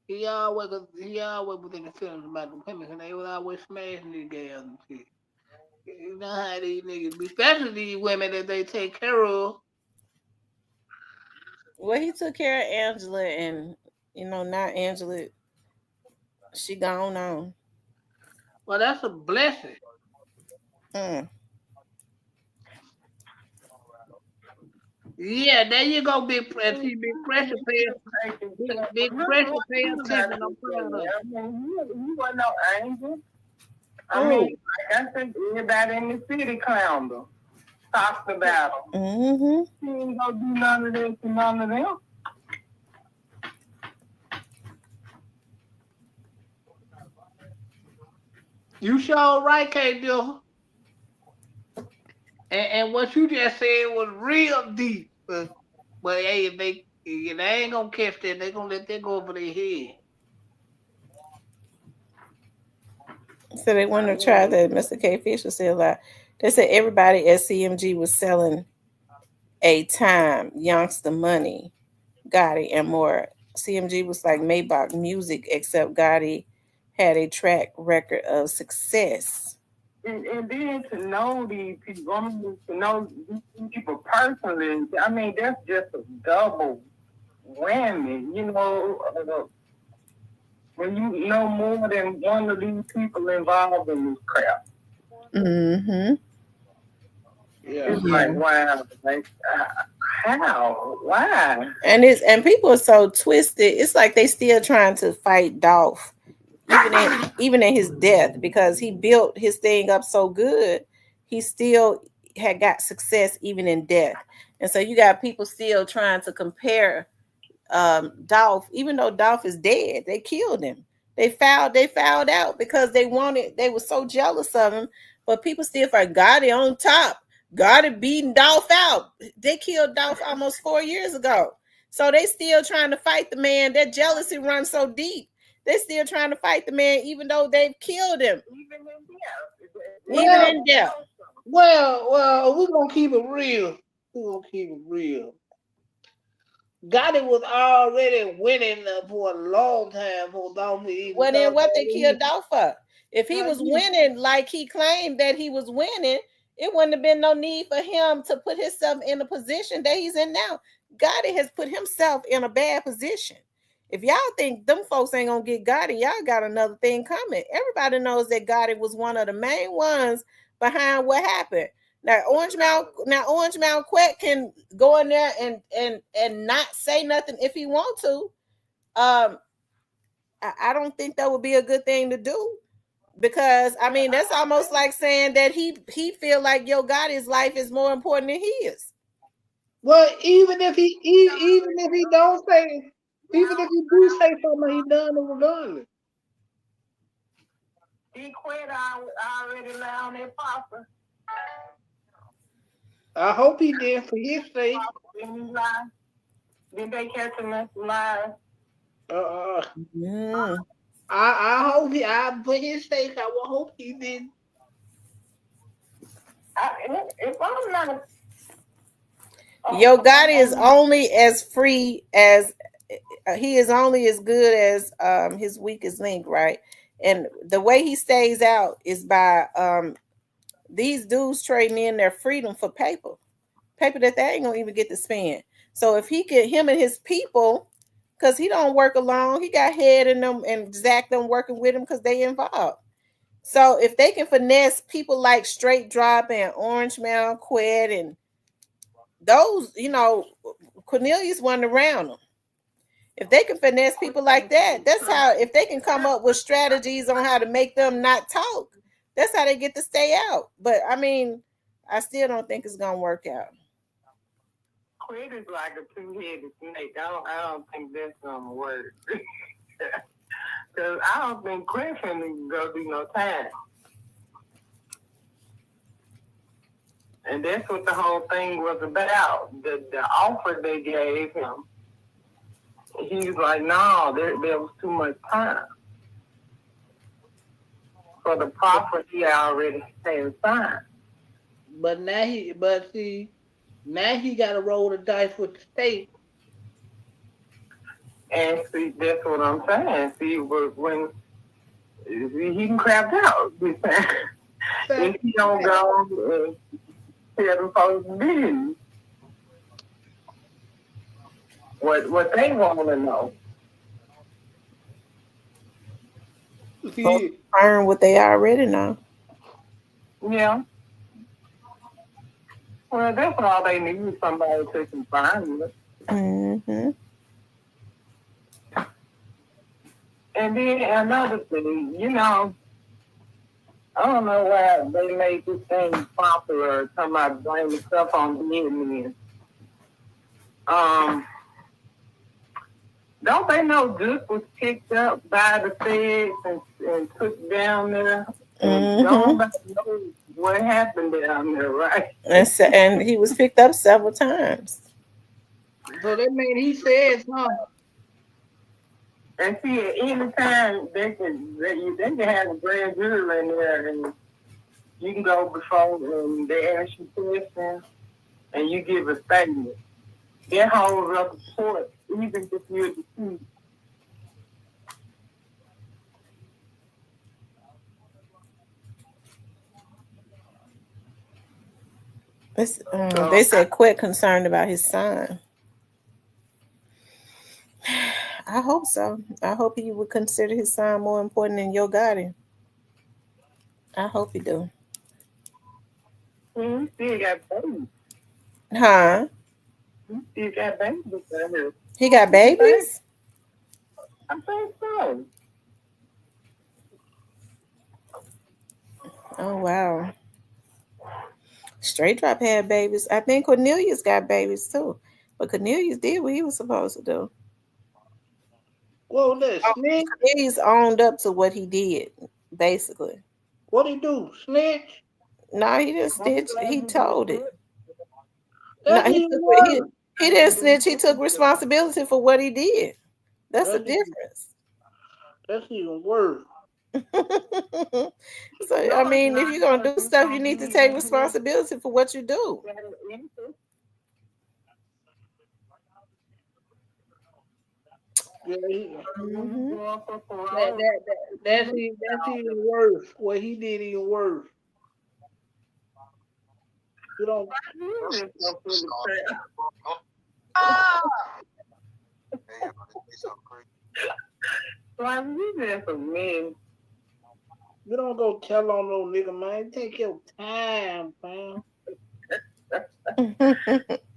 He always was in the feelings about the women, and they was always smashing these girls and shit. You know how these niggas be, especially these women that they take care of. Well, he took care of Angela, and now Angela, she gone on. Well, that's a blessing. Yeah, there you go, big pressure. Big pressure pay. Big pressure pay attention. I'm proud of you wasn't no angel. I mean, I think everybody in the city clowned them. Talked about them. Mm-hmm. He ain't gonna do none of this and none of them. You sure right, K. Dill. And what you just said was real deep. But hey, if they ain't gonna catch that, they gonna let that go over their head. So they want to try that Mr. K. Fisher said a lot. They said everybody at CMG was selling a time, Youngster Money, Gotti, and more. CMG was like Maybach Music, except Gotti had a track record of success. And then to know these people, to know these people personally, I mean, that's just a double whammy, when you know more than one of these people involved in this crap. Mm-hmm. Yeah. It's like, wow, how? Why? And people are so twisted. It's like they still trying to fight Dolph, even in his death, because he built his thing up so good. He still had got success even in death. And so you got people still trying to compare Dolph, even though Dolph is dead. They killed him. They fouled out because they were so jealous of him. But people still fight Gotti on top. Gotti beating Dolph out. They killed Dolph almost 4 years ago. So they still trying to fight the man. That jealousy runs so deep. They still trying to fight the man, even though they've killed him. Even in death. Well, we're gonna keep it real. We're gonna keep it real. Gotti was already winning for a long time for long even. Well, then what they killed off for? If he was winning like he claimed that he was winning, it wouldn't have been no need for him to put himself in the position that he's in now. Gotti has put himself in a bad position. If y'all think them folks ain't gonna get Gotti, y'all got another thing coming. Everybody knows that Gotti was one of the main ones behind what happened. Now Orange Mound Quet can go in there and not say nothing if he want to. I don't think that would be a good thing to do, because I mean that's almost like saying that he feel like Yo Gotti's life is more important than his. Well, even if he don't say, even if he do say something, he done it regardless. He quit already now that papa. I hope he did for his sake. Did they catch him at the line? Yeah. I hope he. For his sake, I will hope he did. If I'm not. Yo Gotti is only as free as he is only as good as his weakest link, right? And the way he stays out is by these dudes trading in their freedom for paper that they ain't gonna even get to spend. So if he get him and his people, because he don't work alone, he got Head in them and Zach them working with him because they involved. So if they can finesse people like Straight Drop and Orange Mound Quet and those, Cornelius wasn't around them. If they can finesse people like that, that's how, if they can come up with strategies on how to make them not talk, that's how they get to stay out. But I mean, I still don't think it's gonna work out. Quit is like a two-headed snake. I don't think that's gonna work. Because I don't think Quit can go do no time. And that's what the whole thing was about. The offer they gave him. He was like, no, there was too much time. For the profit he already had signed. But now he got to roll the dice with the state. And see, that's what I'm saying. See, when he can crap out. If he don't go tell them folks business, what they want to know. Learn what they already know. Yeah. Well, that's all they need, somebody to confirm it. Mm-hmm. And then another thing, I don't know why they made this thing popular, somebody blaming stuff on men. Don't they know Duke was picked up by the feds and took down there? And nobody knows what happened down there, right? And he was picked up several times. So that means he said something. And see, at any time they can have a grand jury in there, and you can go before and they ask you questions, and you give a statement. That holds up the court, even if you're deceased. They said Quit concerned about his son. I hope so. I hope he would consider his son more important than Yo Gotti. I hope he do. He still got babies. Huh? He got babies. He got babies? I think so. Oh wow. Straight Drop had babies. I think Cornelius got babies too. But Cornelius did what he was supposed to do. Well, snitch. Cornelius owned up to what he did, basically. What he do? Snitch? No, he didn't snitch. He told it. No, he didn't snitch. He took responsibility for what he did. That's the difference. That's even worse. So I mean, if you're gonna do stuff, you need to take responsibility for what you do. Yeah, Mm-hmm. that's even worse. What he did even worse. You don't. You don't go tell on no nigga, man. Take your time, man.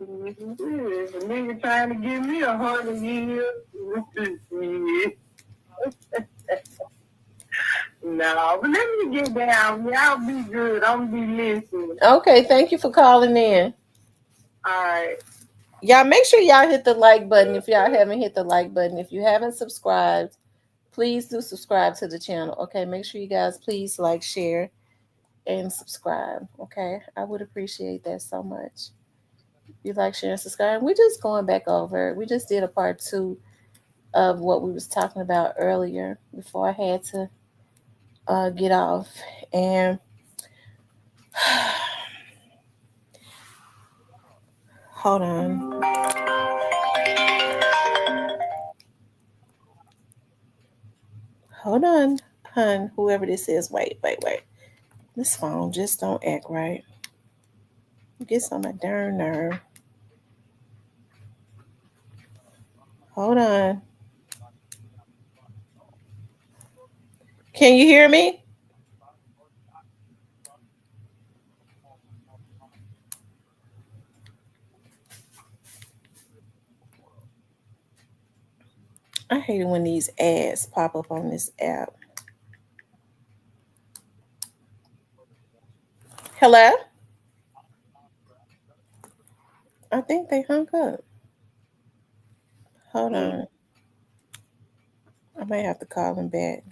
Nigga trying to give me 100 years. No, but let me get down. Y'all be good. I'm be listening. Okay, thank you for calling in. All right. Y'all make sure y'all hit the like button if y'all haven't hit the like button. If you haven't subscribed, please do subscribe to the channel. Okay, make sure you guys please like, share, and subscribe. Okay, I would appreciate that so much. You like, share, and subscribe. We're just going back over. We just did a part 2 of what we was talking about earlier before I had to get off. And hold on. Hold on, hun. Whoever this is, wait. This phone just don't act right. It gets on my darn nerve. Hold on. Can you hear me? I hate it when these ads pop up on this app. Hello? I think they hung up. Hold on. I might have to call them back.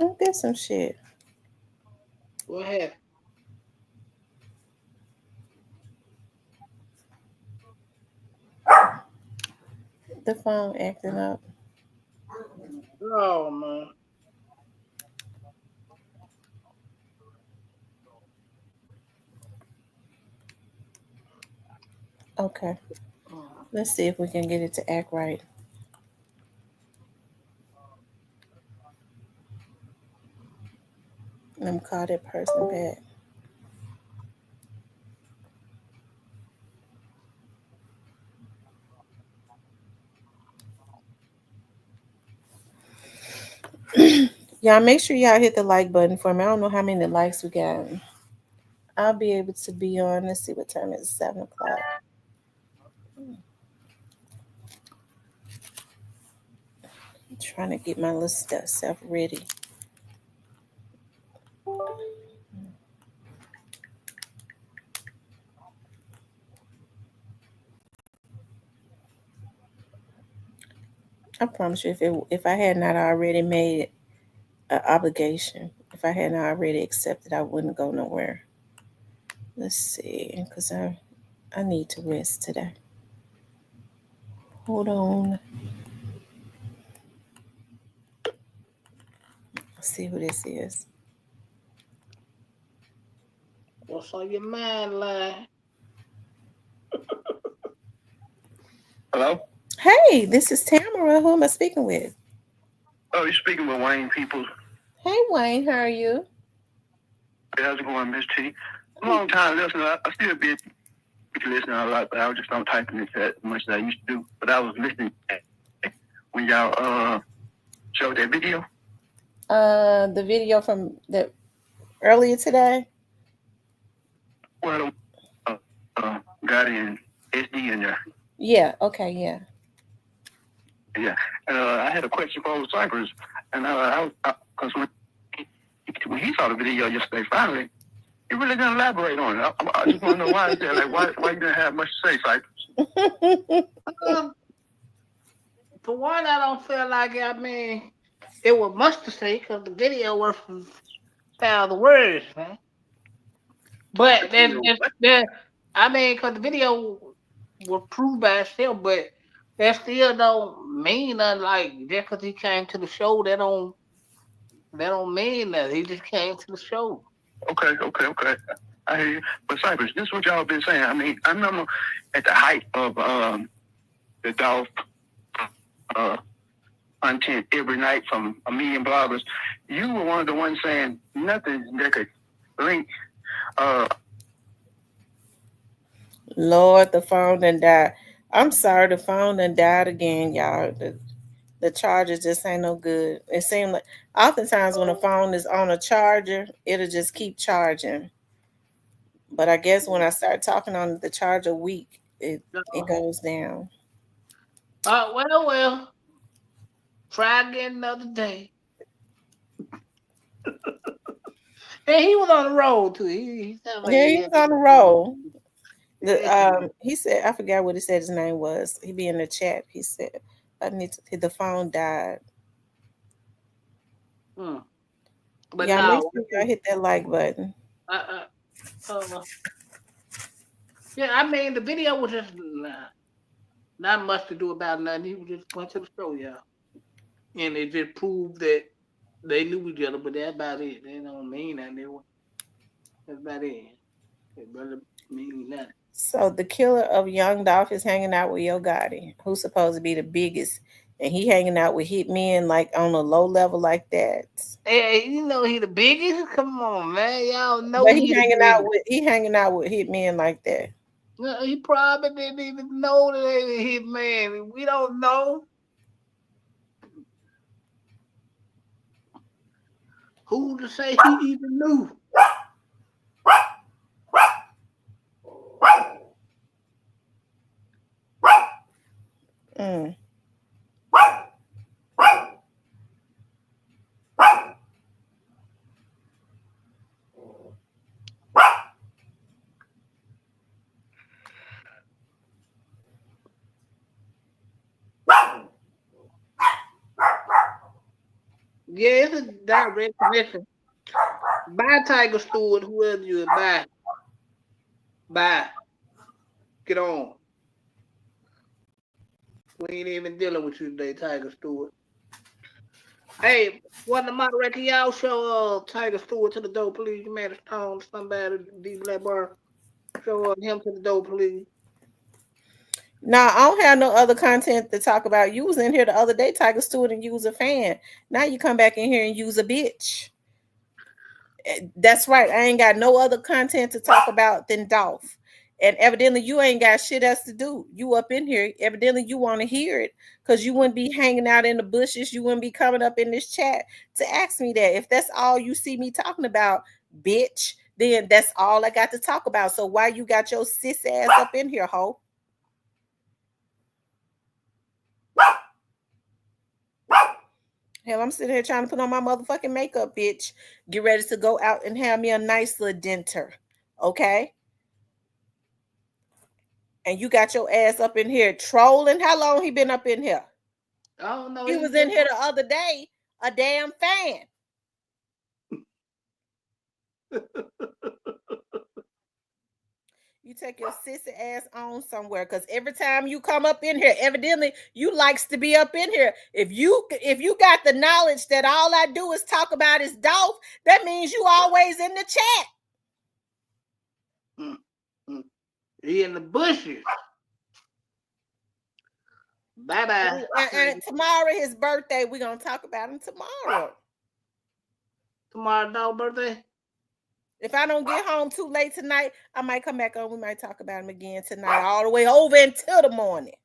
Oh, there's some shit. What happened? The phone acting up. Oh, man. Okay. Let's see if we can get it to act right. Let me call that person back. Y'all make sure y'all hit the like button for me. I don't know how many likes we got. I'll be able to be on. Let's see what time it is. 7 o'clock. I'm trying to get my little stuff ready. I promise you, if I had not already made an obligation, if I had not already accepted, I wouldn't go nowhere. Let's see, because I need to rest today. Hold on. Let's see who this is. What's on your mind, line? Hello? Hey, this is Tamara. Who am I speaking with? Oh, you're speaking with Wayne Peoples. Hey, Wayne. How are you? How's it going, Miss T? Long time listener. I still be listening a lot, but I just don't type in as much as I used to do. But I was listening when y'all showed that video. The video from the earlier today. Well, got in SD in there. Yeah. Okay. Yeah. Yeah. I had a question for old Cypress, and because when he saw the video yesterday, finally, he really didn't elaborate on it. I just want to know why is that? Like, why you didn't have much to say, Cypress? For one, I don't feel like it was much to say because the video was from 1,000 words, man. But because the video was proved by itself, but that still don't mean nothing. Like just because he came to the show, that don't mean nothing. He just came to the show. Okay. I hear you. But Cypress, this is what y'all been saying. I mean, I remember at the height of the Dolph content every night from a million bloggers, you were one of the ones saying nothing that could link. Lord, the phone done died. I'm sorry, the phone done died again, y'all. The charger just ain't no good. It seems like oftentimes when a phone is on a charger, it'll just keep charging. But I guess when I start talking on the charger weak, it goes down. Well. Try again another day. And he was on the road too. He sounded like He was on the road. He said, I forgot what he said his name was. He be in the chat. He said, the phone died. But yeah, no, make sure y'all hit that like button. Yeah, I mean the video was just not much to do about nothing. He was just went to the show, y'all, and it just proved that they knew each other. But that's about it. They don't mean nothing. That's about it. It really mean nothing. So the killer of Young Dolph is hanging out with Yo Gotti, who's supposed to be the biggest, and he hanging out with hitmen like on a low level like that. Hey, you know he the biggest. Come on, man. Y'all know But he hanging out with hitmen like that. He probably didn't even know that they were hitman. We don't know. Who to say he even knew? Yeah, it's a direct connection. Buy Tiger Stewart, whoever you buy. Buy. Get on. We ain't even dealing with you today, Tiger Stewart. Hey, one of the moderator, y'all show Tiger Stewart to the door, please. You made a stone, somebody, D Black Bar. Show him to the door, please. Nah, I don't have no other content to talk about. You was in here the other day, Tiger Stewart, and you was a fan. Now you come back in here and use a bitch. That's right. I ain't got no other content to talk about than Dolph. And evidently you ain't got shit else to do. You up in here. Evidently you want to hear it because you wouldn't be hanging out in the bushes. You wouldn't be coming up in this chat to ask me that. If that's all you see me talking about, bitch, then that's all I got to talk about. So why you got your sis ass up in here, hoe? Hell, I'm sitting here trying to put on my motherfucking makeup, bitch. Get ready to go out and have me a nice little dinner. Okay? And you got your ass up in here trolling. How long he been up in here? I don't know. He was in here the other day, a damn fan. You take your sissy ass on somewhere, because every time you come up in here, evidently you likes to be up in here. If you got the knowledge that all I do is talk about is Dolph, that means you always in the chat. He in the bushes. Bye-bye. And tomorrow his birthday. We're gonna talk about him tomorrow. Tomorrow dog birthday? If I don't get home too late tonight, I might come back on. We might talk about him again tonight, all the way over until the morning.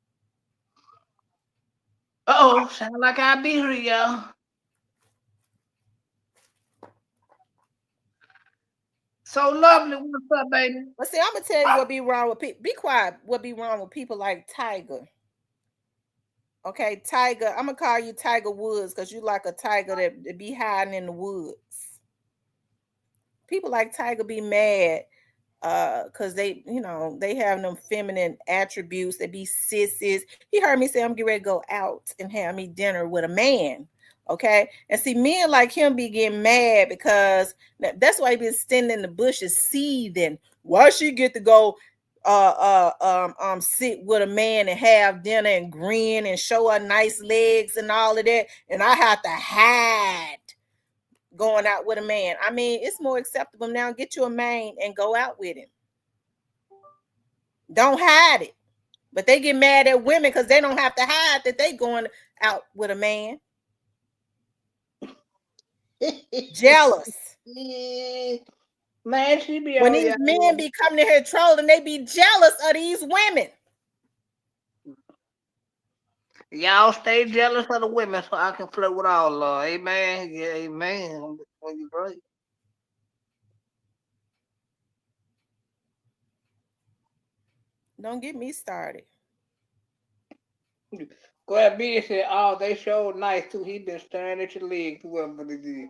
Sound like I'll be here, y'all. So lovely. What's up, baby? But see, I'm gonna tell you what be wrong with people. Be quiet. What be wrong with people like Tiger? Okay, Tiger. I'm gonna call you Tiger Woods because you like a tiger that be hiding in the woods. People like Tiger be mad because they have them feminine attributes. They be sissies. He heard me say I'm getting ready to go out and have me dinner with a man. Okay. And see, men like him be getting mad because that's why he been standing in the bushes seething. Why she get to go sit with a man and have dinner and grin and show her nice legs and all of that, and I have to hide going out with a man. I mean, it's more acceptable now. Get you a man and go out with him. Don't hide it. But they get mad at women because they don't have to hide that they going out with a man. Jealous. Man, she be when these men be coming in here trolling, they be jealous of these women. Y'all stay jealous of the women so I can flirt with all of them. Amen. Yeah, amen. You right. Don't get me started. Go ahead, B said, oh, they showed nice too. He been staring at your legs, whoever they did.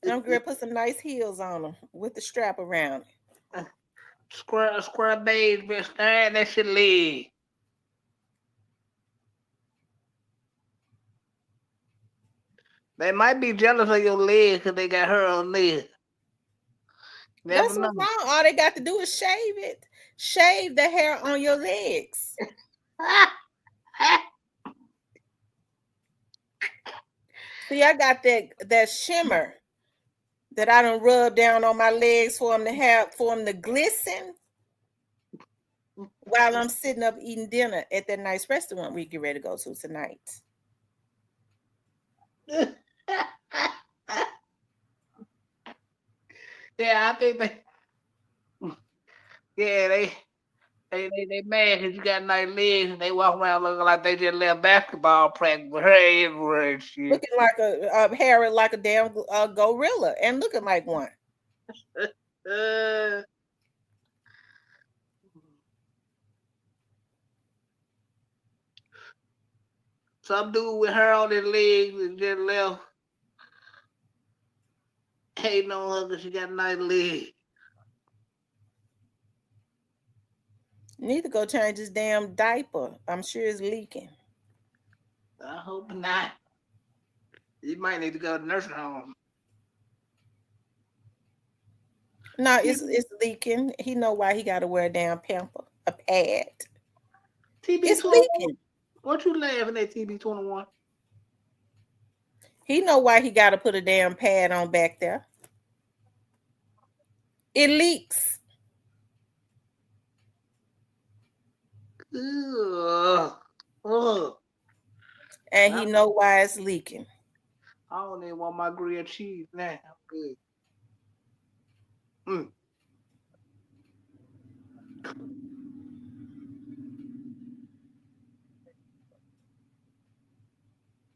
I'm gonna put some nice heels on them with the strap around it. Square babes been staring at your leg. They might be jealous of your legs because they got her on legs. That's what's wrong. All they got to do is shave it. Shave the hair on your legs. See, I got that shimmer that I done rub down on my legs for them to glisten while I'm sitting up eating dinner at that nice restaurant we get ready to go to tonight. Yeah, I think they mad because you got nice legs and they walk around looking like they just left basketball practice with her everywhere and shit. Looking like a hair like a damn gorilla and looking like one. Some dude with her on his legs and just left hating on her because she got nice legs. Need to go change his damn diaper. I'm sure it's leaking. I hope not. You might need to go to the nursing home. No, it's leaking. He know why he got to wear a damn pamper, a pad. It's leaking. What you laughing at, TB21? He know why he got to put a damn pad on back there. It leaks. And he know why it's leaking. I don't even want my grilled cheese now. I'm good.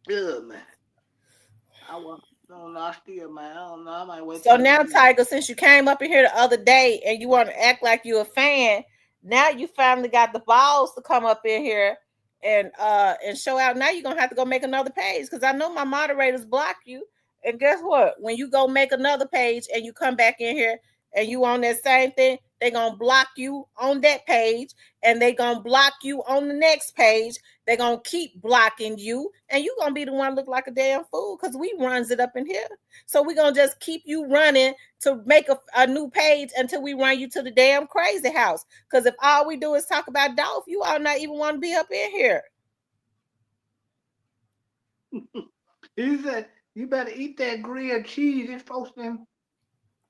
Good, man. I don't know. I still, man. I don't know. I might wait. So now, Tiger, since you came up in here the other day and you want to act like you're a fan, now you finally got the balls to come up in here and show out. Now you're gonna have to go make another page because I know my moderators block you. And guess what? When you go make another page and you come back in here and you on that same thing, they're gonna block you on that page and they're gonna block you on the next page. They're gonna keep blocking you, and you're gonna be the one look like a damn fool because we runs it up in here. So we're gonna just keep you running to make a new page until we run you to the damn crazy house. Because if all we do is talk about Dolph, you all not even want to be up in here. He said, you better eat that grilled cheese. It's supposed to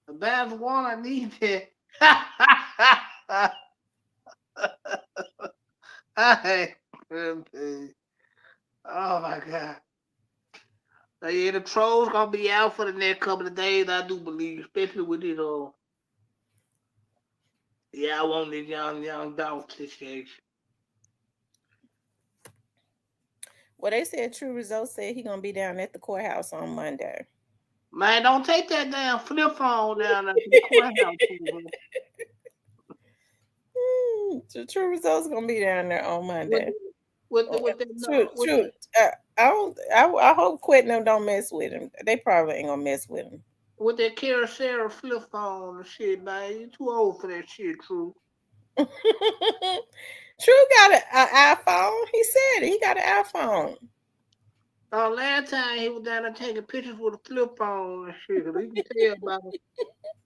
the bad one I need it. Oh my God. So yeah, the trolls gonna be out for the next couple of days, I do believe, especially with this I want this young Dolph situation. Well, they said True Results said he gonna be down at the courthouse on Monday. Man, don't take that damn flip phone down at the courthouse. The True Results gonna be down there on Monday. True. I hope Quentin don't mess with him. They probably ain't gonna mess with him. with that carousel flip phone and shit, man. You too old for that shit, True. True got an iPhone. He said it. He got an iPhone. Last time he was down there taking pictures with a flip phone and shit. Cause you can tell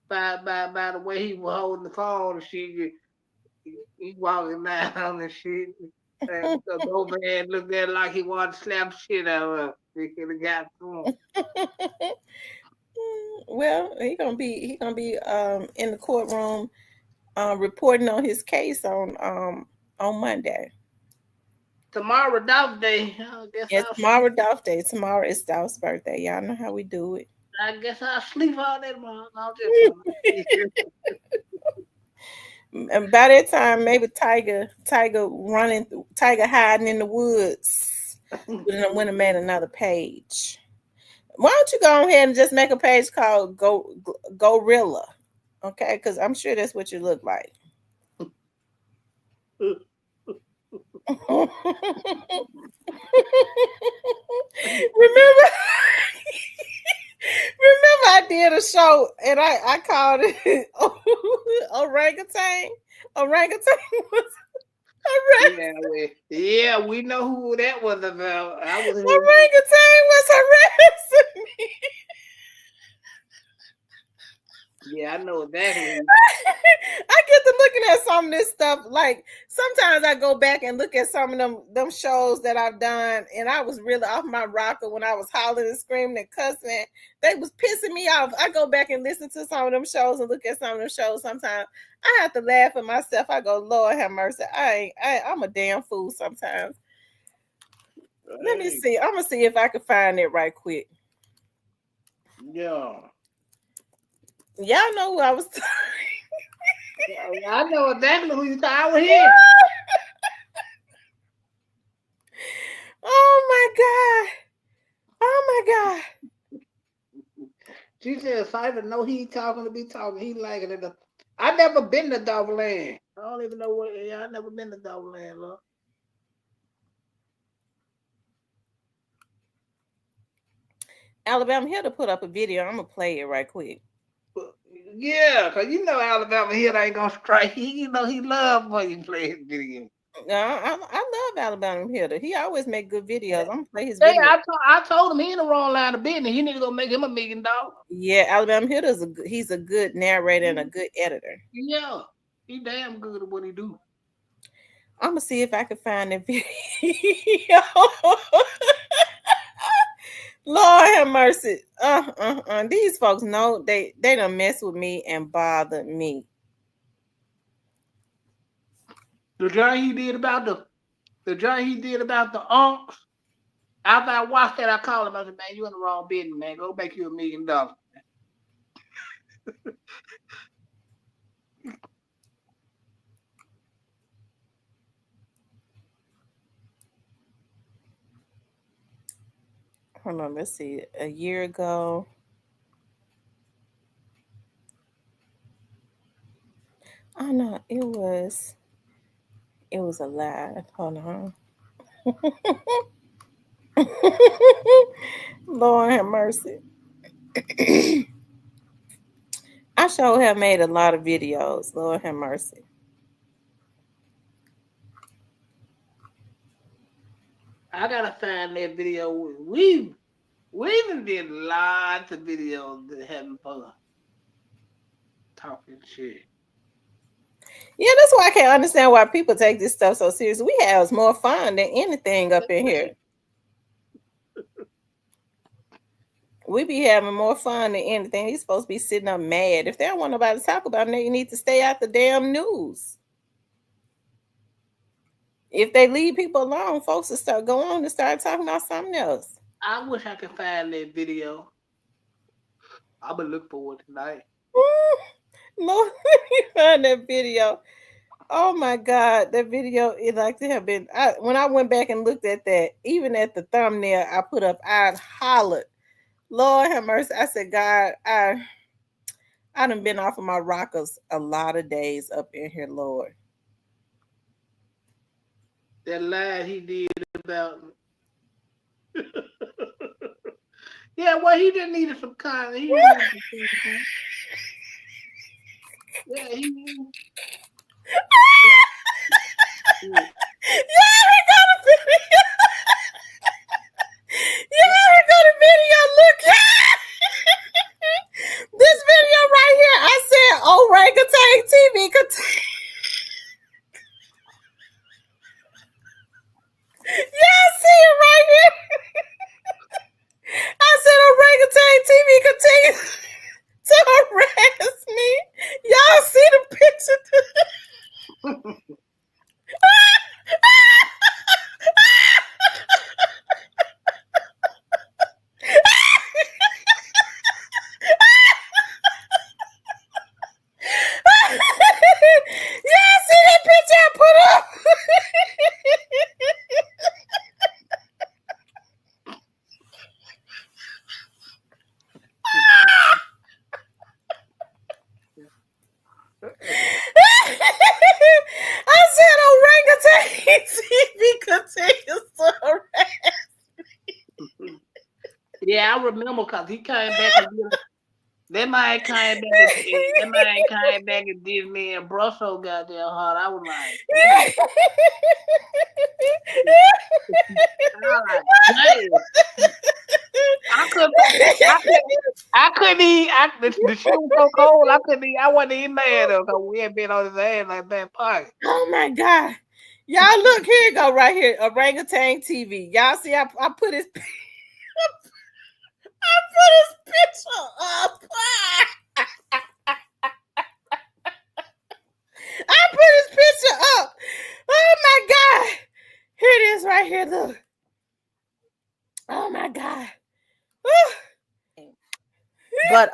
by the way he was holding the phone and shit. He walking down and shit. And the old man looked at it like he wanted to slap shit out of her. He could have got through. Well, he gonna be in the courtroom reporting on his case on Monday. Tomorrow, Dolph Day. I guess Yes, tomorrow Dolph Day. Tomorrow is Dolph's birthday. Y'all know how we do it. I'll sleep all day tomorrow. And by that time, maybe Tiger hiding in the woods. Would have made another page. Why don't you go ahead and just make a page called Gorilla? Okay, because I'm sure that's what you look like. Remember, I did a show and I called it orangutan. Orangutan was yeah, we know who that was about. Orangutan was harassing me. Yeah, I know exactly. I get to looking at some of this stuff. Like sometimes I go back and look at some of them shows that I've done, and I was really off my rocker when I was hollering and screaming and cussing. They was pissing me off. I go back and listen to some of them shows and look at some of them shows. Sometimes I have to laugh at myself. I go, Lord have mercy. I'm a damn fool sometimes. Let me see. I'm gonna see if I can find it right quick. Yeah. Y'all know who I was talking. I know exactly who you thought I was here. Oh my God. She said Simon know he talking to be talking. He liking it. I never been to Double-Land. I don't even know what. Yeah, I never been to Double-Land, look. Alabama here to put up a video. I'm gonna play it right quick. Yeah, cause you know Alabama here ain't gonna strike. He love when you play his video. I love Alabama Hitter. He always make good videos. I'm gonna play his video. I told him he in the wrong line of business. You need to go make him $1 million. Yeah, Alabama Hitter he's a good narrator and a good editor. Yeah, he damn good at what he do. I'm gonna see if I can find that video. Lord have mercy. These folks know they done mess with me and bother me. The joint he did about the unks. After I watched that, I called him. I said, "Man, you in the wrong business, man. Go make you $1 million." Hold on, let's see. A year ago. Oh no, it was a lie. Hold on. Lord have mercy. I sure have made a lot of videos. Lord have mercy. I gotta find that video. We even did lots of videos that having fun, talking shit. Yeah, that's why I can't understand why people take this stuff so serious. We have more fun than anything up in here. We be having more fun than anything. He's supposed to be sitting up mad. If they don't want nobody to talk about it, you need to stay out the damn news. If they leave people alone, folks will go on and start talking about something else. I wish I could find that video. I'm gonna look for it tonight. Lord, let me find that video. Oh my God, that video is like to have been. When I went back and looked at that, even at the thumbnail I put up, I hollered, Lord have mercy. I said, God, I done been off of my rockers a lot of days up in here, Lord. That lie he did about Yeah, well, he just needed some kind. He needed some. Yeah, he. Yeah. Yeah, we got a video. Yeah, we got a video. Look, this video right here. I said orangutan TV. Y'all see it right here. I said orangutan TV continues to harass me. Y'all see the picture? Y'all see that picture I put up? I said orangutan TV continues to harass. Yeah, I remember because he came back and did. That man came back and did me and brush so goddamn hard. I was like, damn. I couldn't eat. The shit was so cold. I couldn't eat. I wasn't even mad though, because we had been on his ass like that party. Oh my God. Y'all look, here you go right here. Orangutan TV. Y'all see I put his picture up. I put his picture up. Oh my God. Here it is right here. Look. Oh my God. But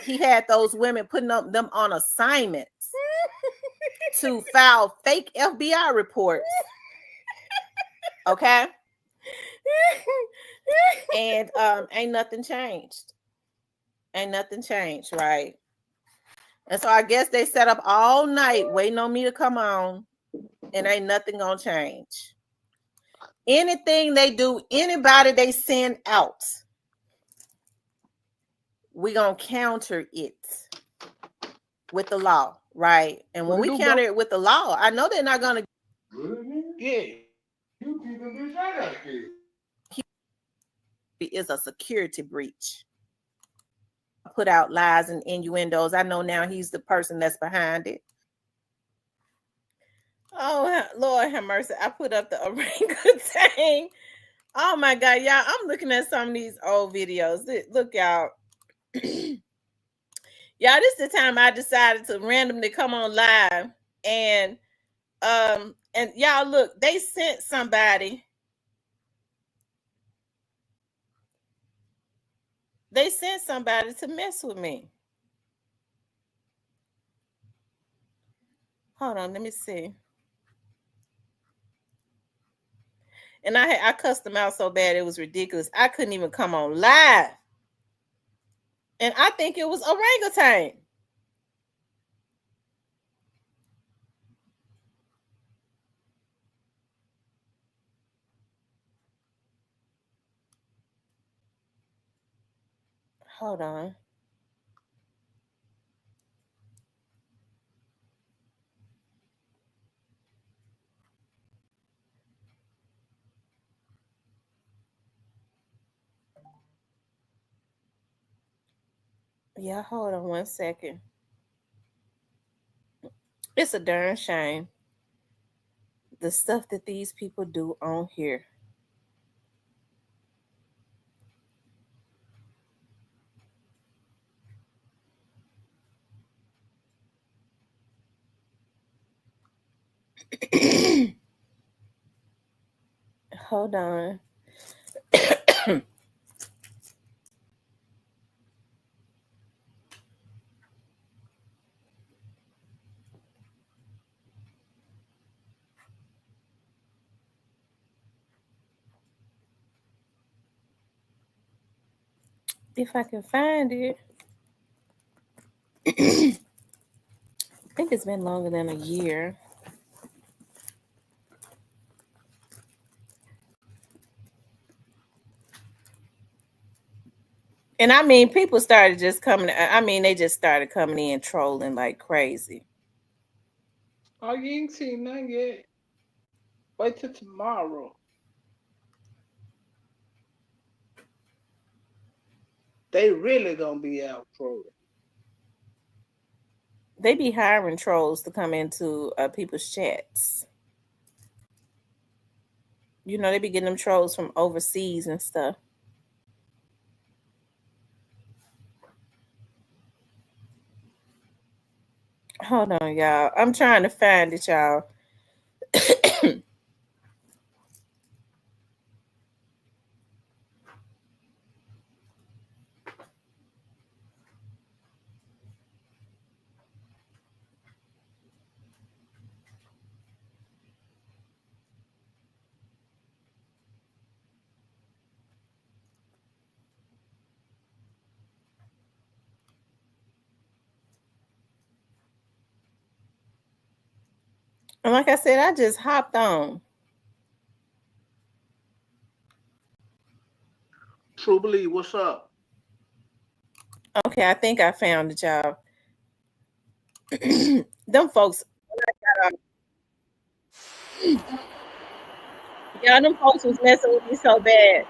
he had those women putting them on assignments to file fake FBI reports. Okay. And ain't nothing changed. Ain't nothing changed, right? And so I guess they set up all night waiting on me to come on, and ain't nothing gonna change. Anything they do, anybody they send out, we gonna counter it with the law, right? And when we counter it with the law, I know they're not gonna. Yeah. Is a security breach. Put out lies and innuendos. I know now he's the person that's behind it. Oh, Lord have mercy. I put up the orangutan. Oh my God, y'all. I'm looking at some of these old videos. Look, y'all. Y'all, this is the time I decided to randomly come on live. And y'all look, they sent somebody. They sent somebody to mess with me. Hold on, let me see. And I cussed them out so bad it was ridiculous. I couldn't even come on live. And I think it was orangutan. Hold on. Yeah, hold on 1 second. It's a darn shame. The stuff that these people do on here. Hold on. If I can find it. I think it's been longer than a year. And I mean, people started just coming. I mean, they just started coming in trolling like crazy. Oh, you ain't seen none yet. Wait till tomorrow. They really gonna be out trolling. They be hiring trolls to come into people's chats. You know, they be getting them trolls from overseas and stuff. Hold on, y'all. I'm trying to find it, y'all. And like I said, I just hopped on. True Believe, what's up? Okay, I think I found it, y'all. Them folks, y'all, them folks was messing with me so bad.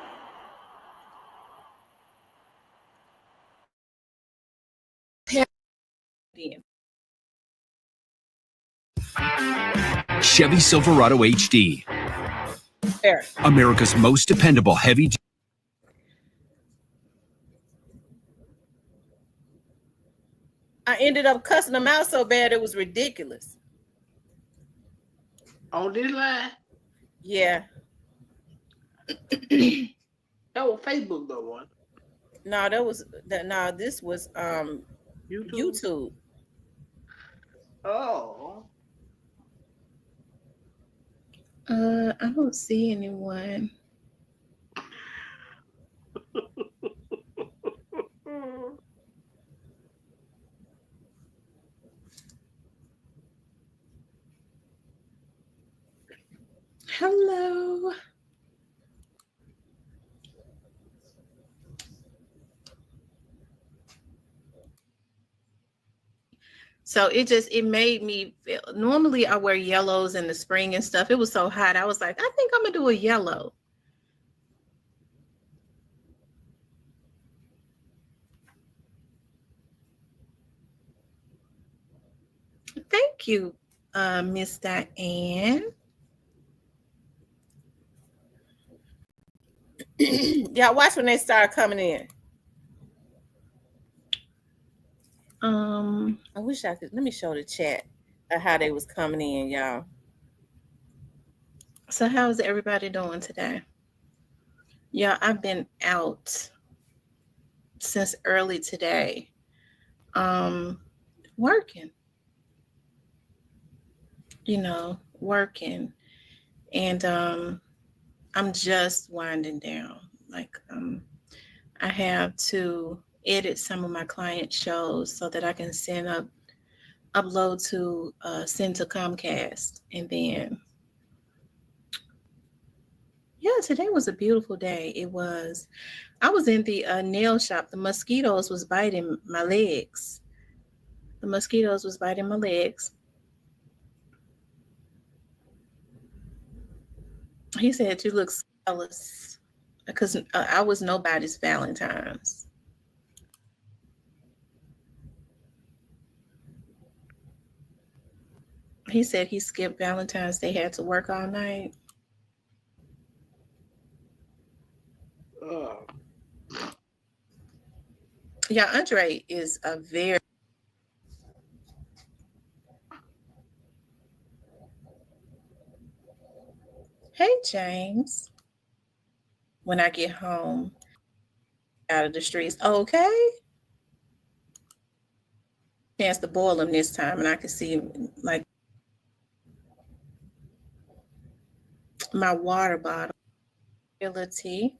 Chevy Silverado HD, There. America's most dependable heavy. I ended up cussing them out so bad it was ridiculous. On this line? Yeah. That was Facebook though, one. No, that was that. No, this was YouTube. YouTube. Oh. I don't see anyone. Hello. So it made me feel. Normally I wear yellows in the spring and stuff. It was so hot. I was like, I think I'm gonna do a yellow. Thank you, Miss Diane. Y'all watch when they start coming in. I wish I could. Let me show the chat of how they was coming in, y'all. So how's everybody doing today? Yeah, I've been out since early today. Working, working. And I'm just winding down. Like I have to edit some of my client shows so that I can upload to send to Comcast. And then yeah, today was a beautiful day. It was. I was in the nail shop. The mosquitoes was biting my legs. The mosquitoes was biting my legs. He said, "You look jealous," because I was nobody's Valentine's. He said he skipped Valentine's Day, had to work all night. Oh. Yeah, Andre is a very. Hey, James. When I get home out of the streets, okay. Chance to boil them this time, and I can see like my water bottle ability.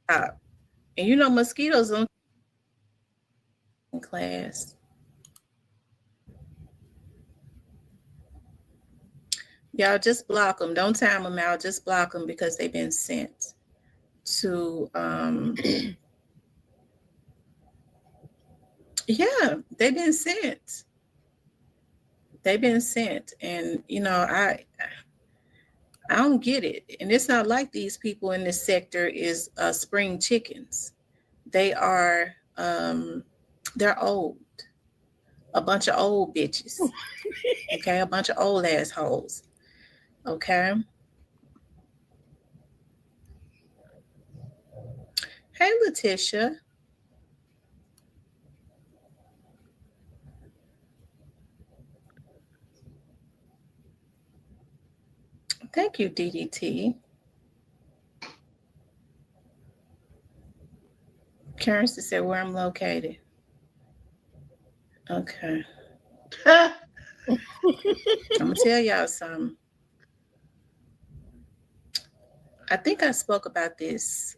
And mosquitoes don't in class. Y'all just block them. Don't time them out. Just block them because they've been sent to yeah, they've been sent. They've been sent. And I don't get it. And it's not like these people in this sector is spring chickens. They are they're old. A bunch of old bitches. Okay, a bunch of old assholes. Okay. Hey, Letitia. Thank you, DDT. Karen said where I'm located. Okay. I'm gonna tell y'all something. I think I spoke about this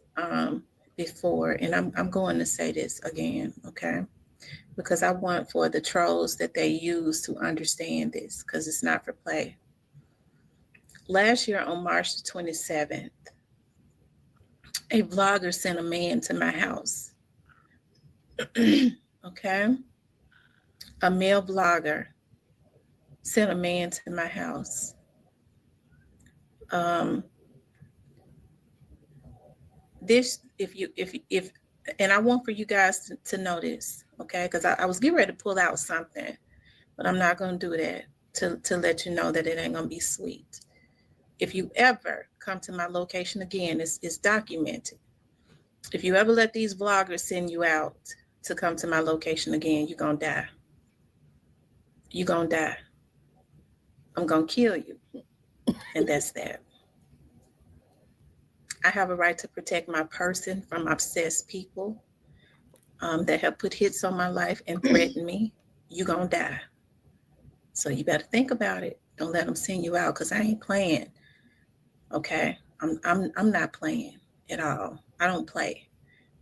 before, and I'm going to say this again, okay? Because I want for the trolls that they use to understand this, because it's not for play. Last year on March the 27th, a vlogger sent a man to my house. Okay? A male vlogger sent a man to my house. This, if, and I want for you guys to know this, okay? Because I was getting ready to pull out something, but I'm not going to do that to let you know that it ain't going to be sweet. If you ever come to my location again, it's documented. If you ever let these vloggers send you out to come to my location again, you're going to die. You're going to die. I'm going to kill you. And that's that. I have a right to protect my person from obsessed people that have put hits on my life and threatened me. You're going to die. So you better think about it. Don't let them send you out, because I ain't playing. Okay? I'm not playing at all. I don't play.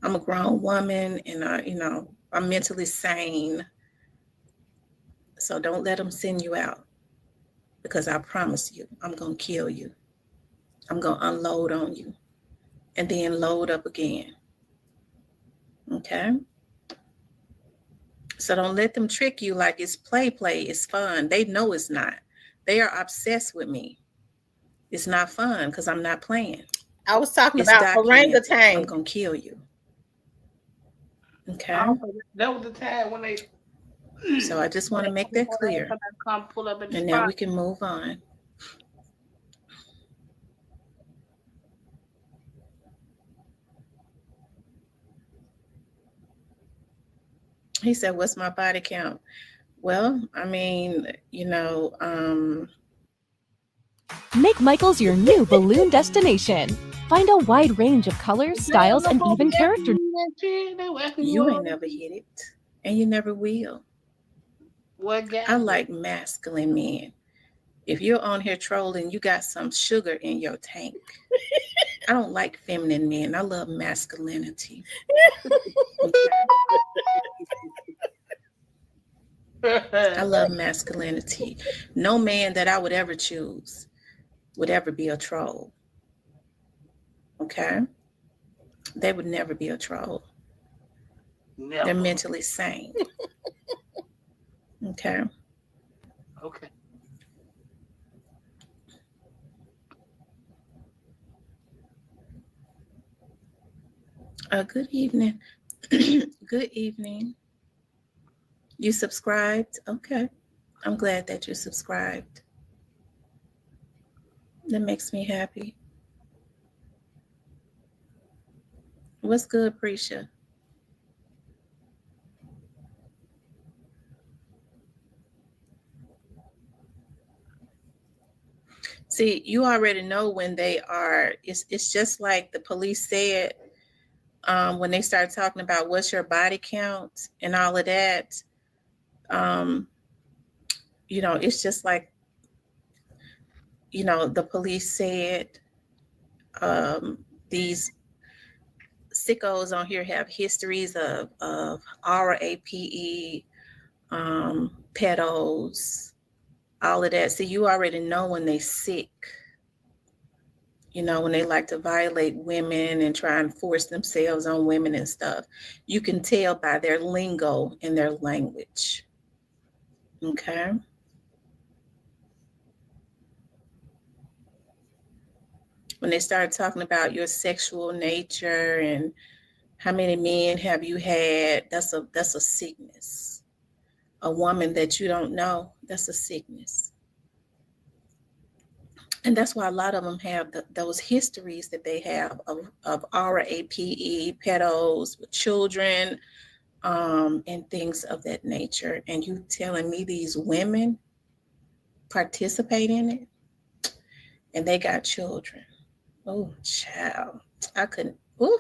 I'm a grown woman, and I'm mentally sane. So don't let them send you out, because I promise you, I'm going to kill you. I'm going to unload on you and then load up again. Okay? So don't let them trick you like it's play, it's fun. They know it's not. They are obsessed with me. It's not fun because I'm not playing. I was talking about orangutan. I'm going to kill you. Okay? That was the time when they... So I just want to make that clear. And now we can move on. He said, what's my body count? Well, I mean, Make Michael's your new balloon destination. Find a wide range of colors, styles, and even character. You ain't never hit it, and you never will. I like masculine men. If you're on here trolling, you got some sugar in your tank. I don't like feminine men. I love masculinity. I love masculinity. No man that I would ever choose would ever be a troll. Okay? They would never be a troll. Never. They're mentally sane. Okay? Okay. Good evening. Good evening. You subscribed? Okay. I'm glad that you subscribed. That makes me happy. What's good, Prisha? See, you already know when they are, it's just like the police said, when they start talking about what's your body count and all of that, it's just like, the police said, these sickos on here have histories of RAPE, pedos, all of that. So you already know when they sick. You know, when they like to violate women and try and force themselves on women and stuff, you can tell by their lingo and their language. Okay. When they start talking about your sexual nature and how many men have you had, that's a sickness. A woman that you don't know, that's a sickness. And that's why a lot of them have those histories that they have of RAPE, pedos with children, and things of that nature. And you telling me these women participate in it and they got children. Oh, child. I couldn't. Oh,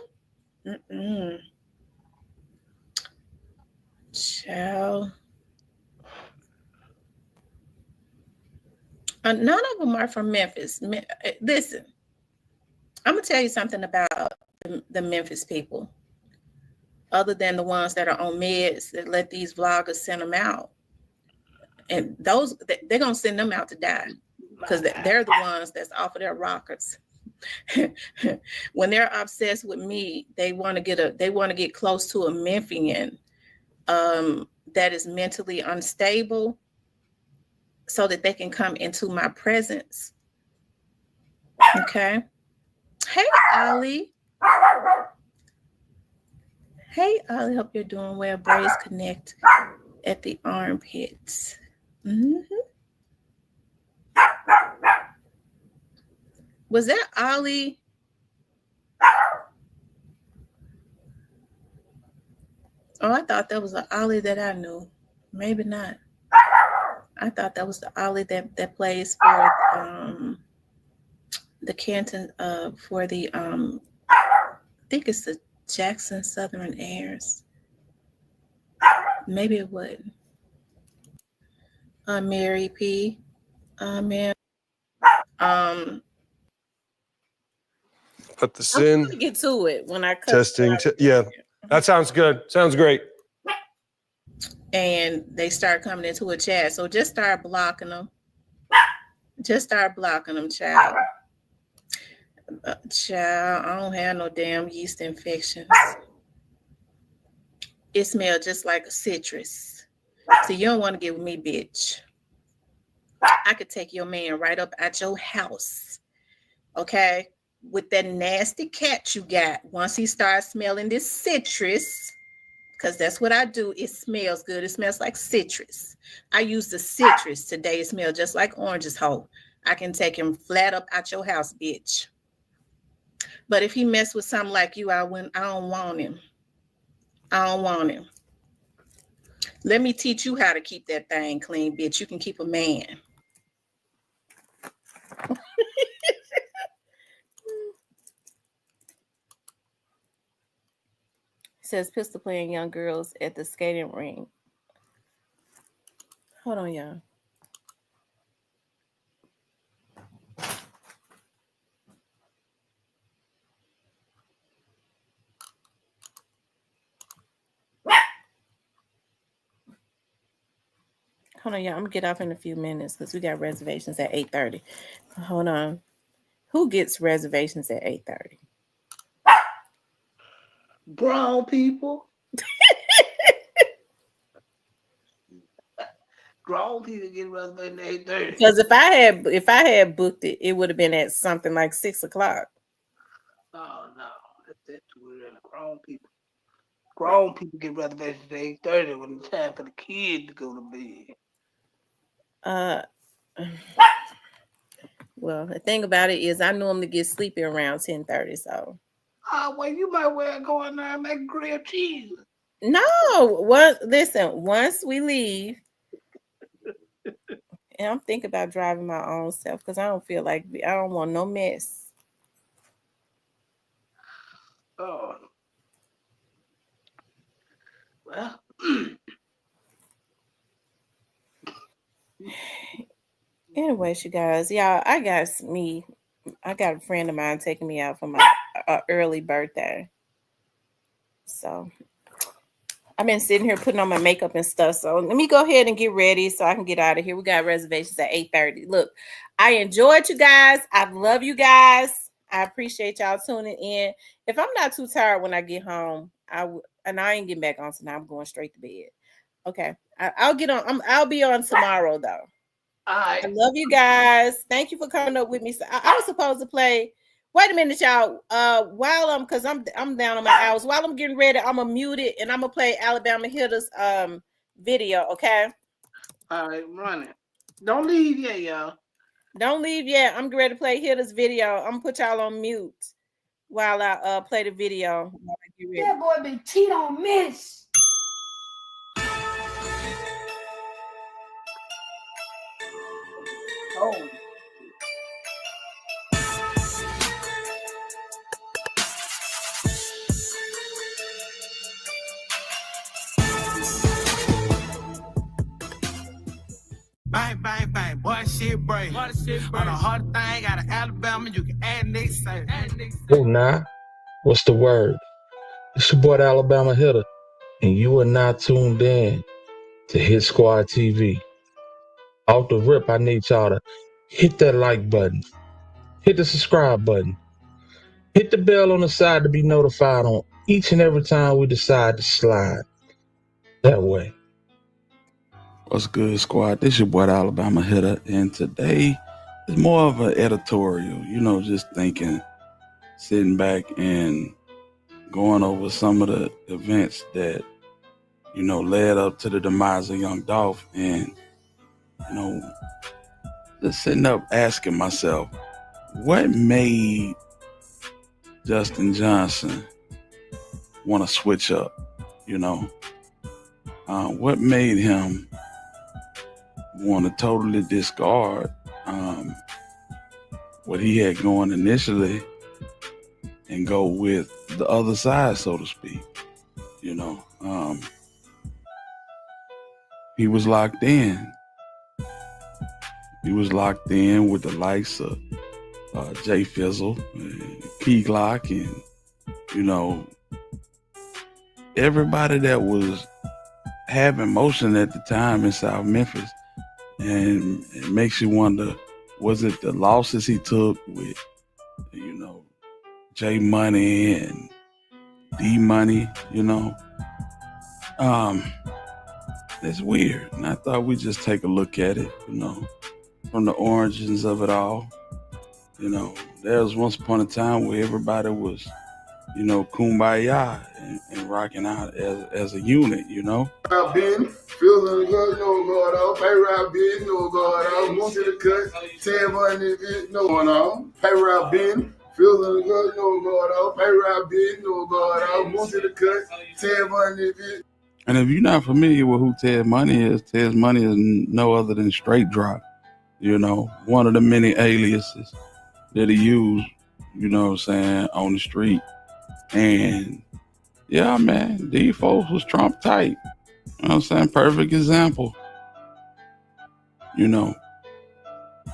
child. None of them are from Memphis. Listen, I'm going to tell you something about the Memphis people, other than the ones that are on meds that let these vloggers send them out. And those, they're going to send them out to die because they're the ones that's off of their rockers. When they're obsessed with me, they want to get close to a Memphian that is mentally unstable so that they can come into my presence. Okay. Hey, Ollie. Hey, Ollie. Hope you're doing well. Braids connect at the armpits. Was that Ollie? Oh, I thought that was the Ollie that I knew. Maybe not. I thought that was the Ollie that plays for the Canton for the I think it's the Jackson Southern Airs. Maybe it would. Mary P. Ma'am. Put this I'm in. gonna get to it when I cut. Testing. Yeah, that sounds good. Sounds great. And they start coming into a chat. So just start blocking them. Just start blocking them, child. Child, I don't have no damn yeast infections. It smells just like a citrus. So you don't want to get with me, bitch. I could take your man right up at your house. Okay? With that nasty cat you got. Once he starts smelling this citrus, because that's what I do. It smells good. It smells like citrus. I use the citrus today. It smells just like oranges whole. I can take him flat up at your house, bitch. But if he mess with something like you, I don't want him. I don't want him. Let me teach you how to keep that thing clean, bitch. You can keep a man. Says pistol playing young girls at the skating ring. Hold on, y'all. Hold on, y'all. I'm gonna get off in a few minutes because we got reservations at 8:30. Hold on. Who gets reservations at 8:30? Grown people. Grown people get reservations at 8:30. Because if I had booked it, it would have been at something like 6:00. Oh no, that's too early. Grown people get reservations at 8:30 when it's time for the kid to go to bed. Well, the thing about it is I normally get sleepy around 10:30, so. Well, you might well go in there and make grilled cheese. No, listen, once we leave, and I'm thinking about driving my own self because I don't want no mess. Oh. Well. Anyways, you guys, y'all, I got a friend of mine taking me out for my early birthday. So I've been sitting here putting on my makeup and stuff. So let me go ahead and get ready so I can get out of here. We got reservations at 8:30. Look, I enjoyed you guys. I love you guys. I appreciate y'all tuning in. If I'm not too tired when I get home, and I ain't getting back on tonight. I'm going straight to bed. Okay, I'll get on. I'll be on tomorrow though. I love you guys. Thank you for coming up with me. So I was supposed to play. Wait a minute, y'all. Because I'm down on my hours. While I'm getting ready, I'm gonna mute it and I'm gonna play Alabama Hitters video. Okay. All right, run it. Don't leave yet, y'all. Don't leave yet. I'm ready to play Hitters video. I'm gonna put y'all on mute while I play the video. That boy been cheat on miss. Oh. Bang, bang, bang, boy, shit break. On a hard thing, out of Alabama, you can add next say. Who now? What's the word? It's your boy, the Alabama Hitter, and you are now tuned in to Hit Squad TV. Off the rip, I need y'all to hit that like button, hit the subscribe button, hit the bell on the side to be notified on each and every time we decide to slide that way. What's good, squad? This your boy, the Alabama Hitter, and today is more of an editorial, just thinking, sitting back and going over some of the events that, led up to the demise of Young Dolph, and, just sitting up asking myself, what made Justin Johnson want to switch up, what made him want to totally discard what he had going initially and go with the other side, so to speak. He was locked in. He was locked in with the likes of Jay Fizzle, Key Glock, and everybody that was having motion at the time in South Memphis. And it makes you wonder, was it the losses he took with, J Money and D Money, It's weird. And I thought we'd just take a look at it, from the origins of it all. There was once upon a time where everybody was, kumbaya and rocking out as a unit, I've been feeling good, no going on. Pay rap been, no going on. Most of the cut, 10 money, no going on. Pay rap been feeling good, no going on. Pay rap been, no going on. Most of the cut, 10 money. And if you're not familiar with who Ted Money is no other than Straight Drop, one of the many aliases that he used, on the street. And yeah, man, these folks was Trump tight. Perfect example.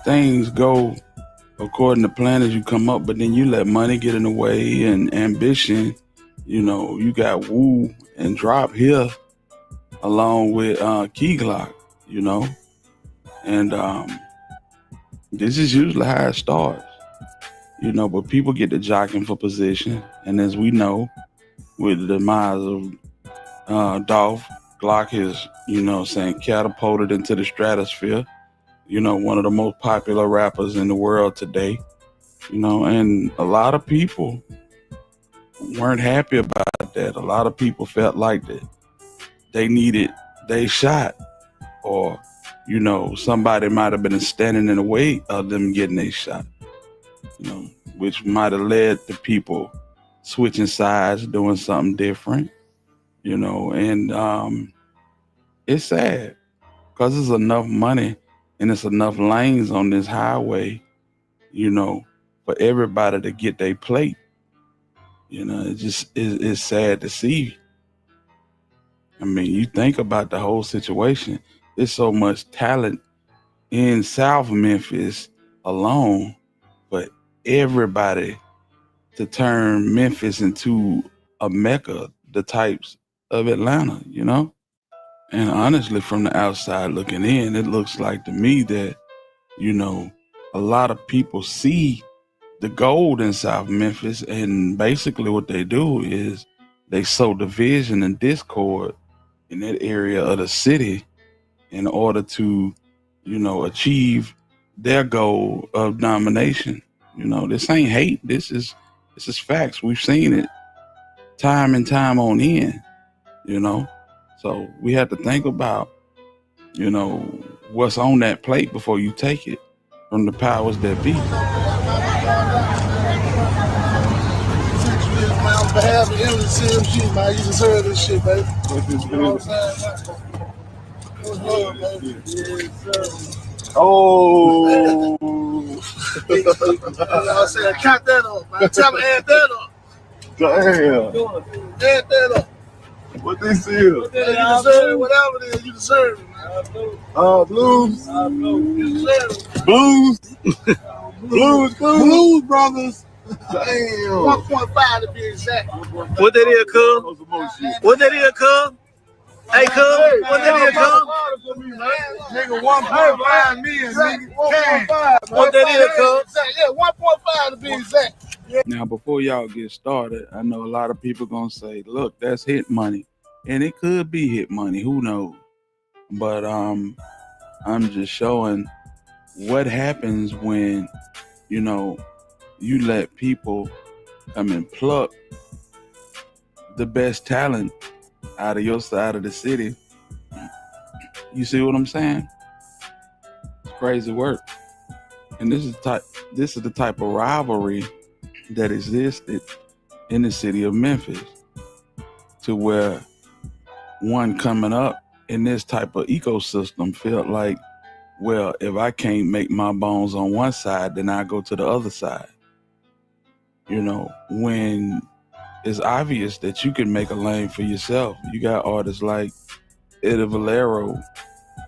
Things go according to plan as you come up, but then you let money get in the way and ambition. You got Woo and Drop here along with Key Glock, and this is usually how it starts, but people get to jockeying for position. And as we know, with the demise of Dolph, Glock is, catapulted into the stratosphere, one of the most popular rappers in the world today, and a lot of people weren't happy about that. A lot of people felt like that they needed their shot, or, somebody might have been standing in the way of them getting their shot, which might have led to people switching sides, doing something different, and it's sad because there's enough money and it's enough lanes on this highway, for everybody to get their plate. It just it's sad to see. I mean, you think about the whole situation. There's so much talent in South Memphis alone, but everybody to turn Memphis into a mecca, the types of Atlanta, And honestly, from the outside looking in, it looks like to me that, a lot of people see the gold in South Memphis, and basically what they do is they sow division and discord in that area of the city in order to, achieve their goal of domination. This ain't hate. This is facts. We've seen it time and time on end. So we have to think about, what's on that plate before you take it from the powers that be. On behalf of CMG, man, you just heard this shit, baby. You know what I'm saying, man? What's love, baby? Yes, sir. Oh. You know what I'm saying? Count that up, man. Tell me, add that up. Damn. Add that up. What this is? You deserve it, whatever it is, you deserve it, man. Blues. You deserve it. Blues. Blues Brothers. Damn. 1.5 to be exact. What that is, cuz? What that is, cuz? Hey, cuz, what that is, cuz? Nigga, 1.5 million, nigga. 1.5. What that is, cuz? Yeah, 1.5 to be exact. Now, before y'all get started, I know a lot of people gonna say, look, that's hit money. And it could be hit money, who knows? But I'm just showing what happens when, you let people come and pluck the best talent out of your side of the city. You see what I'm saying? It's crazy work. And this is the type of rivalry that existed in the city of Memphis, to where one coming up in this type of ecosystem felt like, well, if I can't make my bones on one side, then I go to the other side. When it's obvious that you can make a lane for yourself. You got artists like Eddie Valero,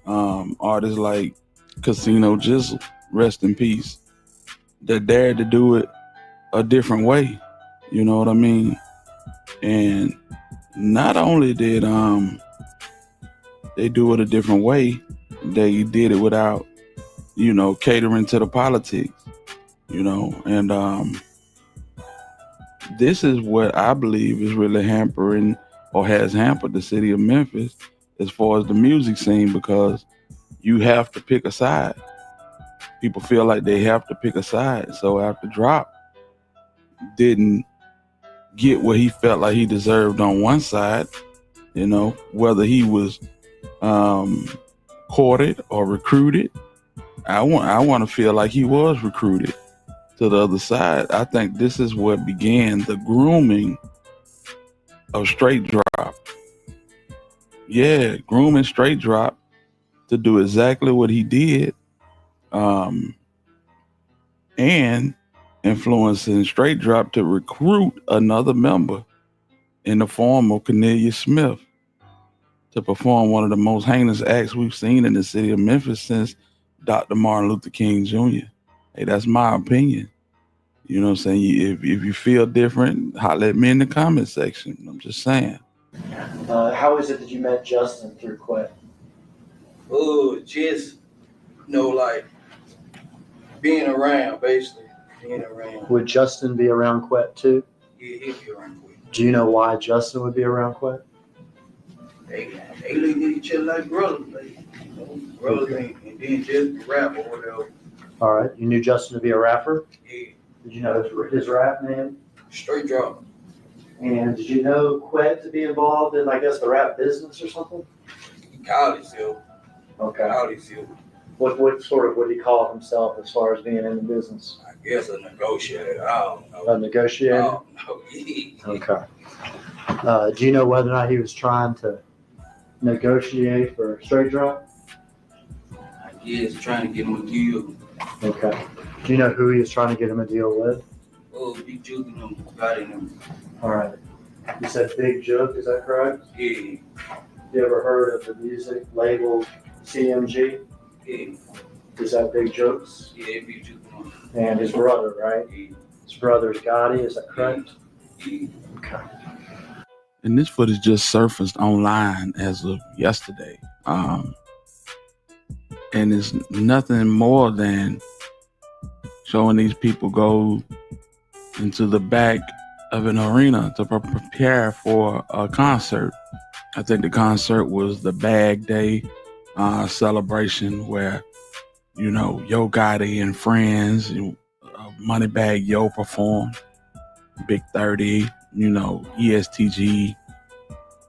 artists like Casino Jizzle, rest in peace, that dared to do it a different way. You know what I mean? And not only did they do it a different way, they did it without, catering to the politics, and this is what I believe is really hampering, or has hampered, the city of Memphis as far as the music scene, because you have to pick a side. People feel like they have to pick a side. So after Drop didn't get what he felt like he deserved on one side, whether he was courted or recruited, I want to feel like he was recruited to the other side. I think this is what began the grooming of Straight Drop. Yeah, grooming Straight Drop to do exactly what he did, and influencing Straight Drop to recruit another member in the form of Cornelius Smith to perform one of the most heinous acts we've seen in the city of Memphis since Dr. Martin Luther King Jr. Hey, that's my opinion. You know what I'm saying? If you feel different, holler at me in the comment section. I'm just saying. How is it that you met Justin through Quet? Oh, just, like being around, basically. Being around. Would Justin be around Quet too? Yeah, he'd be around Quet. Do you know why Justin would be around Quet? They look at each other like brothers, brothers, and then just rap or whatever. All right. You knew Justin to be a rapper? Yeah. Did you know his rap name? Straight Drop. And did you know Quet to be involved in, I guess, the rap business or something? He called himself. Okay. What sort of would he call himself as far as being in the business? I guess a negotiator. I don't know. A negotiator? I don't know. Okay. Do you know whether or not he was trying to negotiate for Straight Drop? I guess trying to get him a deal. Okay. Do you know who he was trying to get him a deal with? Oh, Big Juke and them, got him. All right. You said Big Juke, is that correct? Yeah. You ever heard of the music label CMG? Yeah. Is that Big Juke's? Yeah, Big Juke. And his brother, right? Yeah. His brother's Gotti, is that correct? Yeah. Okay. And this footage just surfaced online as of yesterday. And it's nothing more than showing these people go into the back of an arena to prepare for a concert. I think the concert was the Bag Day celebration where, Yo Gotti and friends, Moneybag Yo performed, Big 30, ESTG,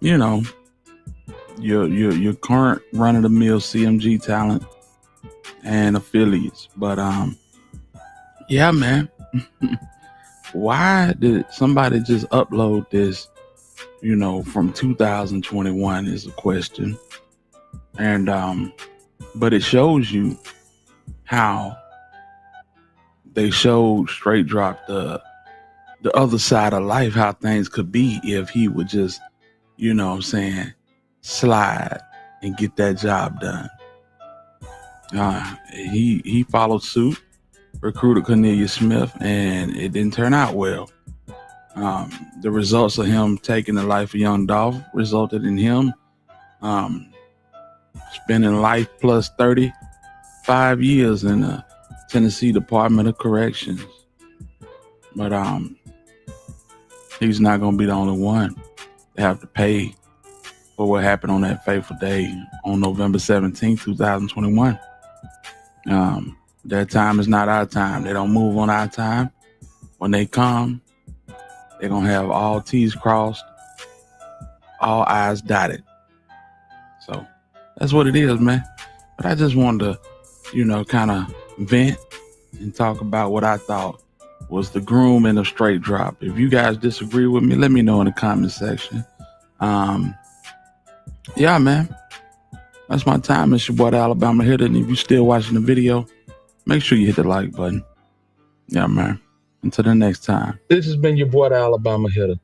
you know, your current run of the mill CMG talent and affiliates. But yeah, man. Why did somebody just upload this, from 2021 is a question. And but it shows you how they showed Straight Drop the other side of life, how things could be if he would just, slide and get that job done. He followed suit, recruited Cornelius Smith, and it didn't turn out well. The results of him taking the life of young Dolph resulted in him spending life plus 35 years in the Tennessee Department of Corrections. But he's not going to be the only one to have to pay for what happened on that fateful day on November 17th, 2021. That time is not our time. They don't move on our time. When they come, they're going to have all T's crossed, all I's dotted. So that's what it is, man. But I just wanted to, kind of vent and talk about what I thought was the groom and the Straight Drop. If you guys disagree with me, let me know in the comment section. Yeah, man. That's my time. It's your boy, the Alabama Hitter. And if you're still watching the video, make sure you hit the like button. Yeah, man. Until the next time. This has been your boy, the Alabama Hitter.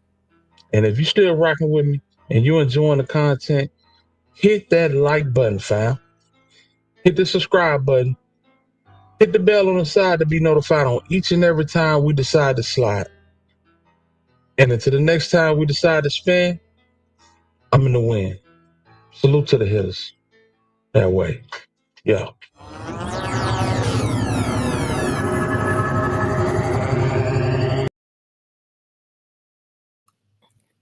And if you're still rocking with me and you're enjoying the content, hit that like button, fam. Hit the subscribe button. Hit the bell on the side to be notified on each and every time we decide to slide. And until the next time we decide to spin, I'm in the win. Salute to the hitters. That way. Yeah.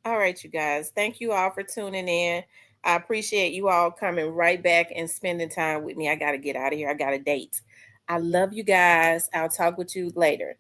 All right, you guys. Thank you all for tuning in. I appreciate you all coming right back and spending time with me. I got to get out of here. I got a date. I love you guys. I'll talk with you later.